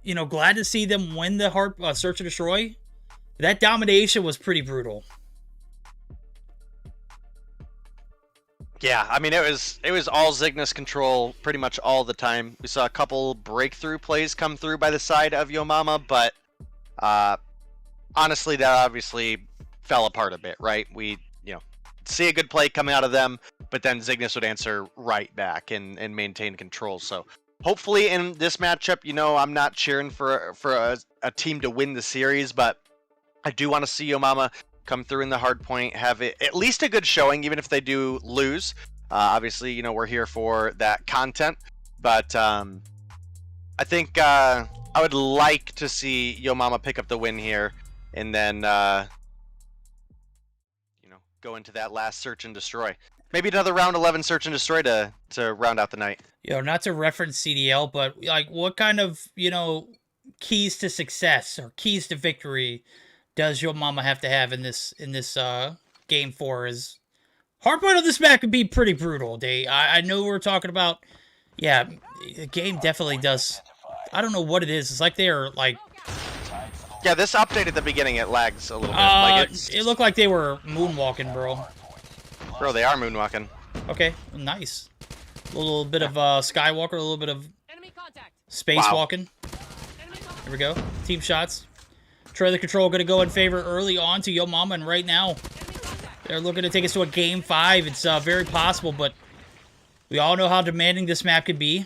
you know, glad to see them win the Search and Destroy. That domination was pretty brutal. Yeah, I mean, it was all Cygnus control pretty much all the time. We saw a couple breakthrough plays come through by the side of Yo Mama, but honestly, that obviously fell apart a bit, right? We, you know, see a good play coming out of them, but then Cygnus would answer right back and maintain control. So hopefully in this matchup, you know, I'm not cheering for a team to win the series, but I do want to see Yo Mama come through in the hard point, have at least a good showing, even if they do lose. Obviously, you know, we're here for that content, but I think I would like to see Yo Mama pick up the win here, and then you know, go into that last Search and Destroy. Maybe another round 11 Search and Destroy to round out the night. You know, not to reference CDL, but like, what kind of, you know, keys to success or keys to victory does Yo Mama have to have in this game 4? Is hardpoint on this map could be pretty brutal. I know we're talking about, yeah, the game definitely does. I don't know what it is. It's like they're like, yeah, this update at the beginning, it lags a little bit. Like it looked like they were moonwalking, bro. Bro, they are moonwalking. Okay, nice. A little bit of Skywalker, a little bit of spacewalking. Here we go. Team shots. Trailer control going to go in favor early on to Yo Mama, and right now they're looking to take us to a game 5. It's very possible, but we all know how demanding this map can be.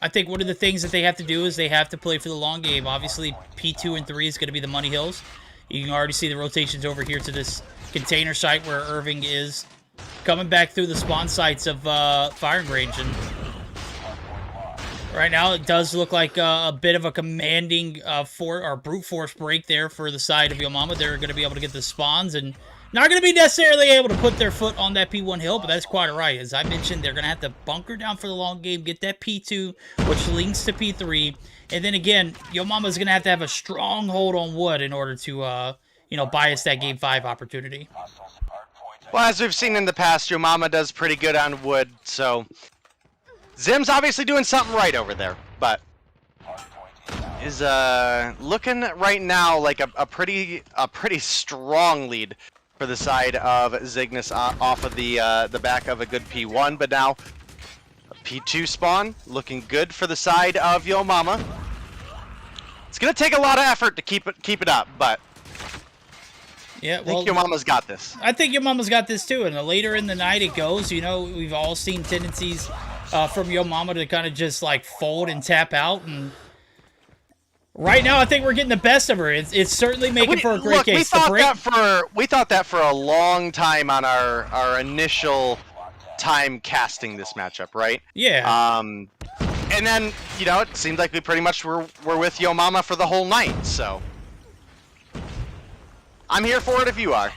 I think one of the things that they have to do is they have to play for the long game. Obviously, P2 and 3 is going to be the money hills. You can already see the rotations over here to this container site where Irving is coming back through the spawn sites of firing range, and right now it does look like a bit of a commanding brute force break there for the side of Yo Mama. They're going to be able to get the spawns and not going to be necessarily able to put their foot on that P1 hill, but that's quite all right. As I mentioned, they're going to have to bunker down for the long game, get that P2, which links to P3, and then again, Yo Mama's going to have a strong hold on wood in order to, you know, buy us that game 5 opportunity. Well, as we've seen in the past, Yo Mama does pretty good on wood, so Zim's obviously doing something right over there, but is looking right now like a pretty strong lead for the side of Cygnus off of the back of a good P1, but now a P2 spawn looking good for the side of Yo Mama. It's gonna take a lot of effort to keep it up, but yeah, I think Yo Mama's got this. I think Yo Mama's got this too, and the later in the night it goes, you know, we've all seen tendencies from Yo Mama to kind of just like fold and tap out. And right now, I think we're getting the best of her. It's certainly making for a great case. We thought that for a long time on our initial time casting this matchup, right? Yeah. And then, you know, it seemed like we pretty much were with Yo Mama for the whole night, so I'm here for it if you are.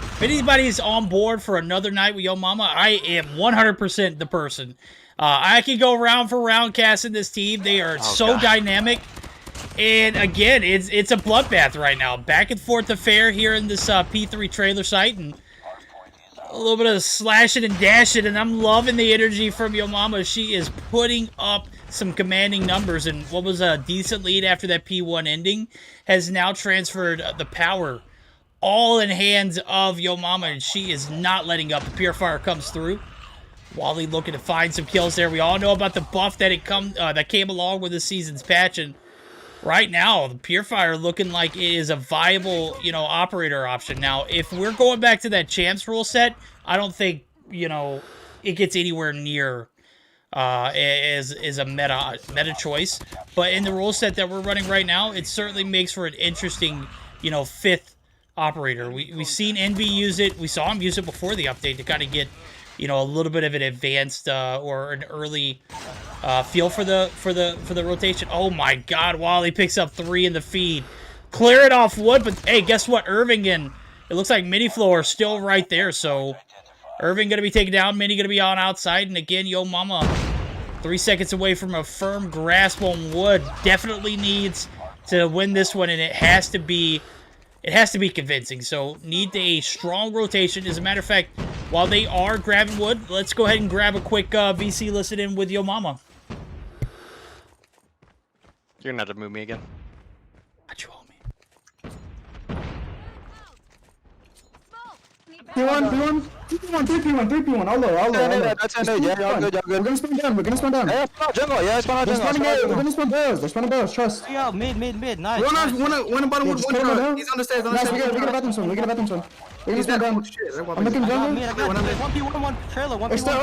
If anybody's on board for another night with Yo Mama, I am 100% the person. I can go round for round casting this team. They are dynamic. And again, it's a bloodbath right now. Back and forth affair here in this P3 trailer site. And a little bit of slashing and dashing. And I'm loving the energy from Yo Mama. She is putting up some commanding numbers. And what was a decent lead after that P1 ending has now transferred the power all in hands of Yo Mama, and she is not letting up. The Purifier comes through. Wally looking to find some kills there. We all know about the buff that came along with the season's patch, and right now, the Purifier looking like it is a viable, you know, operator option. Now, if we're going back to that Champs rule set, I don't think, you know, it gets anywhere near is a meta choice. But in the rule set that we're running right now, it certainly makes for an interesting, you know, fifth operator. We've seen Envy use it. We saw him use it before the update to kind of get, you know, a little bit of an advanced or an early feel for the rotation. Oh my God! Wally picks up 3 in the feed, clear it off wood. But hey, guess what? Irving and it looks like Miniflow are still right there. So Irving gonna be taken down. Mini gonna be on outside, and again, Yo Mama 3 seconds away from a firm grasp on wood. Definitely needs to win this one, and it has to be convincing. So need a strong rotation. As a matter of fact, while they are grabbing wood, let's go ahead and grab a quick VC listen in with Yo Mama. You're not to move me again. What you owe me? P1, 3P1. All low. That's it. Yeah, y'all good. We're gonna spawn down. Yeah, spawn out jungle. Yeah, spawn out They're jungle. spawning A. We're gonna spawn barrels. They're spawning barrels. Trust. Yo, mid. Nice. One bottom, one Just kill him shot. down. He's on the stairs. Nice, we got a bathroom swing. We're gonna He's spawn dead. down. Oh, shit. I'm looking jungle. Mid, I got it. 1P1 trailer. 1P1. They're still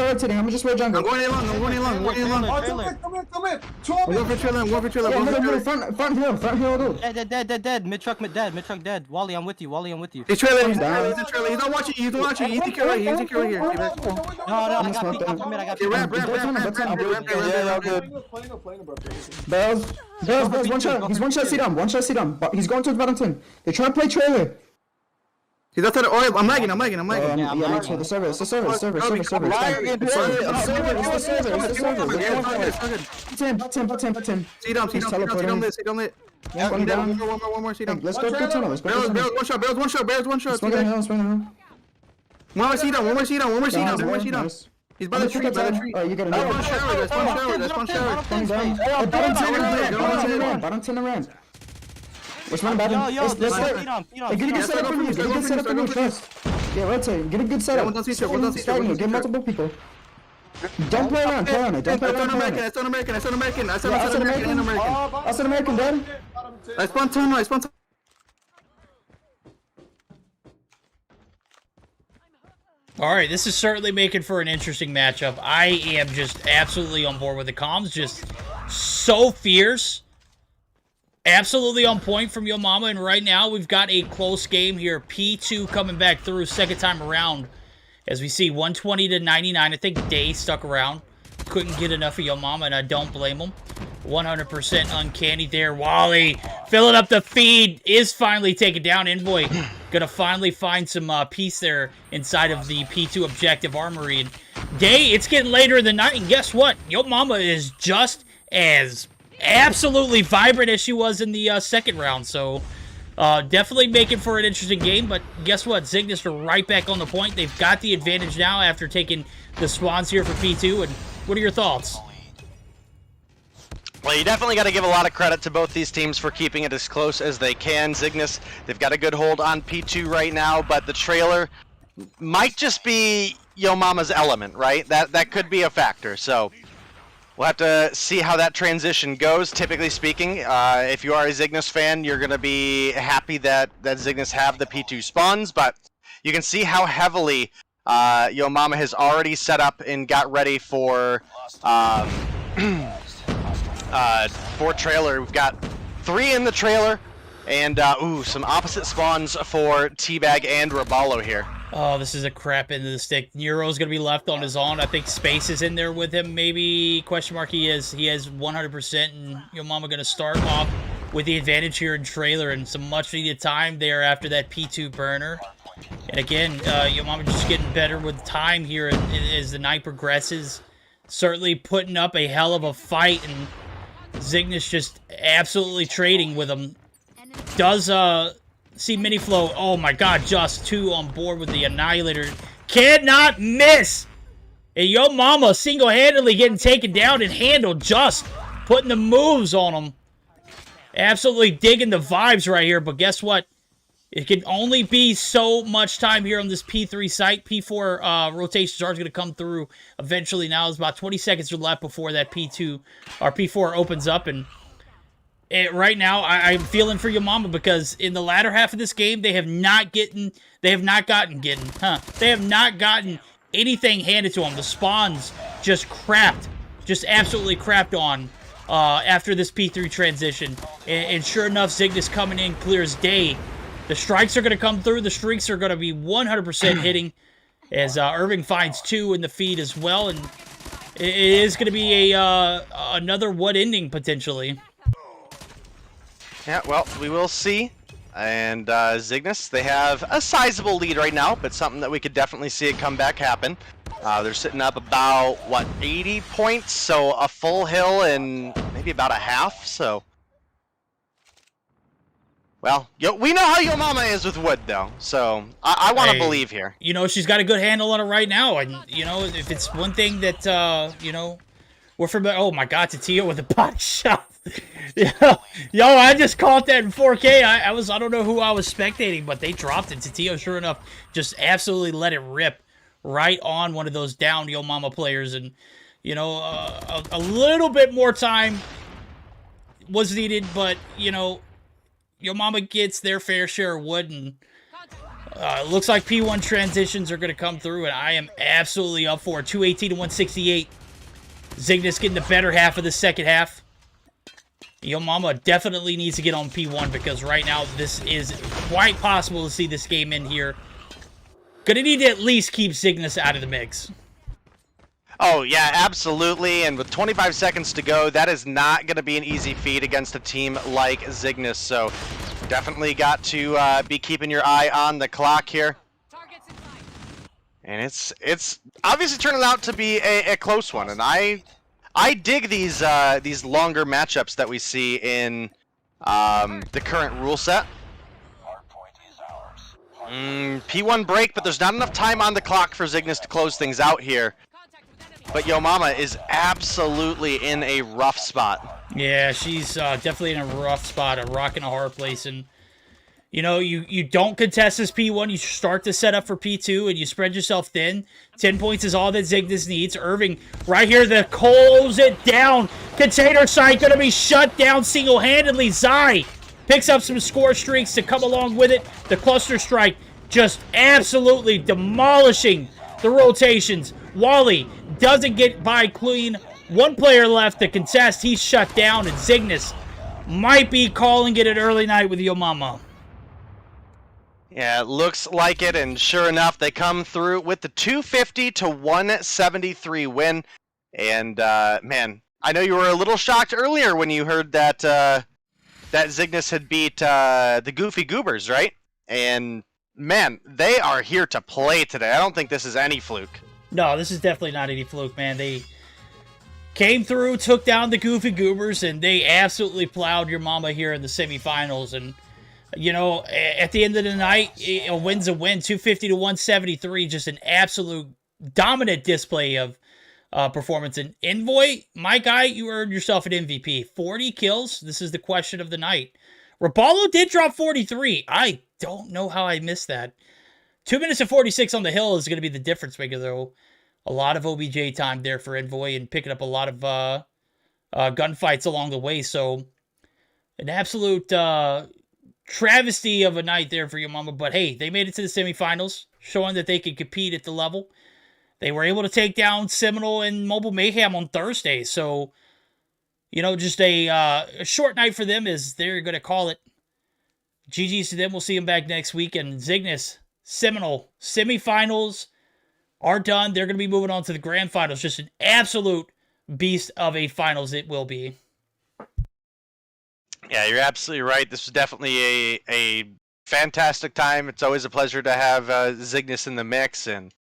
rotating. I'm just wait jungle. I'm going in long. Trailer. Come in. One for trailer. Yeah, middle, front hill, dude. Dead. Mid truck dead. Wally, I'm with you. He's trailer. He's not watching. He's secure right here. No, I got peek off the mid. I got peek. Yeah, y'all good. Bells. One shot. He's one shot C-Dom. He's going towards bottom 10. They're trying to play trailer. He's outside the oil. I'm lagging. Yeah, make sure the server. It's the server. It's the server. Put 10. C-Dom lit. One more C-Dom. Let's go to tunnel. Barrels one shot. Swing on. One more C-Dom. He's by the tree. Oh, you got That's one shower. Bottom 10 around. Which one bottom? Yo, Get a good setup for me. Trust. Yeah, rotate. Get a good setup. Get multiple people. Don't play around. That's on American. That's an American, Dad. I spawned tunnel. All right, this is certainly making for an interesting matchup. I am just absolutely on board with the comms. Just so fierce. Absolutely on point from Yo Mama. And right now, we've got a close game here. P2 coming back through second time around. As we see 120 to 99. I think Day stuck around. Couldn't get enough of Yo Mama, and I don't blame him. 100% uncanny there. Wally filling up the feed. Is finally taken down. Envoy gonna finally find some peace there inside of the P2 objective armory. And Day, it's getting later in the night, and guess what? Yo Mama is just as absolutely vibrant as she was in the second round. So definitely making for an interesting game. But guess what? Cygnus are right back on the point. They've got the advantage now after taking the spawns here for P2. And what are your thoughts? Well, you definitely got to give a lot of credit to both these teams for keeping it as close as they can. Cygnus, they've got a good hold on P2 right now, but the trailer might just be Yo Mama's element, right? That could be a factor. So we'll have to see how that transition goes. Typically speaking, if you are a Cygnus fan, you're going to be happy that Cygnus have the P2 spawns, but you can see how heavily Yo Mama has already set up and got ready for trailer. We've got 3 in the trailer, and some opposite spawns for Teabag and Roballo here. Oh, this is a crap into the stick. Nero's going to be left on his own. I think Space is in there with him. Maybe, question mark, he is. He has 100%, and Yo Mama going to start off with the advantage here in trailer and some much-needed time there after that P2 burner. And again, Yo Mama just getting better with time here as the night progresses. Certainly putting up a hell of a fight, and Zygnus just absolutely trading with him. Does, see Miniflow. Oh my god, just 2 on board with the Annihilator. Cannot miss! And Yo Mama single-handedly getting taken down and handled, just putting the moves on him. Absolutely digging the vibes right here, but guess what? It can only be so much time here on this P3 site. P4 rotations are going to come through eventually. Now there's about 20 seconds left before that P2 or P4 opens up, and right now, I'm feeling for Yo Mama because in the latter half of this game, they have not gotten anything handed to them. The spawns just crapped, just absolutely crapped on after this P3 transition. And sure enough, Zygnus coming in clear as day. The strikes are going to come through. The streaks are going to be 100% hitting as Irving finds 2 in the feed as well. And it is going to be another what ending potentially. Yeah, well, we will see. And Zygnus, they have a sizable lead right now, but something that we could definitely see a comeback happen. They're sitting up about, 80 points? So a full hill and maybe about a half, so... Well, we know how Yo Mama is with wood, though, so I want to believe here. You know, she's got a good handle on it right now, and, you know, if it's one thing that, you know, we're from... Oh, my God, Tatio with a body shot. Yo, I just caught that in 4K. I don't know who I was spectating, but they dropped it. Tatio, sure enough, just absolutely let it rip right on one of those down Yo Mama players, and, you know, a little bit more time was needed, but, you know, Yo Mama gets their fair share of wood, and looks like P1 transitions are going to come through, and I am absolutely up for it. 218 to 168. Zygnus getting the better half of the second half. Yo Mama definitely needs to get on P1 because right now this is quite possible to see this game in here. Gonna need to at least keep Zygnus out of the mix. Oh, yeah, absolutely. And with 25 seconds to go, that is not going to be an easy feat against a team like Zygnus. So definitely got to be keeping your eye on the clock here. And it's obviously turning out to be a close one. And I dig these longer matchups that we see in the current rule set. P1 break, but there's not enough time on the clock for Zygnus to close things out here. But Yo Mama is absolutely in a rough spot. Yeah, she's definitely in a rough spot, a rock and a hard place. And, you know, you don't contest this P1. You start to set up for P2, and you spread yourself thin. 10 points is all that Zygnus needs. Irving right here to close it down. Container site going to be shut down single-handedly. Zai picks up some score streaks to come along with it. The cluster strike just absolutely demolishing the rotations. Wally doesn't get by clean. 1 player left to contest. He's shut down, and Zygnus might be calling it an early night with Yo Mama. Yeah, it looks like it, and sure enough, they come through with the 250 to 173 win. And, man, I know you were a little shocked earlier when you heard that that Zygnus had beat the Goofy Goobers, right? And, man, they are here to play today. I don't think this is any fluke. No, this is definitely not any fluke, man. They came through, took down the Goofy Goobers, and they absolutely plowed Yo Mama here in the semifinals. And, you know, at the end of the night, a win's a win. 250 to 173, just an absolute dominant display of performance. And Envoy, my guy, you earned yourself an MVP. 40 kills. This is the question of the night. Roballo did drop 43. I don't know how I missed that. 2 minutes and 46 on the hill is going to be the difference maker, though. A lot of OBJ time there for Envoy and picking up a lot of gunfights along the way. So, an absolute travesty of a night there for your mama. But hey, they made it to the semifinals, showing that they could compete at the level. They were able to take down Seminole and Mobile Mayhem on Thursday. So, you know, just a short night for them, as they're going to call it. GG's to them. We'll see them back next week. And Zygnus, Seminole, semifinals are done. They're going to be moving on to the grand finals. Just an absolute beast of a finals it will be. Yeah, you're absolutely right. This was definitely a fantastic time. It's always a pleasure to have Zygnus in the mix, and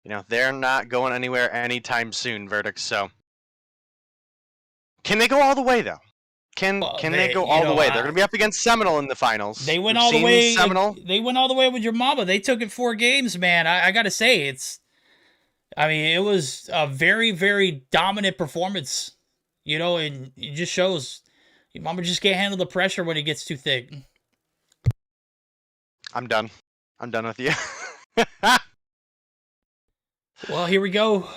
you know they're not going anywhere anytime soon. Verdict. So, can they go all the way though? Can they go all the way? They're going to be up against Seminole in the finals. They went all the way. They went all the way with your mama. They took it 4 games, man. I got to say, it was a very, very dominant performance. You know, and it just shows your mama just can't handle the pressure when it gets too thick. I'm done. I'm done with you. Well, here we go.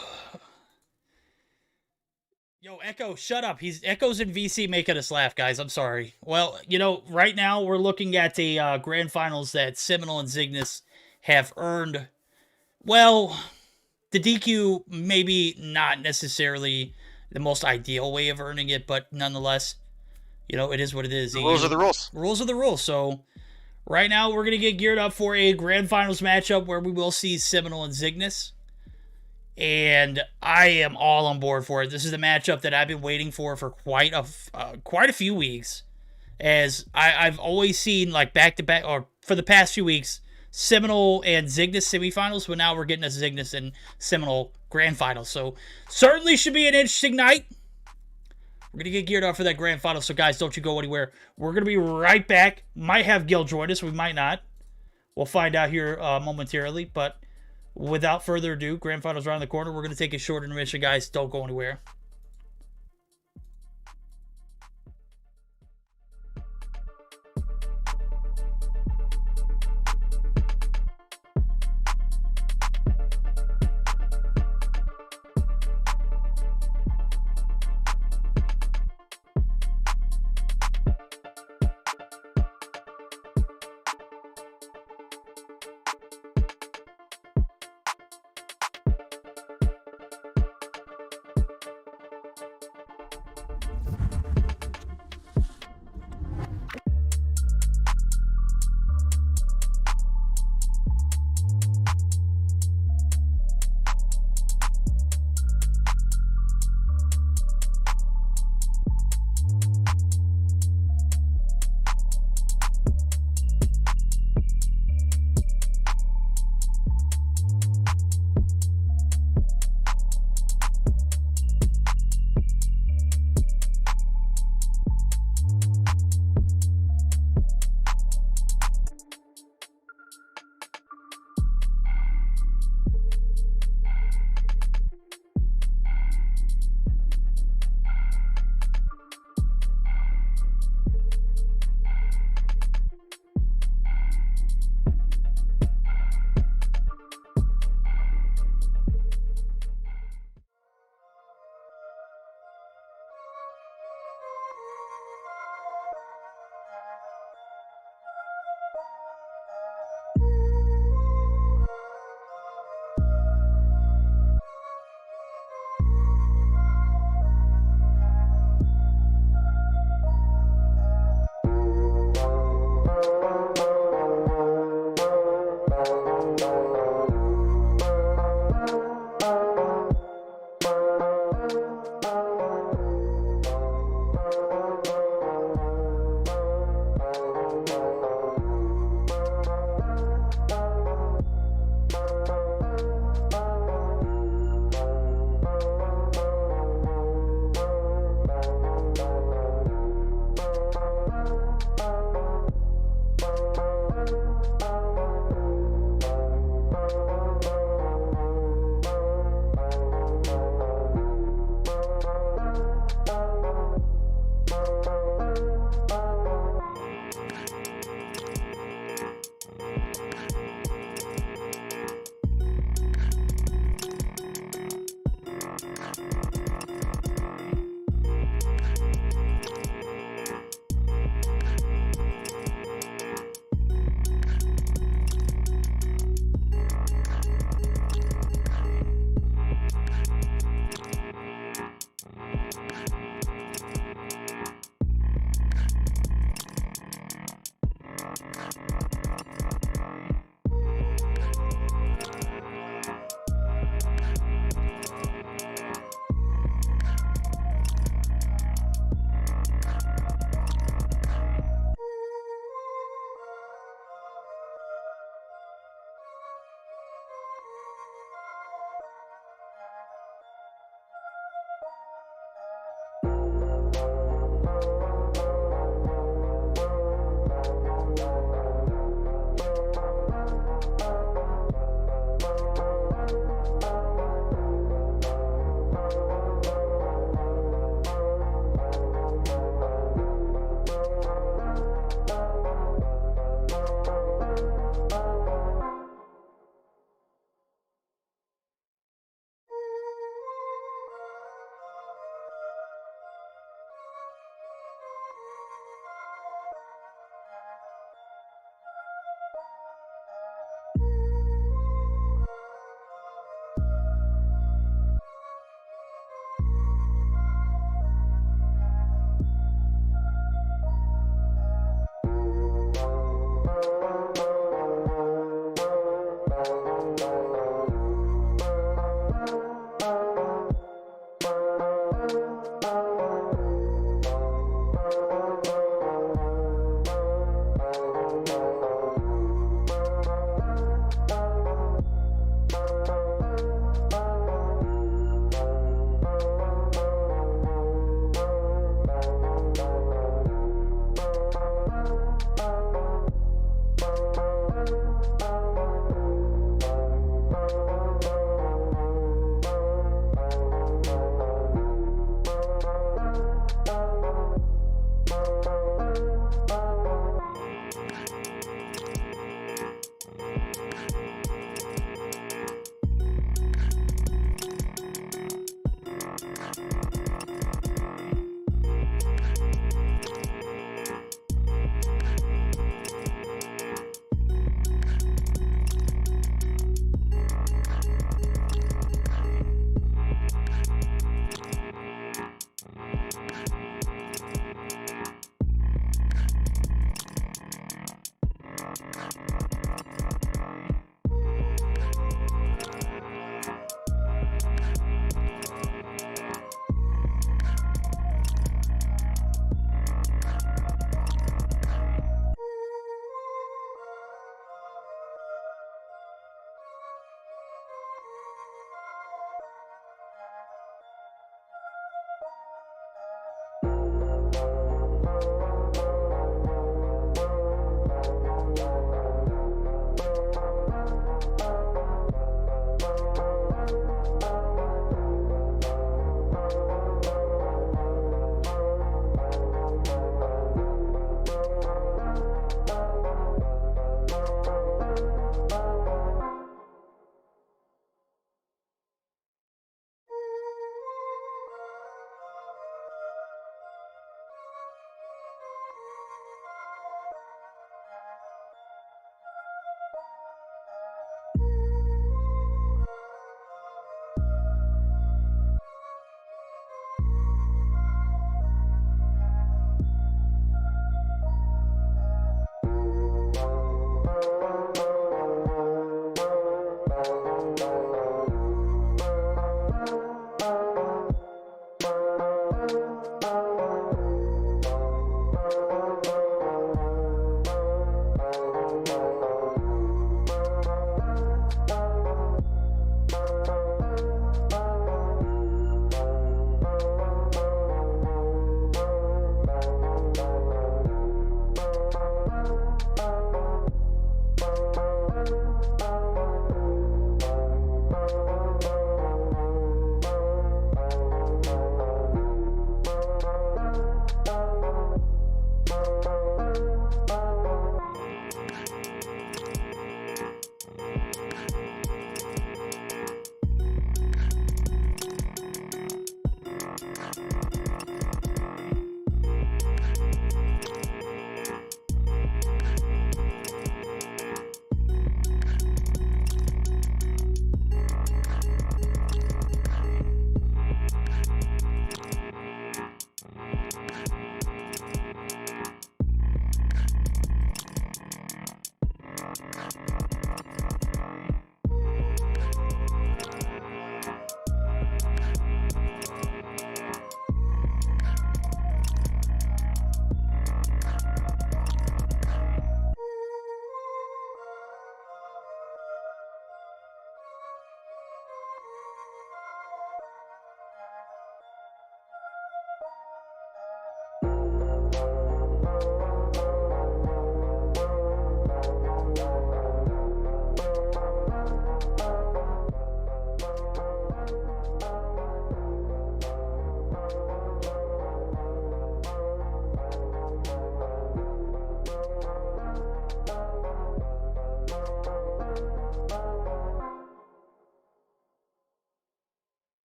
Yo, Echo, shut up. Echo's in VC making us laugh, guys. I'm sorry. Well, you know, right now we're looking at the grand finals that Seminole and Zygnus have earned. Well, the DQ maybe not necessarily the most ideal way of earning it, but nonetheless, you know, it is what it is. The rules are the rules. Rules are the rules. So right now we're going to get geared up for a grand finals matchup where we will see Seminole and Zygnus. And I am all on board for it. This is the matchup that I've been waiting for quite a few weeks. As I've always seen, like, back-to-back, or for the past few weeks, Seminole and Zygnus semifinals, but now we're getting a Zygnus and Seminole grand finals. So certainly should be an interesting night. We're going to get geared up for that grand final. So guys, don't you go anywhere. We're going to be right back. Might have Gil join us. We might not. We'll find out here momentarily. But without further ado, grand finals around the corner. We're going to take a short intermission, guys. Don't go anywhere.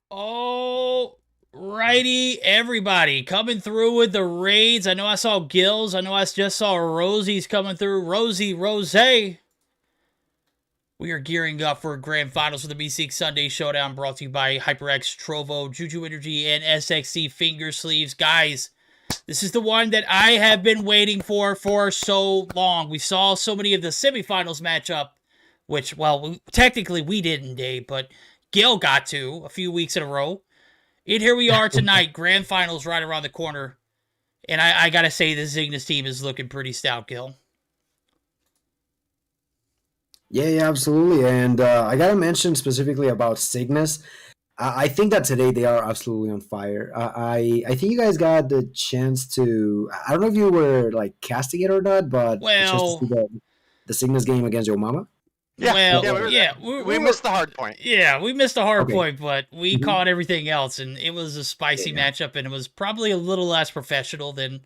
Oh, righty, everybody coming through with the raids. I know I saw Gills. I know I just saw Rosie's coming through. Rosie, Rose. We are gearing up for grand finals for the Meseeks Sunday Showdown, brought to you by HyperX, Trovo, JuJu Energy, and SXC Finger Sleeves. Guys, this is the one that I have been waiting for so long. We saw so many of the semifinals matchup, which, well, technically we didn't, Dave, but Gil got to a few weeks in a row. And here we are tonight, grand finals right around the corner. And I got to say, the Cygnus team is looking pretty stout, Gil. Yeah, absolutely. And I got to mention specifically about Cygnus. I think that today they are absolutely on fire. I think you guys got the chance to... I don't know if you were like casting it or not, but well, just to see the Cygnus game against your mama. We missed the hard point. Yeah, we missed the hard point, but we caught everything else, and it was a spicy matchup, and it was probably a little less professional than...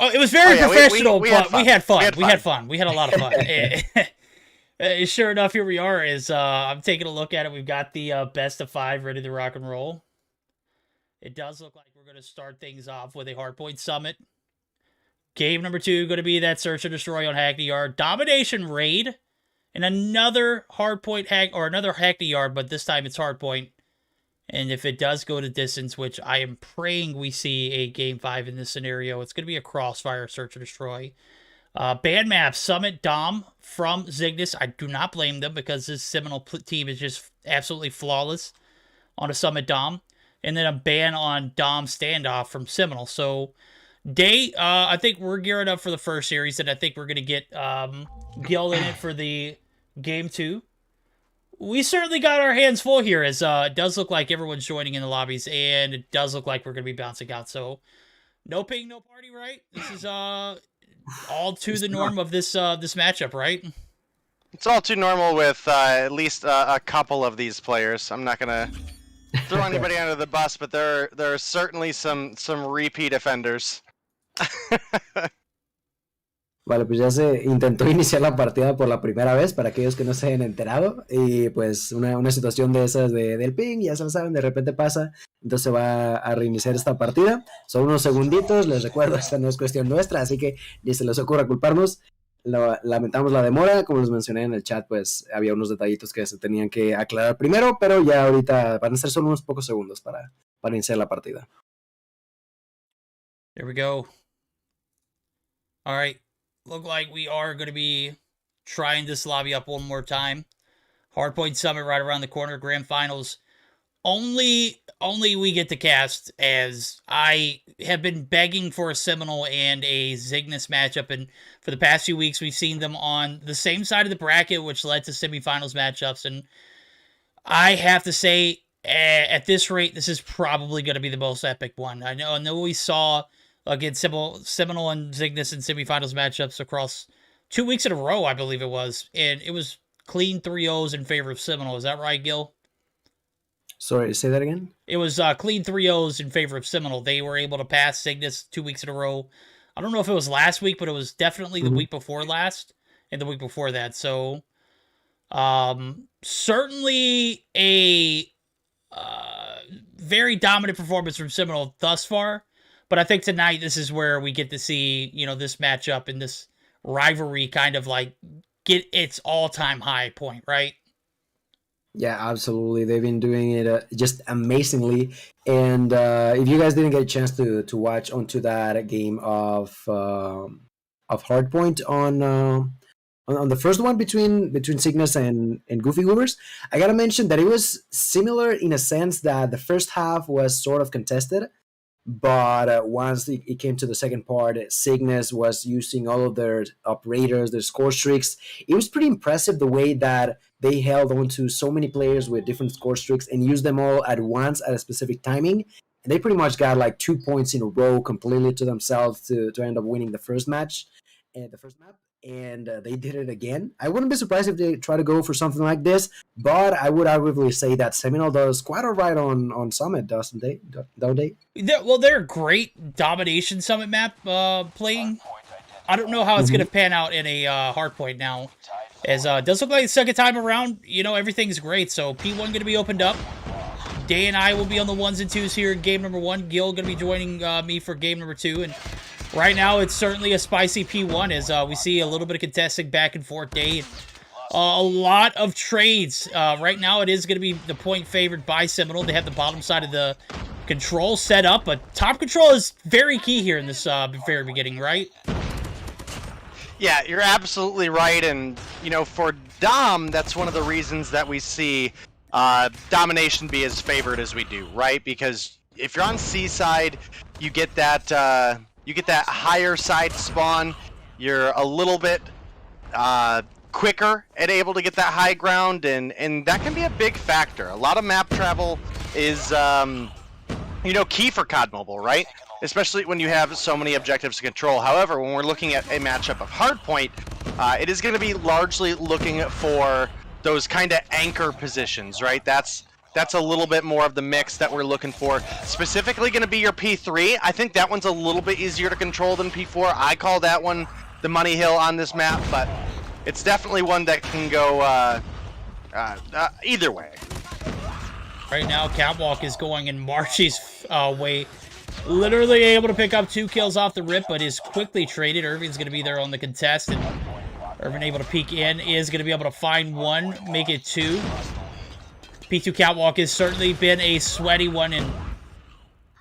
Oh, it was very professional, but we had fun. We had fun. We had a lot of fun. Sure enough, here we are. I'm taking a look at it. We've got the best of 5 ready to rock and roll. It does look like we're going to start things off with a Hardpoint Summit. Game number 2 going to be that Search and Destroy on Hackney Yard. Domination Raid. And another Hardpoint hack, or another Hackney Yard, but this time it's Hardpoint. And if it does go to distance, which I am praying we see a Game 5 in this scenario, it's going to be a Crossfire Search and Destroy. Band map, Summit Dom from Cygnus. I do not blame them because this Seminole team is just absolutely flawless on a Summit Dom. And then a ban on Dom Standoff from Seminole. So, I think we're gearing up for the first series, and I think we're going to get Gil in it for the Game 2. We certainly got our hands full here, as it does look like everyone's joining in the lobbies, and it does look like we're going to be bouncing out. So, no ping, no party, right? This is all to the norm of this this matchup, right? It's all too normal with at least a couple of these players. I'm not going to throw anybody under the bus, but there are certainly some repeat offenders. Vale, pues ya se intentó iniciar la partida por la primera vez para aquellos que no se hayan enterado y pues una situación de esas del ping, ya se lo saben, de repente pasa, entonces va a reiniciar esta partida. Son unos segunditos, les recuerdo, esta no es cuestión nuestra, así que ni se les ocurra culparnos. Lamentamos la demora, como les mencioné en el chat, pues había unos detallitos que se tenían que aclarar primero, pero ya ahorita van a ser solo unos pocos segundos para iniciar la partida. There we go. All right. Look like we are going to be trying this lobby up one more time. Hardpoint Summit right around the corner. Grand Finals. Only we get to cast, as I have been begging for a Seminole and a Cygnus matchup, and for the past few weeks we've seen them on the same side of the bracket, which led to semifinals matchups, and I have to say, at this rate, this is probably going to be the most epic one. I know we saw... Again, Seminole and Cygnus in semifinals matchups across 2 weeks in a row, I believe it was. And it was clean 3-0s in favor of Seminole. Is that right, Gil? Sorry, say that again? It was clean 3-0s in favor of Seminole. They were able to pass Cygnus 2 weeks in a row. I don't know if it was last week, but it was definitely the week before last and the week before that. So, certainly a very dominant performance from Seminole thus far. But I think tonight this is where we get to see, this matchup and this rivalry kind of like get its all-time high point, right? Yeah, absolutely. They've been doing it just amazingly. And if you guys didn't get a chance to watch onto that game of Hardpoint on the first one between Cygnus and Goofy Goobers, I gotta mention that it was similar in a sense that the first half was sort of contested. But once it came to the second part, Cygnus was using all of their operators, their score streaks. It was pretty impressive the way that they held on to so many players with different score streaks and used them all at once at a specific timing. And they pretty much got like 2 points in a row completely to themselves to end up winning the first match, the first map. And they did it again. I wouldn't be surprised if they try to go for something like this, but I would arguably say that Seminole does quite all right on Summit, don't they? They're a great domination Summit map playing. I don't know how it's going to pan out in a Hardpoint now, as it does look like the second time around, everything's great. So P1 going to be opened up. Day and I will be on the 1s and 2s here in game number 1. Gil going to be joining me for game number 2. And right now, it's certainly a spicy P1 as we see a little bit of contesting back and forth. Day. A lot of trades. Right now, it is going to be the point favored by Seminole. They have the bottom side of the control set up, but top control is very key here in this very beginning, right? Yeah, you're absolutely right, and, you know, for Dom, that's one of the reasons that we see domination be as favored as we do, right? Because if you're on C side, you get that higher side spawn. You're a little bit quicker and able to get that high ground, and that can be a big factor. A lot of map travel is you know, key for COD Mobile, right? Especially when you have so many objectives to control. However, when we're looking at a matchup of Hardpoint, it is going to be largely looking for those kind of anchor positions, right? That's a little bit more of the mix that we're looking for. Specifically going to be your P3. I think that one's a little bit easier to control than P4. I call that one the money hill on this map, but it's definitely one that can go either way. Right now, Catwalk is going in Marshy's way. Literally able to pick up 2 kills off the rip, but is quickly traded. Irving's going to be there on the contest, and Irving able to peek in. Is going to be able to find 1, make it 2. P2 Catwalk has certainly been a sweaty one, and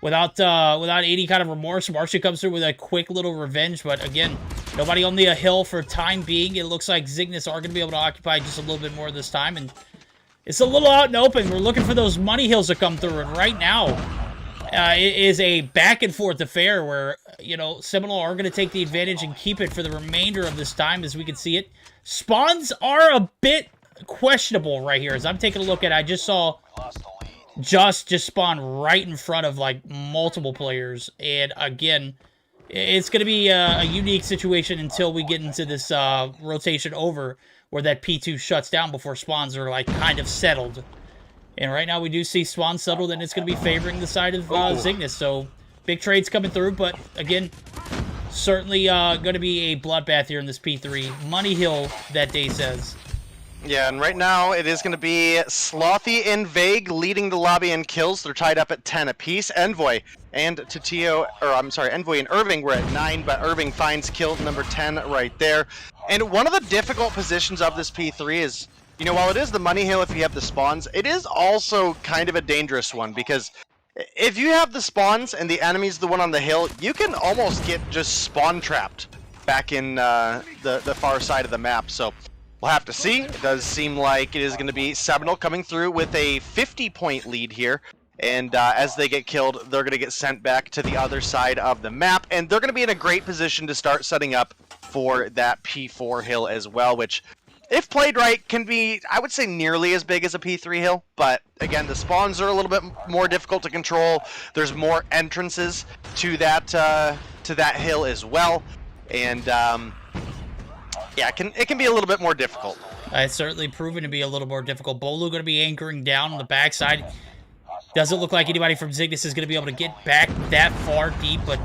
without any kind of remorse, Marshy comes through with a quick little revenge, but again, nobody on the hill for time being. It looks like Zygnus are going to be able to occupy just a little bit more this time, and it's a little out and open. We're looking for those money hills to come through, and right now, it is a back and forth affair where, you know, Seminole are going to take the advantage and keep it for the remainder of this time as we can see it. Spawns are a bit questionable right here as I'm taking a look at it. I just saw just spawn right in front of like multiple players, and again, it's going to be a unique situation until we get into this rotation over where that P2 shuts down before spawns are like kind of settled. And right now we do see spawn settled, and it's going to be favoring the side of Zygnus. So big trades coming through, but again, certainly going to be a bloodbath here in this P3. Money Hill, that Day says. Yeah, and right now it is going to be Slothy and Vague leading the lobby in kills. They're tied up at 10 apiece. Envoy and Envoy and Irving were at 9, but Irving finds kill number 10 right there. And one of the difficult positions of this P3 is, you know, while it is the money hill if you have the spawns, it is also kind of a dangerous one, because if you have the spawns and the enemy's the one on the hill, you can almost get just spawn trapped back in the far side of the map. So we'll have to see. It does seem like it is going to be Seminole coming through with a 50-point lead here. And as they get killed, they're going to get sent back to the other side of the map. And they're going to be in a great position to start setting up for that P4 hill as well, which, if played right, can be, I would say, nearly as big as a P3 hill. But again, the spawns are a little bit more difficult to control. There's more entrances to that hill as well. And yeah, it can be a little bit more difficult. It's certainly proven to be a little more difficult. Bolu going to be anchoring down on the backside. Doesn't look like anybody from Zygnus is going to be able to get back that far deep, but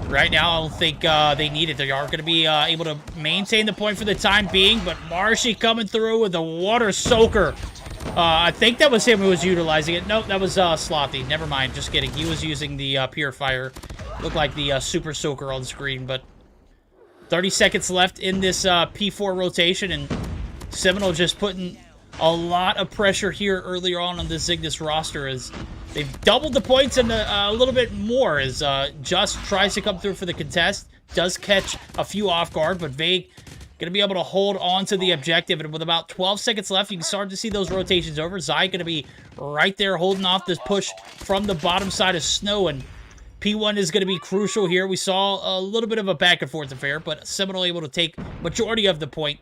right now I don't think they need it. They are going to be able to maintain the point for the time being, but Marshy coming through with the water soaker. I think that was him who was utilizing it. Nope, that was Slothy. Never mind, just kidding. He was using the purifier. Looked like the super soaker on the screen, but 30 seconds left in this P4 rotation, and Seminole just putting a lot of pressure here earlier on the Zygnus roster as they've doubled the points and a little bit more as Just tries to come through for the contest. Does catch a few off guard, but Vague going to be able to hold on to the objective. And with about 12 seconds left, you can start to see those rotations over. Zai going to be right there holding off this push from the bottom side of Snow, and P1 is going to be crucial here. We saw a little bit of a back and forth affair, but Seminole able to take majority of the point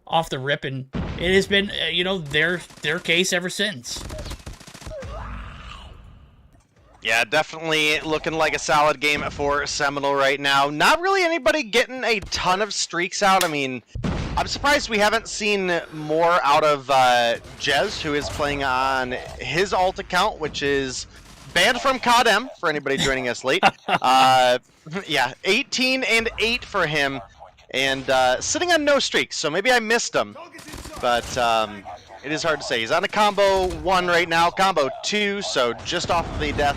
off the rip, and it has been, you know, their case ever since. Yeah, definitely looking like a solid game for Seminole right now. Not really anybody getting a ton of streaks out. I mean, I'm surprised we haven't seen more out of Jez, who is playing on his alt account, which is banned from CODM for anybody joining us late. Yeah, 18 and 8 for him, and sitting on no streaks, so maybe I missed him. But It is hard to say. He's on a combo 1 right now, combo 2, so just off of a death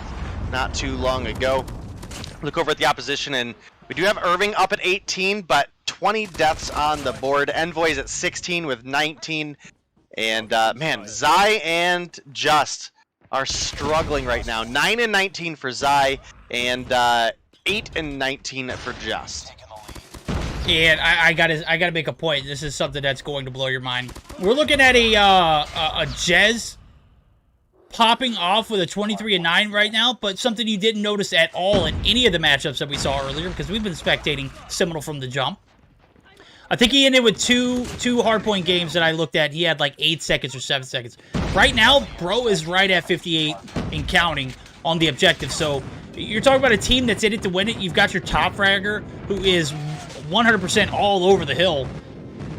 not too long ago. Look over at the opposition, and we do have Irving up at 18, but 20 deaths on the board. Envoy's at 16 with 19. And, man, Zai and Just are struggling right now. 9 and 19 for Zai, and 8 and 19 for Just. And I gotta make a point. This is something that's going to blow your mind. We're looking at a Jez popping off with a 23-9 right now, but something you didn't notice at all in any of the matchups that we saw earlier, because we've been spectating Seminole from the jump. I think he ended with two hardpoint games that I looked at. He had like 8 seconds or 7 seconds. Right now, bro is right at 58 and counting on the objective. So you're talking about a team that's in it to win it. You've got your top fragger, who is 100% all over the hill,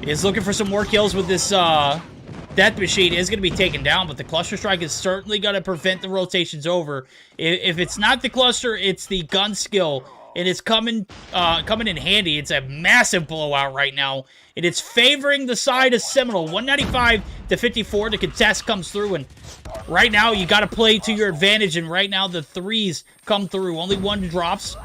is looking for some more kills with this death machine. Is going to be taken down, but the cluster strike is certainly going to prevent the rotations over. If it's not the cluster, it's the gun skill, and it's coming in handy. It's a massive blowout right now, and it's favoring the side of Seminole. 195 to 54. The contest comes through, and right now you got to play to your advantage, and right now the threes come through. Only one drops,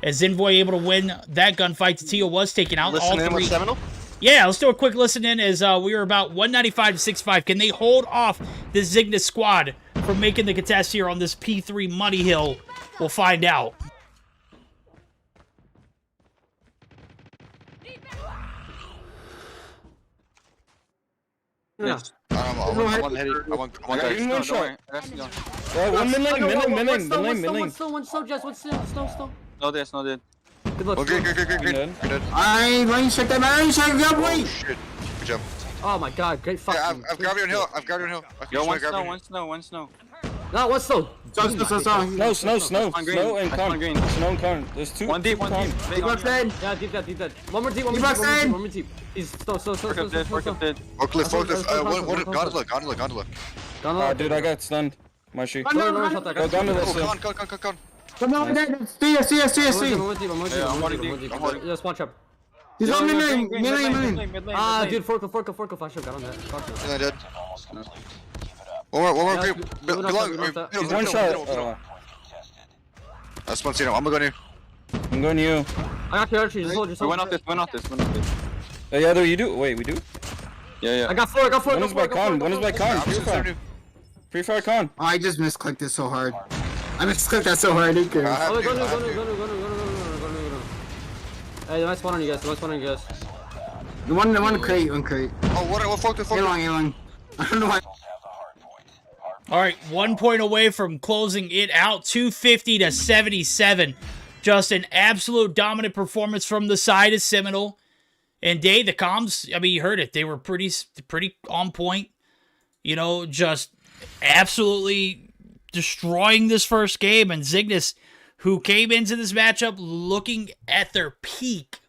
as Envoy able to win that gunfight. Tio was taken out. Listen all in three. with Seminole? Yeah, let's do a quick listen in as we were about 195 to 65. Can they hold off this Zygnus squad from making the contest here on this P3 Money Hill? We'll find out. Yeah. I want heady. I want guys. One shot. One mid One still. No dead, no dead. Good luck. Okay, good. I lane check that man. Check that way. Shit. Good job. Oh my god, great fucking. Yeah, I've grabbed you on hill. I've grabbed you on hill. Yo, one snow. No, what's so? Snow and con. Snow and con. There's two. One deep. D-box dead. Yeah, deep dead. One more deep. D-box dead. One more deep. He's still. Work up dead. Forklift. Gondola. Dude, I got stunned. My sheet. No. Go gondola. Con. Come on, dead. See. Just one trap. He's on mid lane. Ah, dude, forklift. I should've got on that. Yeah, dead. One more creep. He's one shot. That's Sponcino. I'm gonna go near. I'm going to you. I got the archer. Just hold. Went off this. Yeah, you do. Wait, we do? Yeah. I got four. One is by con. Free fire con. I just misclicked it so hard. I misclicked that so hard. I didn't care. Go. Hey, the nice one on you guys. The one crate. Oh, what focus? A-long. I don't know why. All right, 1 point away from closing it out, 250 to 77. Just an absolute dominant performance from the side of Seminole. And Dave, the comms, I mean, you heard it. They were pretty on point. You know, just absolutely destroying this first game. And Zygnus, who came into this matchup looking at their peak,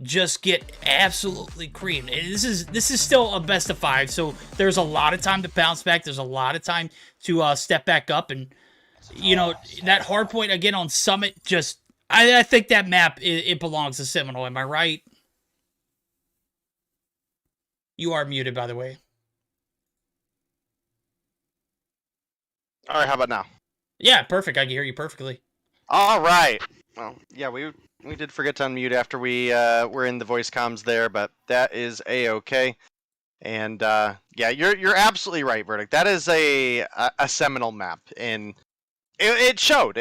just get absolutely creamed. And this is still a best of 5, so there's a lot of time to bounce back. There's a lot of time to step back up, and you know that hard point again on Summit. Just I think that map it belongs to Seminole. Am I right? You are muted, by the way. All right, how about now? Yeah, perfect. I can hear you perfectly. All right. Well, yeah, we did forget to unmute after we were in the voice comms there, but that is a-okay. And yeah, you're absolutely right, Verdict. That is a Seminole map, and it showed,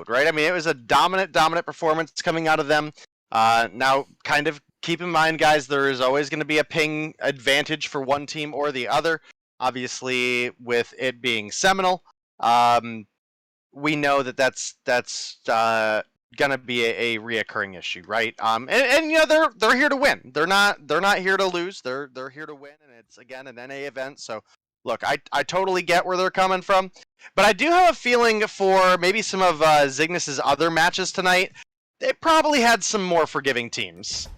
right? I mean, it was a dominant performance coming out of them. Now, kind of keep in mind, guys, there is always going to be a ping advantage for one team or the other. Obviously, with it being Seminole, we know that's gonna be a reoccurring issue, right? And you know they're here to win. They're not here to lose. They're here to win, and it's again an NA event. So look, I totally get where they're coming from, but I do have a feeling for maybe some of Zygnus's other matches tonight, they probably had some more forgiving teams.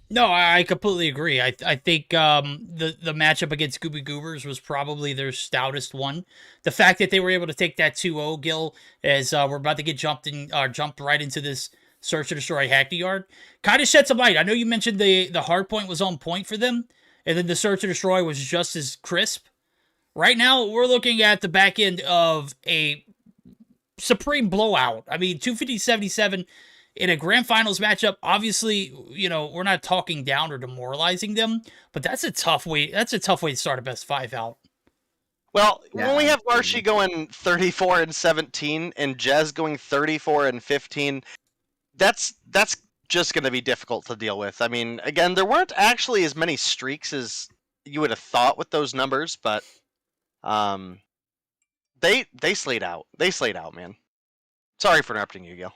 No, I completely agree. I think the matchup against Gooby Goobers was probably their stoutest one. The fact that they were able to take that 2-0 Gil as we're about to get jumped right into this search and destroy Hackney Yard kind of shed some light. I know you mentioned the hard point was on point for them, and then the search and destroy was just as crisp. Right now, we're looking at the back end of a supreme blowout. I mean, 250-77 in a grand finals matchup. Obviously, you know, we're not talking down or demoralizing them, but that's a tough way. That's a tough way to start a best 5 out. Well, when we have Marshy going 34-17 and Jez going 34-15, that's just going to be difficult to deal with. I mean, again, there weren't actually as many streaks as you would have thought with those numbers, but they slayed out. They slayed out, man. Sorry for interrupting you, Gil.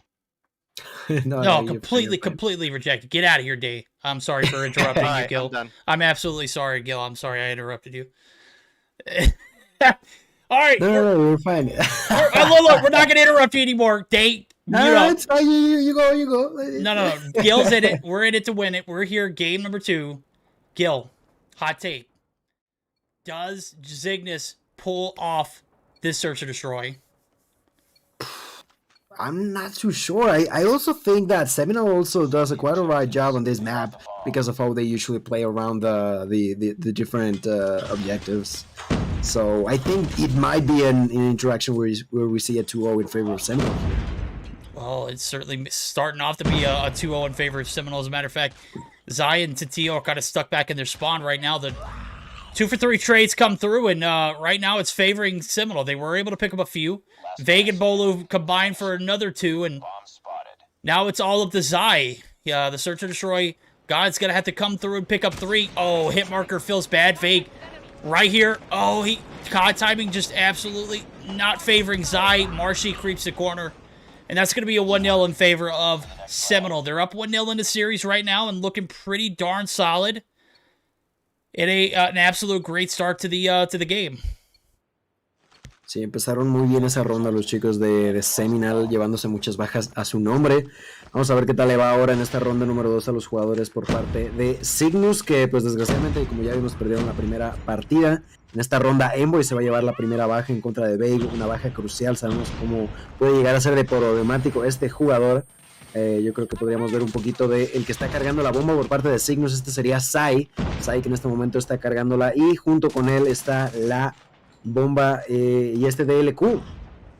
No, completely rejected. Get out of here, Day. I'm sorry for interrupting you, Gil. I'm absolutely sorry, Gil. I'm sorry I interrupted you. All right. No, we're fine. Look, we're not going to interrupt you anymore. Day, it's fine. You go. No. Gil's in it. We're in it to win it. We're here. Game number 2. Gil, hot take. Does Zygnus pull off this search and destroy? I'm not too sure. I also think that Seminole also does quite a right job on this map because of how they usually play around the different objectives. So I think it might be an interaction where we see a 2-0 in favor of Seminole here. Well, it's certainly starting off to be a 2-0 in favor of Seminole. As a matter of fact, Zai and Tatio are kind of stuck back in their spawn right now. The 2-for-3 trades come through, and right now it's favoring Seminole. They were able to pick up a few. Veg and Bolu combined for another 2, and now it's all up to Zai. Yeah, the search and destroy. God's going to have to come through and pick up 3. Oh, hit marker feels bad. Veg right here. Oh, COD timing just absolutely not favoring Zai. Marshy creeps the corner, and that's going to be a 1-0 in favor of Seminole. They're up 1-0 in the series right now and looking pretty darn solid. And an absolute great start to the game. Sí, empezaron muy bien esa ronda los chicos de Seminole, llevándose muchas bajas a su nombre. Vamos a ver qué tal le va ahora en esta ronda número 2 a los jugadores por parte de Cygnus, que pues desgraciadamente, como ya vimos, perdieron la primera partida. En esta ronda, Envoy se va a llevar la primera baja en contra de Veig, una baja crucial. Sabemos cómo puede llegar a ser de problemático este jugador. Yo creo que podríamos ver un poquito de el que está cargando la bomba por parte de Cygnus. Este sería Sai, que en este momento está cargándola, y junto con él está la bomba y este DLQ.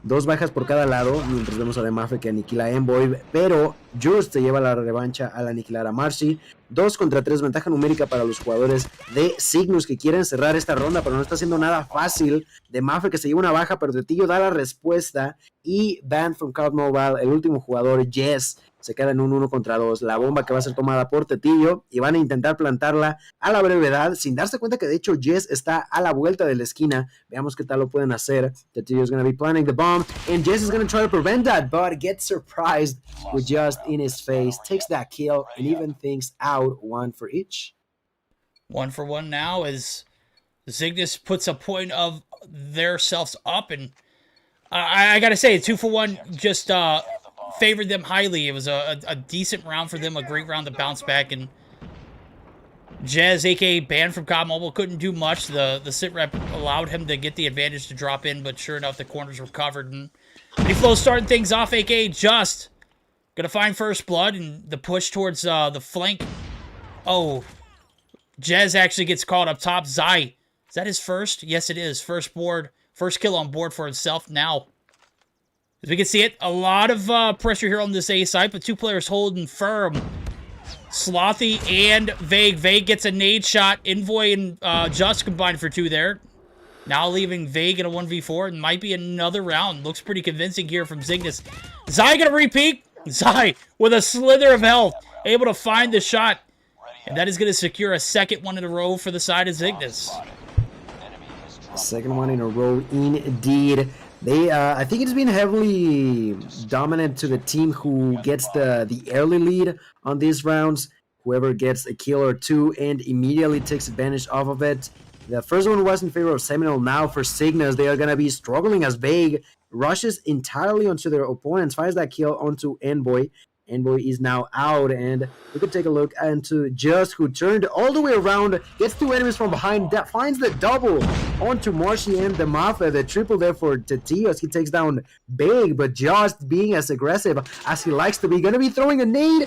2 bajas por cada lado, mientras vemos a Demafe que aniquila a Envoy, pero Just se lleva la revancha al aniquilar a Marcy. 2 contra 3, ventaja numérica para los jugadores de Cygnus que quieren cerrar esta ronda, pero no está haciendo nada fácil. Demafe que se lleva una baja, pero Tetillo da la respuesta, y Banned from COD Mobile, el último jugador, Jess, se queda en un 1 contra 2. La bomba que va a ser tomada por Tetillo, y van a intentar plantarla a la brevedad, sin darse cuenta que de hecho Jess está a la vuelta de la esquina. Veamos qué tal lo pueden hacer. Tetillo is going to be planting the bomb, and Jess is going to try to prevent that, but gets surprised with just in his face, takes that kill, and even things out 1 for each. 1 for 1 now as Zygnus puts a point of their selves up, and I gotta say, 2 for 1 just favored them highly. It was a decent round for them, a great round to bounce back, and Jez, aka banned from COD Mobile, couldn't do much. The sit rep allowed him to get the advantage to drop in, but sure enough, the corners were covered, and Flo starting things off, aka Just gonna find first blood, and the push towards the flank. Oh, Jez actually gets caught up top. Zai, is that his first? Yes, it is. First kill on board for himself now. As we can see it, a lot of pressure here on this A side, but 2 players holding firm. Slothy and Vague. Vague gets a nade shot. Envoy and Just combined for 2 there. Now leaving Vague in a 1v4. And might be another round. Looks pretty convincing here from Zygnus. Zai gonna repeat. Zai with a slither of health. Able to find the shot. And that is going to secure a second one in a row for the side of Zygnus. Second one in a row indeed. They, I think it's been heavily dominant to the team who gets the early lead on these rounds. Whoever gets a kill or 2 and immediately takes advantage of it. The first one was in favor of Seminole. Now for Cygnus, they are going to be struggling as Vague rushes entirely onto their opponents, finds that kill onto Envoy. Envoy is now out, and we could take a look into Just, who turned all the way around, gets 2 enemies from behind, that finds the double onto Marshy and the Mafia. The triple there for Tetillo as he takes down Big, but Just being as aggressive as he likes to be, gonna be throwing a nade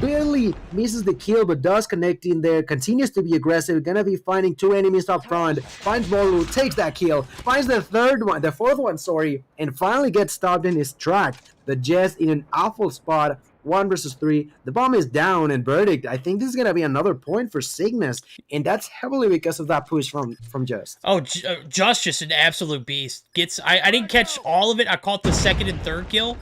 barely misses the kill, but does connect in there, continues to be aggressive, gonna be finding 2 enemies up front, finds Bolu, takes that kill, finds the fourth one, and finally gets stopped in his track. The Jets in an awful spot, 1 versus 3. The bomb is down, and verdict. I think this is gonna be another point for Cygnus, and that's heavily because of that push from Just. Oh, just an absolute beast. I didn't catch all of it. I caught the second and third kill.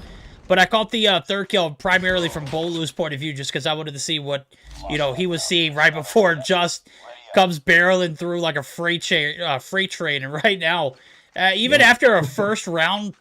But I caught the third kill primarily from Bolu's point of view, just because I wanted to see what, he was seeing right before Just comes barreling through like a freight train. And right now, even after a first round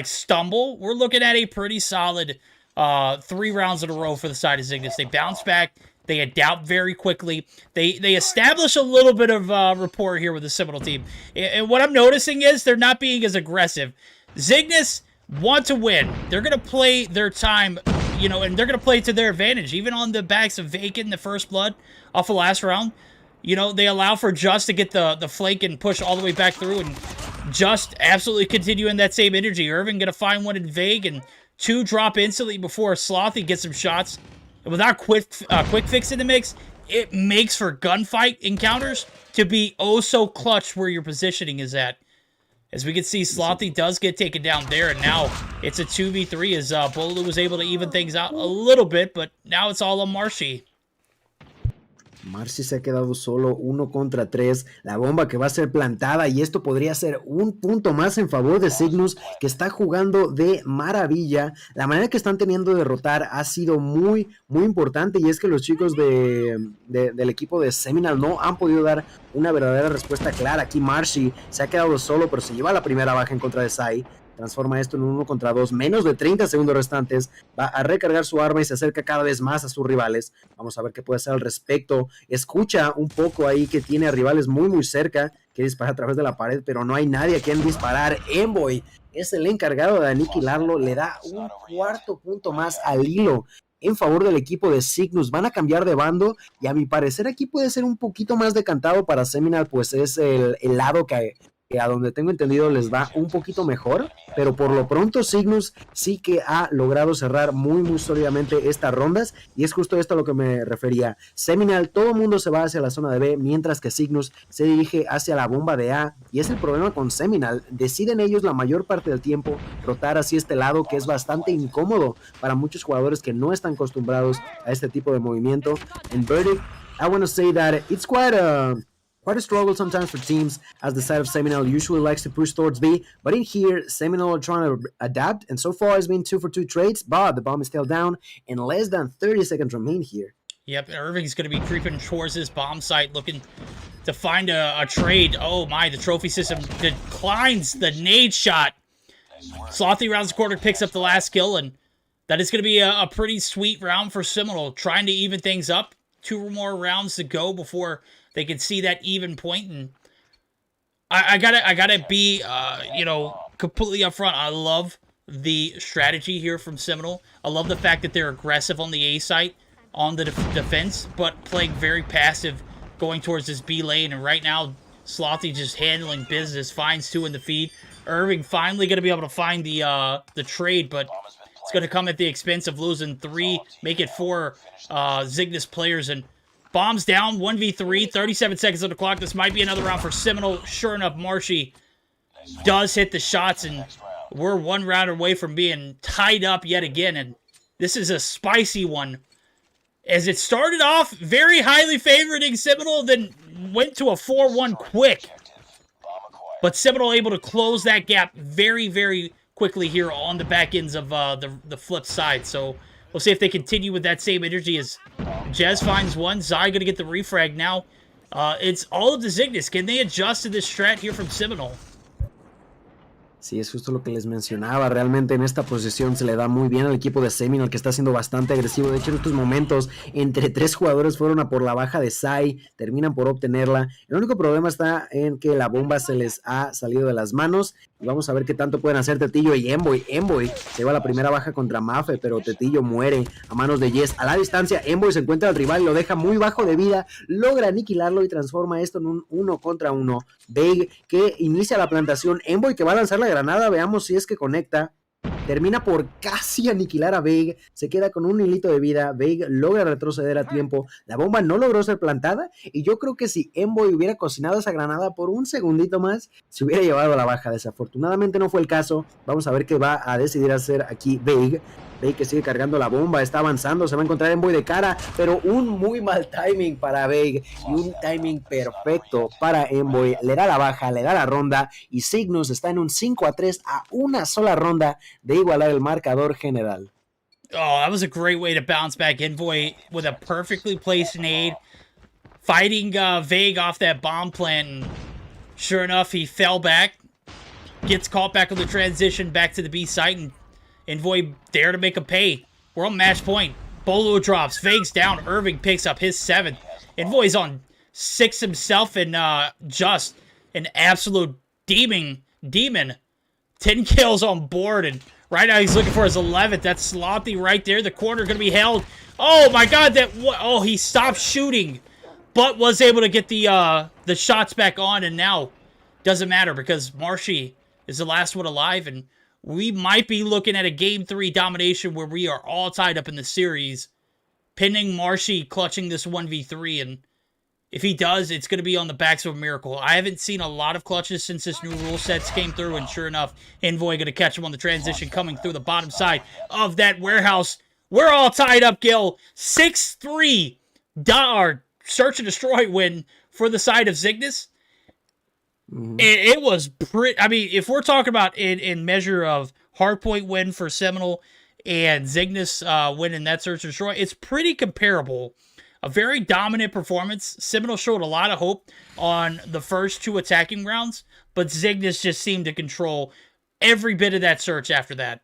stumble, we're looking at a pretty solid 3 rounds in a row for the side of Cygnus. They bounce back. They adapt very quickly. They establish a little bit of rapport here with the Seminole team. And what I'm noticing is they're not being as aggressive. Cygnus want to win. They're going to play their time, and they're going to play to their advantage. Even on the backs of Vacant, the first blood off the last round, they allow for Just to get the flank and push all the way back through, and Just absolutely continuing that same energy. Irving going to find one in Vague, and 2 drop instantly before Slothy gets some shots. And without quick fix in the mix, it makes for gunfight encounters to be oh so clutch where your positioning is at. As we can see, Slothy does get taken down there, and now it's a 2v3 as Bolu was able to even things out a little bit, but now it's all on Marshy. Marcy se ha quedado solo 1 contra 3, la bomba que va a ser plantada, y esto podría ser un punto más en favor de Cygnus, que está jugando de maravilla. La manera que están teniendo de derrotar ha sido muy importante, y es que los chicos del equipo de Seminal no han podido dar una verdadera respuesta clara. Aquí Marcy se ha quedado solo, pero se lleva la primera baja en contra de Sai. Transforma esto en un 1 contra 2, menos de 30 segundos restantes, va a recargar su arma y se acerca cada vez más a sus rivales. Vamos a ver qué puede hacer al respecto. Escucha un poco ahí que tiene a rivales muy cerca, que dispara a través de la pared, pero no hay nadie a quien disparar. Envoy es el encargado de aniquilarlo, le da un 4º punto más al hilo en favor del equipo de Cygnus. Van a cambiar de bando, y a mi parecer aquí puede ser un poquito más decantado para Seminal, pues es el lado que a donde tengo entendido les va un poquito mejor, pero por lo pronto Cygnus sí que ha logrado cerrar muy sólidamente estas rondas, y es justo esto a lo que me refería. Seminal, todo el mundo se va hacia la zona de B, mientras que Cygnus se dirige hacia la bomba de A, y es el problema con Seminal. Deciden ellos la mayor parte del tiempo rotar hacia este lado, que es bastante incómodo para muchos jugadores que no están acostumbrados a este tipo de movimiento. En Verdict, I want to say that it's quite a struggle sometimes for teams, as the side of Seminole usually likes to push towards B, but in here, Seminole are trying to adapt, and so far it's been 2 for 2 trades, but the bomb is still down, and less than 30 seconds remain here. Yep, Irving's going to be creeping towards this bomb site, looking to find a trade. Oh my, the trophy system declines the nade shot. Slothy rounds the corner, picks up the last kill, and that is going to be a pretty sweet round for Seminole, trying to even things up. 2 more rounds to go before they can see that even point, and I gotta be, completely upfront. I love the strategy here from Seminole. I love the fact that they're aggressive on the A site, on the defense, but playing very passive, going towards this B lane. And right now, Slothy just handling business, finds 2 in the feed. Irving finally gonna be able to find the trade, but it's gonna come at the expense of losing 3, make it 4 Cygnus players, and bombs down, 1v3, 37 seconds on the clock. This might be another round for Seminole. Sure enough, Marshy does hit the shots, and we're 1 round away from being tied up yet again. And this is a spicy one, as it started off very highly favoring Seminole, then went to a 4-1 quick. But Seminole able to close that gap very quickly here on the back ends of the flip side. So we'll see if they continue with that same energy, as Jez finds one. Zai going to get the refrag now. It's all of the Cygnus. Can they adjust to this strat here from Seminole? Sí, es justo lo que les mencionaba. Realmente en esta posición se le da muy bien al equipo de Seminole, que está siendo bastante agresivo. De hecho, en estos momentos, entre 3 jugadores fueron a por la baja de Sai, terminan por obtenerla. El único problema está en que la bomba se les ha salido de las manos. Y vamos a ver qué tanto pueden hacer Tetillo y Envoy. Envoy se lleva la primera baja contra Mafe, pero Tetillo muere a manos de Jess. A la distancia, Envoy se encuentra al rival y lo deja muy bajo de vida. Logra aniquilarlo y transforma esto en un 1 contra 1. Big, que inicia la plantación. Envoy, que va a lanzar la granada. Veamos si es que conecta. termina por casi aniquilar a Vague, se queda con un hilito de vida, Vague logra retroceder a tiempo, la bomba no logró ser plantada, y yo creo que si Envoy hubiera cocinado esa granada por un segundito más, se hubiera llevado a la baja. Desafortunadamente no fue el caso. Vamos a ver qué va a decidir hacer aquí Vague. Vague que sigue cargando la bomba, está avanzando, se va a encontrar Envoy de cara, pero un muy mal timing para Vague y un timing perfecto para Envoy. Le da la baja, le da la ronda y Cygnus está en un 5-3 a una sola ronda de igualar el marcador general. Oh, that was a great way to bounce back. Envoy with a perfectly placed nade, fighting Vague off that bomb plant, and sure enough, he fell back, gets caught back on the transition back to the B site, and Envoy there to make a pay. We're on match point. Bolo drops. Vague's down. Irving picks up his 7th. Envoy's on 6 himself, and just an absolute demon. 10 kills on board, and right now he's looking for his 11th. That's Slothy right there. The corner going to be held. Oh my god, oh, he stopped shooting, but was able to get the shots back on, and now doesn't matter because Marshy is the last one alive, and we might be looking at a Game 3 domination where we are all tied up in the series, pending Marshy clutching this 1v3, and if he does, it's going to be on the backs of a miracle. I haven't seen a lot of clutches since this new rule sets came through, and sure enough, Envoy going to catch him on the transition coming through the bottom side of that warehouse. We're all tied up, Gil. 6-3 search and destroy win for the side of Cygnus. It was pretty. I mean, if we're talking about in measure of hardpoint win for Seminole and Cygnus winning that search and destroy, it's pretty comparable. A very dominant performance. Seminole showed a lot of hope on the first 2 attacking rounds, but Cygnus just seemed to control every bit of that search after that.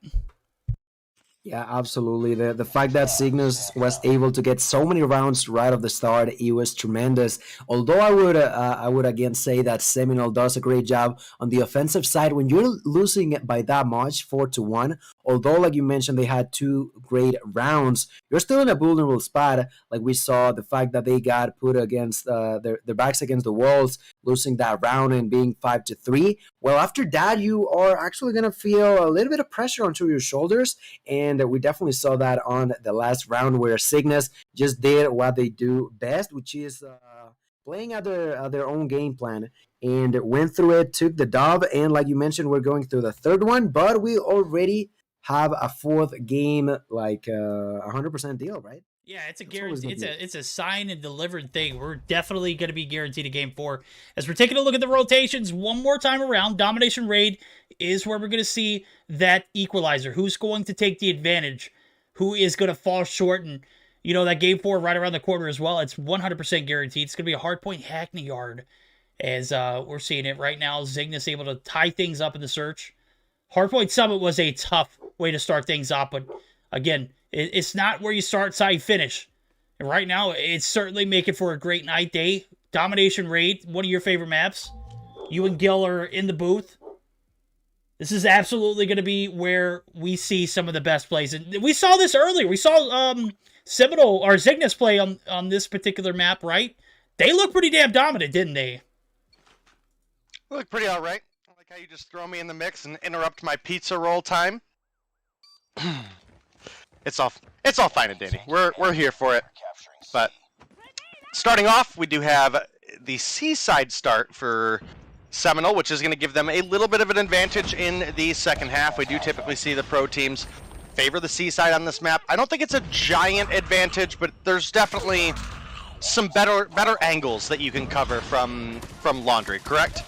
Yeah, absolutely. The fact that Cygnus was able to get so many rounds right off the start, it was tremendous. Although I would again say that Seminole does a great job on the offensive side when you're losing by that much, 4-1. Although, like you mentioned, they had 2 great rounds, you're still in a vulnerable spot. Like we saw, the fact that they got put against their backs against the walls, losing that round and being 5-3. Well, after that, you are actually gonna feel a little bit of pressure onto your shoulders, and we definitely saw that on the last round where Cygnus just did what they do best, which is playing at their own game plan, and went through it, took the dub, and like you mentioned, we're going through the 3rd one, but we already have a 4th game, like 100% deal, right? Yeah, it's a guarantee. It's a signed and delivered thing. We're definitely going to be guaranteed a Game 4. As we're taking a look at the rotations one more time around, Domination Raid is where we're going to see that equalizer. Who's going to take the advantage? Who is going to fall short? And, you know, that Game 4 right around the corner as well. It's 100% guaranteed. It's going to be a hardpoint Hackney Yard as we're seeing it right now. Cygnus able to tie things up in the search. Hardpoint Summit was a tough way to start things off, but again, it's not where you start, it's how you finish. And right now, it's certainly making for a great night day. Domination Raid, one of your favorite maps. You and Gil are in the booth. This is absolutely going to be where we see some of the best plays. And we saw this earlier. We saw Seminole or Cygnus play on this particular map, right? They look pretty damn dominant, didn't they? They look pretty all right. I like how you just throw me in the mix and interrupt my pizza roll time. It's all fine and dandy. We're here for it. But starting off, we do have the seaside start for Seminole, which is going to give them a little bit of an advantage in the second half. We do typically see the pro teams favor the seaside on this map. I don't think it's a giant advantage, but there's definitely some better angles that you can cover from Laundry, correct?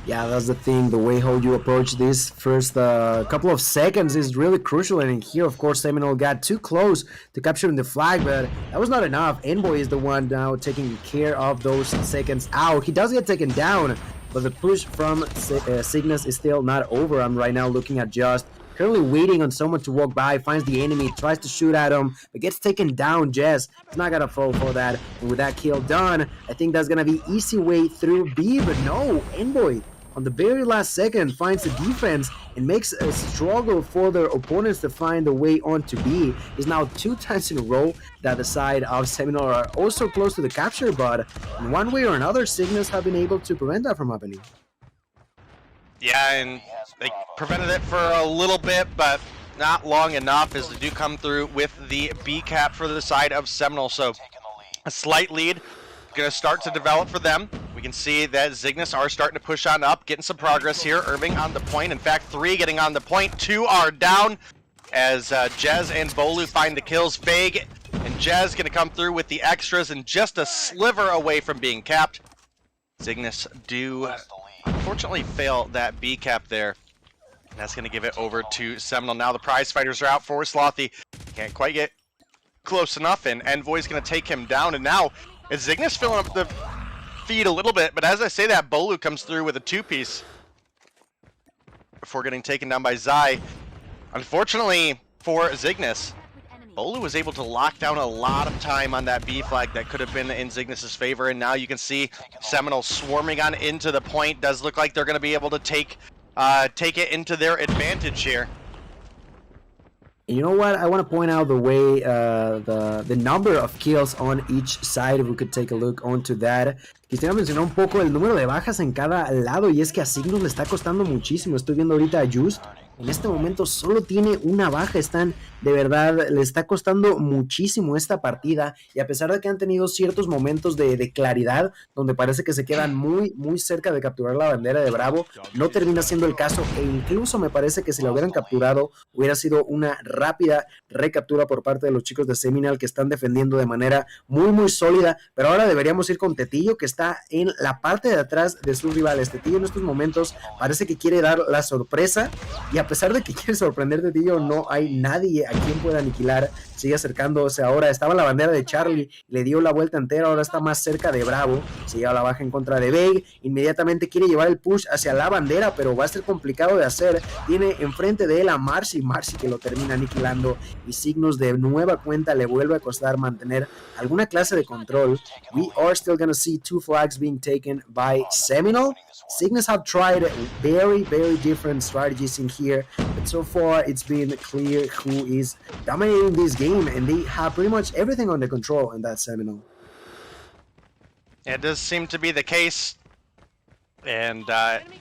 Yeah, that's the thing. The way how you approach this first couple of seconds is really crucial. And in here, of course, Seminole got too close to capturing the flag, but that was not enough. Envoy is the one now taking care of those seconds out. He does get taken down, but the push from Cygnus is still not over. I'm right now looking at Just. Currently waiting on someone to walk by, finds the enemy, tries to shoot at him, but gets taken down. Jess is not gonna fall for that. And with that kill done, I think that's gonna be easy way through B, but no, Envoy on the very last second finds the defense and makes a struggle for their opponents to find the way onto B. It's now 2 times in a row that the side of Seminole are also close to the capture, but in one way or another, Cygnus have been able to prevent that from happening. Yeah, and they prevented it for a little bit, but not long enough as they do come through with the B cap for the side of Seminole. So a slight lead going to start to develop for them. We can see that Zygnus are starting to push on up, getting some progress here. Irving on the point. In fact, 3 getting on the point. 2 are down as Jez and Bolu find the kills. Vague and Jez going to come through with the extras and just a sliver away from being capped. Zygnus do unfortunately fail that B cap there. That's going to give it over to Seminole. Now the prize fighters are out for Slothy. Can't quite get close enough, and Envoy's going to take him down. And now it's Zygnus filling up the feed a little bit, but as I say that, Bolu comes through with a 2-piece before getting taken down by Zai. Unfortunately for Zygnus, Bolu was able to lock down a lot of time on that B flag that could have been in Zygnus's favor, and now you can see Seminole swarming on into the point. Does look like they're going to be able to take it into their advantage here. You know what? I want to point out the way the number of kills on each side. If we could take a look onto that. Quisiera mencionar un poco el número de bajas en cada lado, y es que a Cygnus le está costando muchísimo. Estoy viendo ahorita a Just. En este momento solo tiene una baja. Están, de verdad, le está costando muchísimo esta partida. Y a pesar de que han tenido ciertos momentos de claridad, donde parece que se quedan muy cerca de capturar la bandera de Bravo, no termina siendo el caso. E incluso me parece que si la hubieran capturado, hubiera sido una rápida recaptura por parte de los chicos de Seminal, que están defendiendo de manera muy sólida. Pero ahora deberíamos ir con Tetillo, que está en la parte de atrás de sus rivales. Tetillo en estos momentos parece que quiere dar la sorpresa, y a pesar de que quiere sorprender Tetillo, no hay nadie a quien pueda aniquilar. Sigue acercándose ahora. Estaba la bandera de Charlie, le dio la vuelta entera, ahora está más cerca de Bravo. Se lleva la baja en contra de Veig. Inmediatamente quiere llevar el push hacia la bandera, pero va a ser complicado de hacer. Tiene enfrente de él a Marcy que lo termina aniquilando, y Cygnus de nueva cuenta le vuelve a costar mantener alguna clase de control. We are still gonna see 2 flags being taken by Seminole. Cygnus have tried very different strategies in here, but so far it's been clear who is dominating this game, and they have pretty much everything under control in that Seminole. It does seem to be the case, and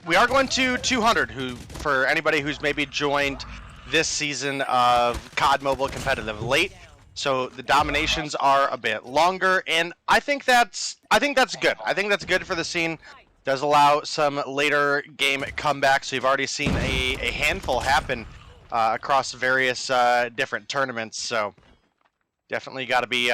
we are going to 200, who, for anybody who's maybe joined this season of COD Mobile competitive late, so the dominations are a bit longer, and I think that's good. I think that's good for the scene. Does allow some later game comebacks. So you've already seen a handful happen across various different tournaments. So definitely gotta be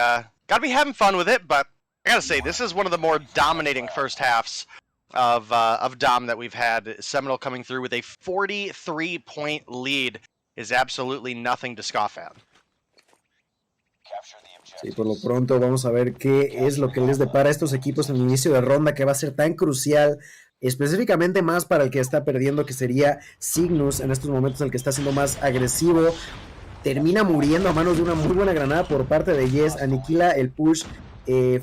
having fun with it. But I gotta say, this is one of the more dominating first halves of Dom that we've had. Seminole coming through with a 43-point lead is absolutely nothing to scoff at. Sí, por lo pronto vamos a ver qué es lo que les depara a estos equipos en el inicio de ronda, que va a ser tan crucial, específicamente más para el que está perdiendo, que sería Cygnus. En estos momentos el que está siendo más agresivo termina muriendo a manos de una muy buena granada por parte de Yes. Aniquila el push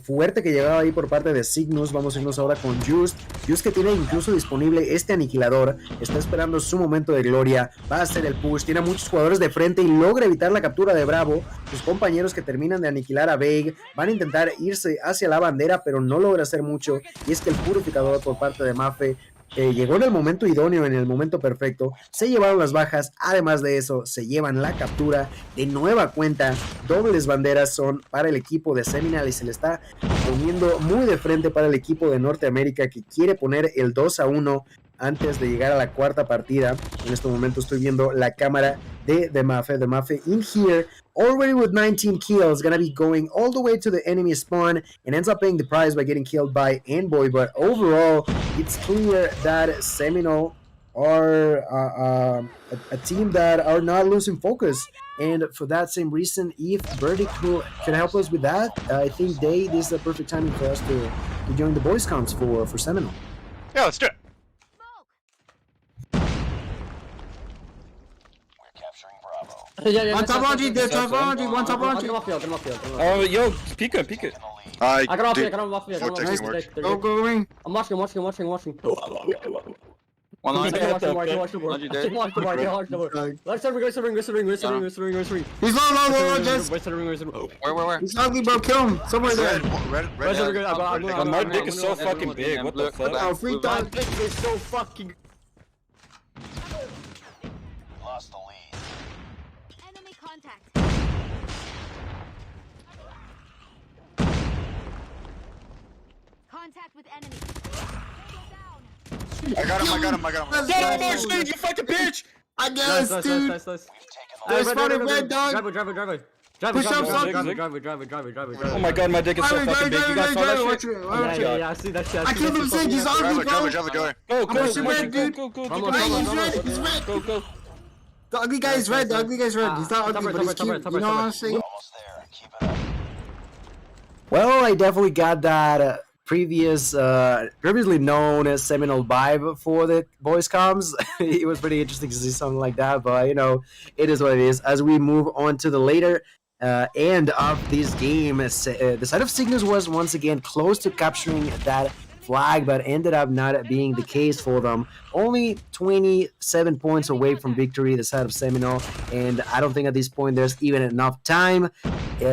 fuerte que llegaba ahí por parte de Cygnus. Vamos a irnos ahora con Just, que tiene incluso disponible este aniquilador. Está esperando su momento de gloria. Va a hacer el push, tiene a muchos jugadores de frente y logra evitar la captura de Bravo. Sus compañeros, que terminan de aniquilar a Veig, van a intentar irse hacia la bandera, pero no logra hacer mucho. Y es que el purificador por parte de Mafe llegó en el momento idóneo, en el momento perfecto. Se llevaron las bajas. Además de eso, se llevan la captura de nueva cuenta. Dobles banderas son para el equipo de Seminal, y se le está poniendo muy de frente para el equipo de Norteamérica, que quiere poner el 2-1 antes de llegar a la cuarta partida. En este momento estoy viendo la cámara de Mafe. The Mafe in here, already with 19 kills, gonna be going all the way to the enemy spawn, and ends up paying the prize by getting killed by Envoy. But overall, it's clear that Seminole are a team that are not losing focus. And for that same reason, if Verdict can help us with that, I think this is the perfect timing for us to join the boys counts for Seminole. Yeah, let's do it. One top laundry, one top laundry. One top laundry. Oh, yo, peek it. I got off field. Go ring. I'm watching. One line. Watch the ring. He's low, just. Where? He's ugly, bro. Kill him. Somewhere there. My dick is so fucking big. What the fuck? Free throw dick is so fucking. lost the lead. Enemy contact. Contact with enemy. Down. I got him. Get him, Stage, you fucking bitch! I guess, dude. Nice. There's spotted red dog. Driver. Push up, son. Driver. Oh my god, my dick is so fucking big. You guys saw that shit? Yeah, I see that shit. I killed him, Sage. He's ugly, bro. Go. I'm pushing red, dude. Go. He's red. He's red. Go. The ugly guy is red. He's not ugly, but he's cute. You know what I'm saying? Almost there. Keep it up. Well, I definitely got that previously known as Seminole vibe for the voice comms. It was pretty interesting to see something like that, but you know, it is what it is. As we move on to the later end of this game, the side of Cygnus was once again close to capturing that flag, but ended up not being the case for them. Only 27 points away from victory, the side of Seminole, and I don't think at this point there's even enough time.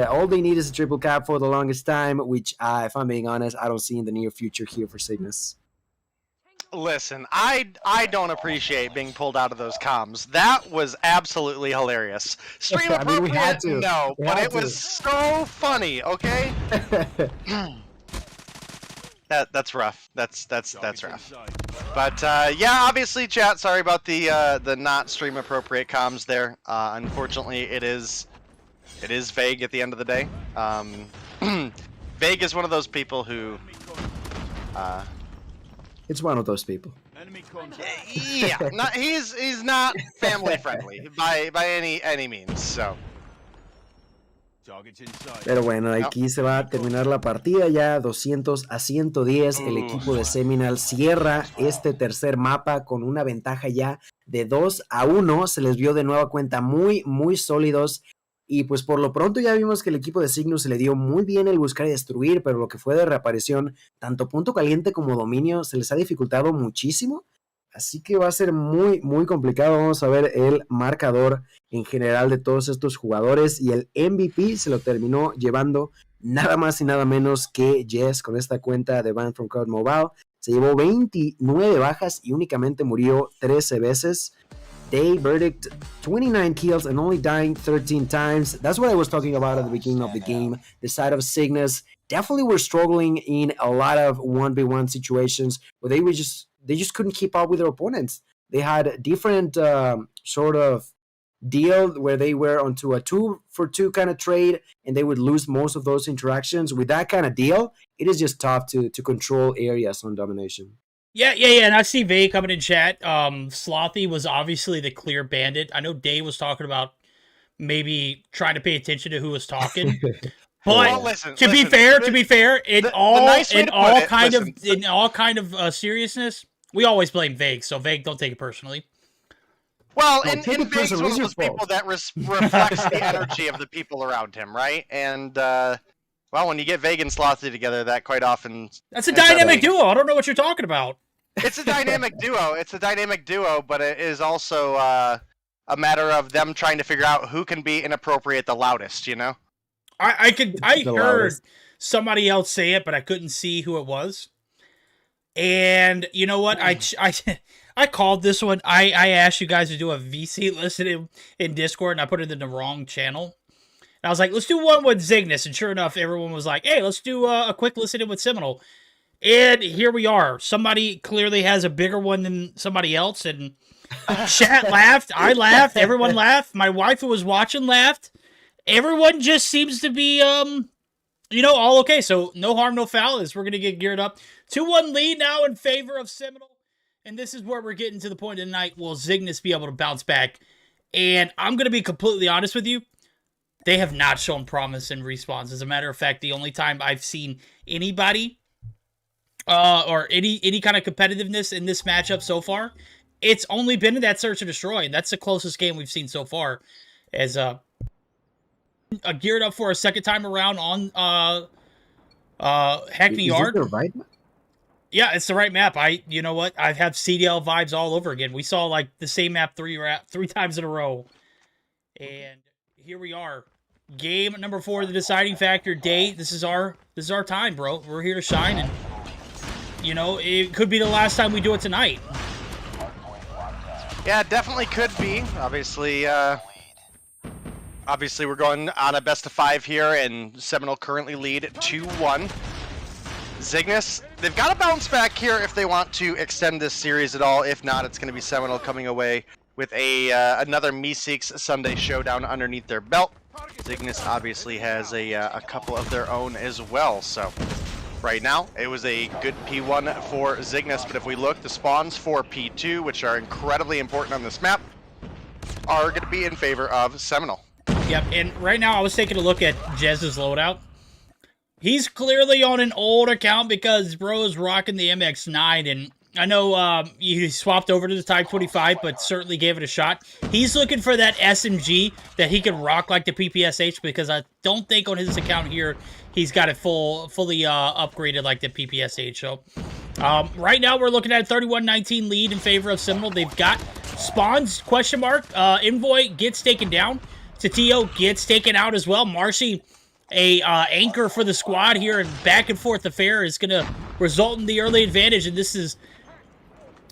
All they need is a triple cap for the longest time, which, if I'm being honest, I don't see in the near future here for Cygnus. Listen, I don't appreciate being pulled out of those comms. That was absolutely hilarious. Stream I mean, we had appropriate? to. No, We but had it to. was so funny, okay? That's rough. That's rough. But yeah, obviously, chat. Sorry about the not stream appropriate comms there. Unfortunately, it is vague at the end of the day. Vague is one of those people who. It's one of those people. Yeah, he's not family friendly by any means. So. Pero bueno, aquí se va a terminar la partida ya, 200-110. El equipo de Seminole cierra este tercer mapa con una ventaja ya de 2-1. Se les vio de nueva cuenta muy sólidos. Y pues por lo pronto ya vimos que el equipo de Cygnus se le dio muy bien el buscar y destruir, pero lo que fue de reaparición, tanto punto caliente como dominio, se les ha dificultado muchísimo. Así que va a ser muy complicado. Vamos a ver el marcador en general de todos estos jugadores. Y el MVP se lo terminó llevando nada más y nada menos que Jess con esta cuenta de Banned from COD Mobile. Se llevó 29 bajas y únicamente murió 13 veces. Day verdict, 29 kills and only dying 13 times. That's what I was talking about at the beginning of the game. The side of Cygnus definitely were struggling in a lot of 1v1 situations where they just couldn't keep up with their opponents. They had different sort of deal where they were onto a 2-for-2 kind of trade and they would lose most of those interactions. With that kind of deal, it is just tough to control areas on domination. Yeah, and I see Vay coming in chat. Slothy was obviously the clear bandit. I know Day was talking about maybe trying to pay attention to who was talking. But well, listen, to be fair, in all kind of seriousness, we always blame Vague, so Vague, don't take it personally. Well, and Vague's one of those people that reflects the energy of the people around him, right? And well, when you get Vague and Slothy together, that quite often that's a dynamic duo. I don't know what you're talking about. It's a dynamic duo. It's a dynamic duo, but it is also a matter of them trying to figure out who can be inappropriate the loudest. You know. I heard somebody else say it, but I couldn't see who it was. And you know what? I called this one. I asked you guys to do a VC listen in Discord, and I put it in the wrong channel. And I was like, let's do one with Cygnus. And sure enough, everyone was like, hey, let's do a quick listen in with Seminole. And here we are. Somebody clearly has a bigger one than somebody else. And chat laughed. I laughed. Everyone laughed. My wife who was watching laughed. Everyone just seems to be, all okay. So no harm, no foul as we're going to get geared up. 2-1 lead now in favor of Seminole. And this is where we're getting to the point of the night. Will Cygnus be able to bounce back? And I'm going to be completely honest with you. They have not shown promise in respawns. As a matter of fact, the only time I've seen anybody or any kind of competitiveness in this matchup so far, it's only been in that Search and Destroy. And that's the closest game we've seen so far. As geared up for a second time around on Hackney Yard. Is it the right map? Yeah, it's the right map. You know what? I've had CDL vibes all over again. We saw like the same map three times in a row. And here we are. Game number 4, the deciding factor. Day, this is our time, bro. We're here to shine, and it could be the last time we do it tonight. Yeah, it definitely could be. Obviously, we're going on a best of 5 here, and Seminole currently lead 2-1. Zygnus, they've got to bounce back here if they want to extend this series at all. If not, it's going to be Seminole coming away with another Meseeks Sunday showdown underneath their belt. Zygnus obviously has a couple of their own as well, so right now it was a good P1 for Zygnus, but if we look, the spawns for P2, which are incredibly important on this map, are going to be in favor of Seminole. Yep, and right now I was taking a look at Jez's loadout. He's clearly on an old account because bro is rocking the MX-9, and I know he swapped over to the Type 25, but certainly gave it a shot. He's looking for that SMG that he can rock like the PPSH, because I don't think on his account here he's got it fully upgraded like the PPSH. So right now we're looking at a 31-19 lead in favor of Seminole. They've got spawns, question mark. Envoy gets taken down. Tatillo gets taken out as well. Marcy, a anchor for the squad here, and back and forth affair is going to result in the early advantage, and this is,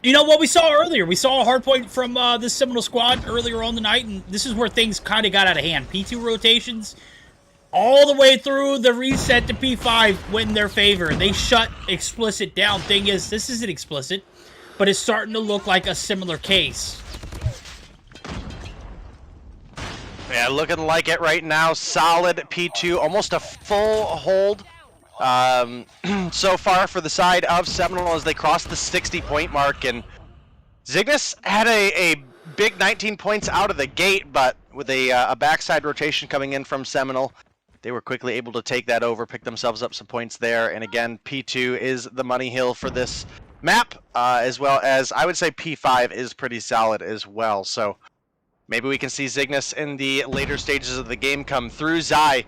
you know, what we saw earlier. We saw a hard point from this Seminole squad earlier on the night, and this is where things kind of got out of hand. P2 rotations all the way through the reset to P5 went in their favor. They shut Explicit down. Thing is, this isn't Explicit, but it's starting to look like a similar case. Yeah, looking like it right now. Solid P2, almost a full hold so far for the side of Seminole as they cross the 60-point mark. And Zygnus had a big 19 points out of the gate, but with a backside rotation coming in from Seminole, they were quickly able to take that over, pick themselves up some points there. And again, P2 is the money hill for this map, as well as I would say P5 is pretty solid as well. So maybe we can see Zygnus in the later stages of the game come through. Zai,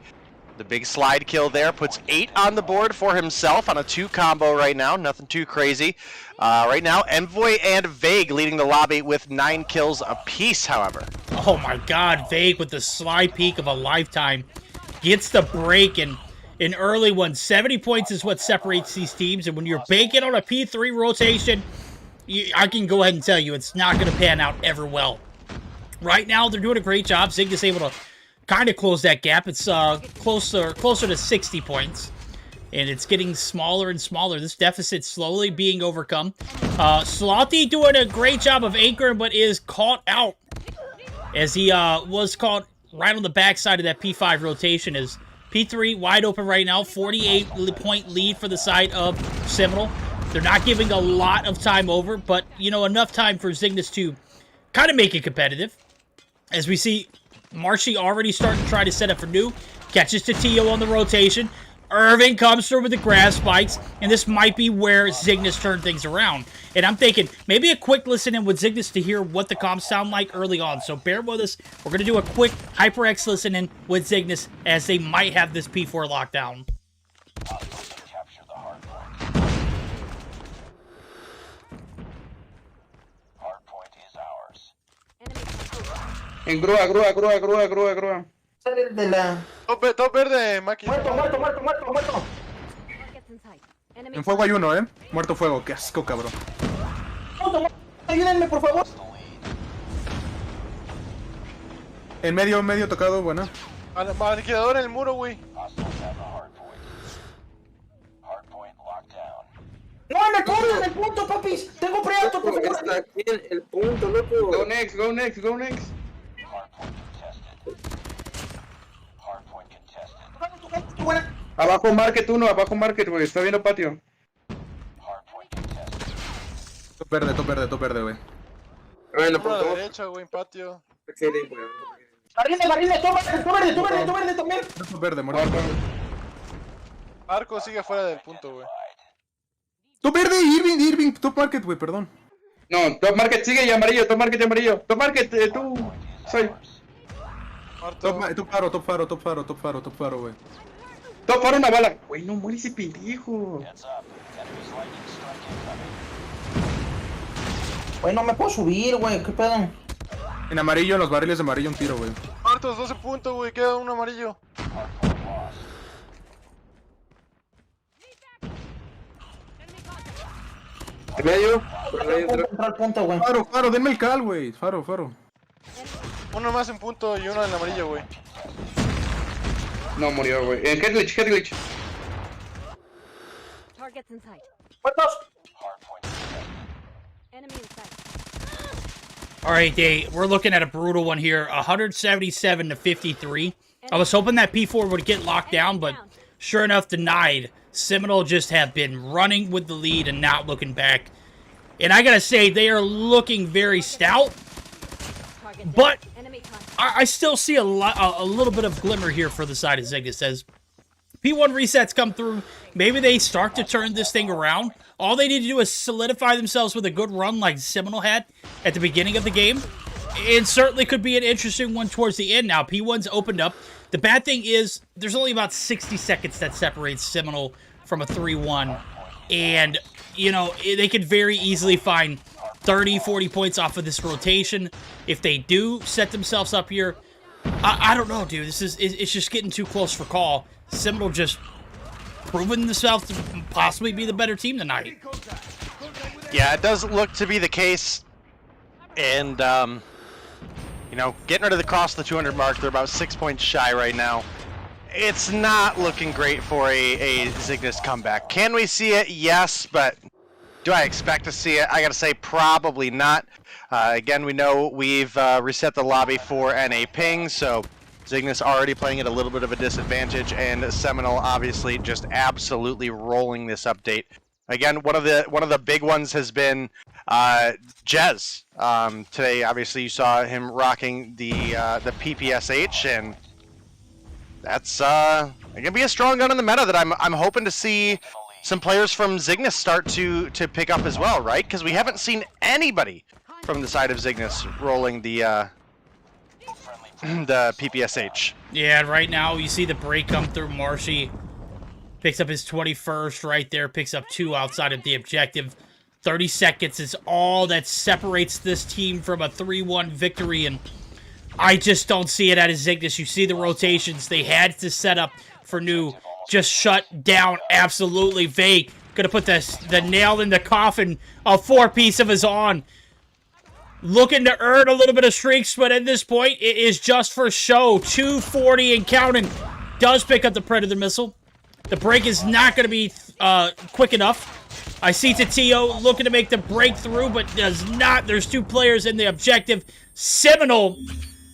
the big slide kill there, puts 8 on the board for himself on a 2 combo right now. Nothing too crazy. Right now, Envoy and Vague leading the lobby with 9 kills apiece, however. Oh my god, Vague with the slide peak of a lifetime. Gets the break, and an early one. 70 points is what separates these teams, and when you're banking on a P3 rotation, I can go ahead and tell you it's not going to pan out ever well. Right now, they're doing a great job. Zygnus able to kind of close that gap. It's closer to 60 points, and it's getting smaller and smaller. This deficit slowly being overcome. Slothy doing a great job of anchoring, but is caught out as he was caught right on the backside of that P5 rotation. Is P3 wide open right now. 48-point lead for the side of Seminole. They're not giving a lot of time over, but, you know, enough time for Zygnus to kind of make it competitive. As we see, Marshy already starting to try to set up for New. Catches Tatillo on the rotation. Irving comes through with the grab spikes, and this might be where Zygnus turned things around. And I'm thinking, maybe a quick listen in with Zygnus to hear what the comms sound like early on. So bear with us. We're going to do a quick HyperX listen in with Zygnus as they might have this P4 lockdown. Capture the hard point. Hard point is ours. En grúa. Sale de la... Top verde, máquina. Muerto. Targets in sight. Enemy En fuego hay uno, Muerto fuego, qué asco, cabrón. Ayúdenme, por favor. En medio tocado, bueno. Marqueador en el muro, güey. Hostiles have the hard point. Hard point locked down. No, me corren el punto, papis. Tengo prealto, por favor. Está aquí en el punto, loco. Go next. Hard point contested. Hard point contested. Abajo market, güey. Está viendo patio. Hard point contested. Top verde, güey. Bueno, por favor. derecha, güey, en patio. Barriles, tú verde también. Top verde, muerto. Arco sigue fuera del punto, güey. Top verde, Irving, top market, güey, perdón. No, top market sigue y amarillo, top market, tú. Soy. Top faro, güey. Top faro una bala. Güey, no muere ese pendejo. Heads up. Enemy's lightning strike incoming. Güey, no me puedo subir, güey. ¿Qué pedo? En amarillo, en los barriles de amarillo, un tiro, güey. Muertos, 12 puntos, güey. Queda uno amarillo. Hard point lost. En medio. Faro, Faro, denme el cal, güey. Faro, Faro. Uno más en punto y uno en amarillo, güey. No murió, güey. En head glitch. Targets in sight. Enemy in sight. All right, we're looking at a brutal one here, 177 to 53. I was hoping that P4 would get locked down, but sure enough, denied. Seminole just have been running with the lead and not looking back. And I gotta say, they are looking very stout, but I still see a little bit of glimmer here for the side of Zygnus as P1 resets come through. Maybe they start to turn this thing around. All they need to do is solidify themselves with a good run like Seminole had at the beginning of the game. It certainly could be an interesting one towards the end now. P1's opened up. The bad thing is there's only about 60 seconds that separates Seminole from a 3-1. And, you know, they could very easily find 30, 40 points off of this rotation. If they do set themselves up here, I don't know, dude. It's just getting too close for call. Seminole just proven themselves to possibly be the better team tonight. Yeah, it does look to be the case. And, you know, getting rid of the cross the 200 mark, they're about 6 points shy right now. It's not looking great for a Zygnus comeback. Can we see it? Yes, but do I expect to see it? I gotta say, probably not. Again, we know we've reset the lobby for NA ping, so Zygnus already playing at a little bit of a disadvantage, and Seminole obviously just absolutely rolling this update. Again, one of the big ones has been Jez. Today, obviously, you saw him rocking the PPSH, and that's gonna be a strong gun in the meta that I'm hoping to see some players from Zygnus start to pick up as well, right? Because we haven't seen anybody from the side of Zygnus rolling the PPSH. Yeah, right now you see the break come through. Marshy picks up his 21st right there, picks up 2 outside of the objective. 30 seconds is all that separates this team from a 3-1 victory, and I just don't see it out of Zygnus. You see the rotations they had to set up for new, just shut down absolutely. Vague gonna put the nail in the coffin, a 4-piece of his on. Looking to earn a little bit of streaks, but at this point, it is just for show. 240 and counting. Does pick up the Predator missile. The break is not going to be quick enough. I see Tatio looking to make the breakthrough, but does not. There's 2 players in the objective. Seminole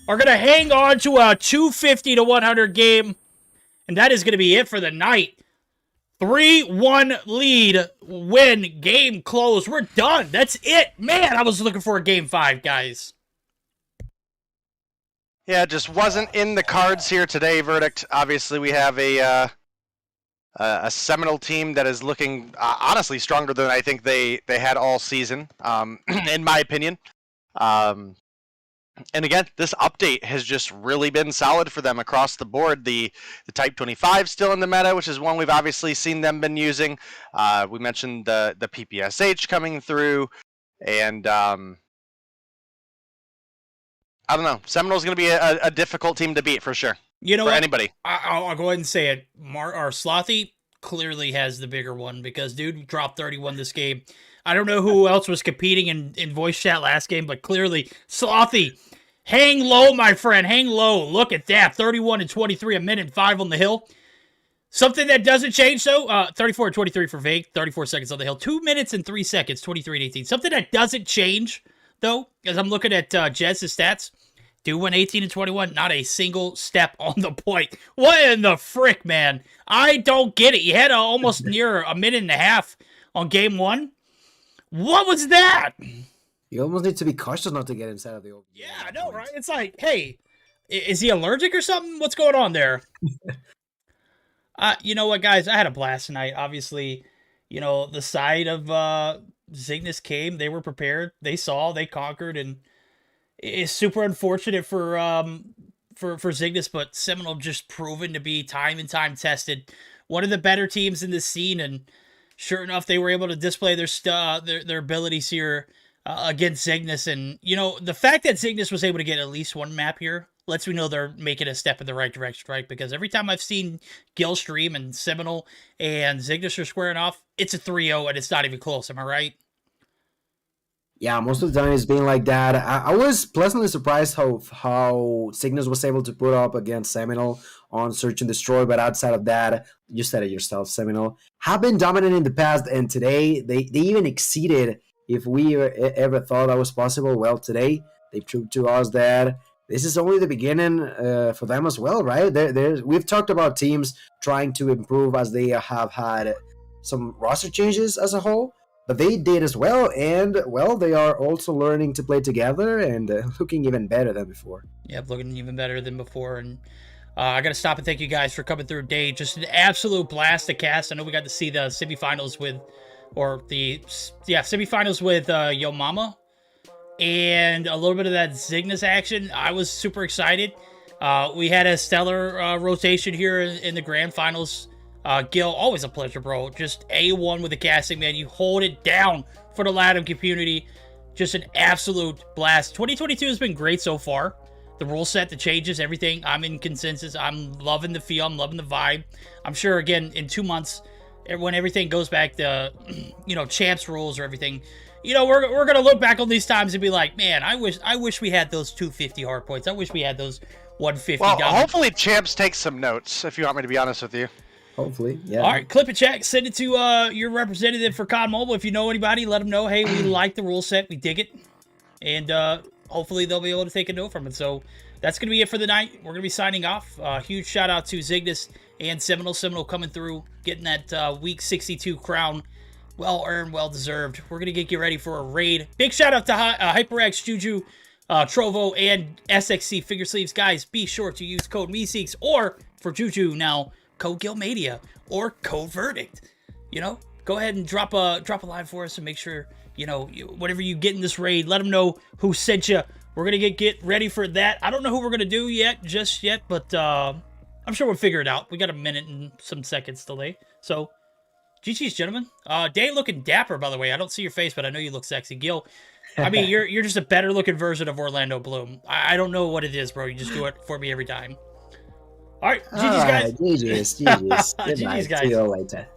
are going to hang on to a 250 to 100 game, and that is going to be it for the night. 3-1 lead, win, game closed. We're done. That's it. Man, I was looking for a game 5, guys. Yeah, it just wasn't in the cards here today, Verdict. Obviously, we have a Seminole team that is looking, honestly, stronger than I think they had all season, in my opinion. And again, this update has just really been solid for them across the board. The Type 25 still in the meta, which is one we've obviously seen them been using. We mentioned the PPSH coming through, and I don't know. Seminole's going to be a difficult team to beat for sure. You know for what? Anybody. I'll go ahead and say it. Slothy clearly has the bigger one because dude dropped 31 this game. I don't know who else was competing in voice chat last game, but clearly Slothy. Hang low, my friend. Hang low. Look at that. 31 and 23, a minute 5 on the hill. Something that doesn't change, though. 34 and 23 for Vague. 34 seconds on the hill. 2 minutes and 3 seconds. 23 and 18. Something that doesn't change, though, as I'm looking at Jez's stats. Dude went 18 and 21. Not a single step on the point. What in the frick, man? I don't get it. You had almost near a minute and a half on game 1. What was that? You almost need to be cautious not to get inside of the open. Yeah, I know, right? It's like, hey, is he allergic or something? What's going on there? You know what, guys? I had a blast tonight. Obviously, you know, the side of Zygnus came. They were prepared. They saw. They conquered. And it's super unfortunate for Zygnus, but Seminole just proven to be time and time tested. One of the better teams in this scene. And sure enough, they were able to display their abilities here against Zygnus. And, you know, the fact that Zygnus was able to get at least one map here lets me know they're making a step in the right direction, right? Because every time I've seen Gil stream and Seminole and Zygnus are squaring off, it's a 3-0 and it's not even close. Am I right? Yeah, most of the time it's been like that. I was pleasantly surprised how Cygnus was able to put up against Seminole on Search and Destroy, but outside of that, you said it yourself, Seminole have been dominant in the past, and today they even exceeded if we ever thought that was possible. Well, today they proved to us that this is only the beginning for them as well, right? We've talked about teams trying to improve as they have had some roster changes as a whole. But they did as well, and, well, they are also learning to play together and looking even better than before. Yep, looking even better than before. And I got to stop and thank you guys for coming through today. Just an absolute blast to cast. I know we got to see the semifinals with, semifinals with Yo Mama. And a little bit of that Cygnus action. I was super excited. We had a stellar rotation here in the grand finals. Gil, always a pleasure, bro. Just A1 with the casting, man. You hold it down for the LATAM community. Just an absolute blast. 2022 has been great so far. The rule set, the changes, everything. I'm in consensus. I'm loving the feel. I'm loving the vibe. I'm sure, again, in 2 months, when everything goes back to, champs rules or everything, we're going to look back on these times and be like, man, I wish we had those 250 hard points. I wish we had those 150 Well, down. hopefully champs takes some notes, if you want me to be honest with you. Hopefully, yeah. All right, clip it, check. Send it to your representative for COD Mobile. If you know anybody, let them know, hey, we like the rule set. We dig it. And hopefully they'll be able to take a note from it. So that's going to be it for the night. We're going to be signing off. Huge shout out to Cygnus and Seminole. Seminole coming through, getting that Week 62 crown. Well earned, well deserved. We're going to get you ready for a raid. Big shout out to HyperX, JuJu, Trovo, and SXC Figure Sleeves. Guys, be sure to use code Meseeks, or for JuJu now, code Gilmania or code Verdict. Go ahead and drop a line for us and make sure, whatever you get in this raid, let them know who sent you. We're going to get ready for that. I don't know who we're going to do just yet, but I'm sure we'll figure it out. We got a minute and some seconds delay. So, GG's, gentlemen. Day looking dapper, by the way. I don't see your face, but I know you look sexy. Gil, I mean, you're just a better looking version of Orlando Bloom. I don't know what it is, bro. You just do it for me every time. All right, GG's, guys. GG's. Good GG's, night. guys. See you all later.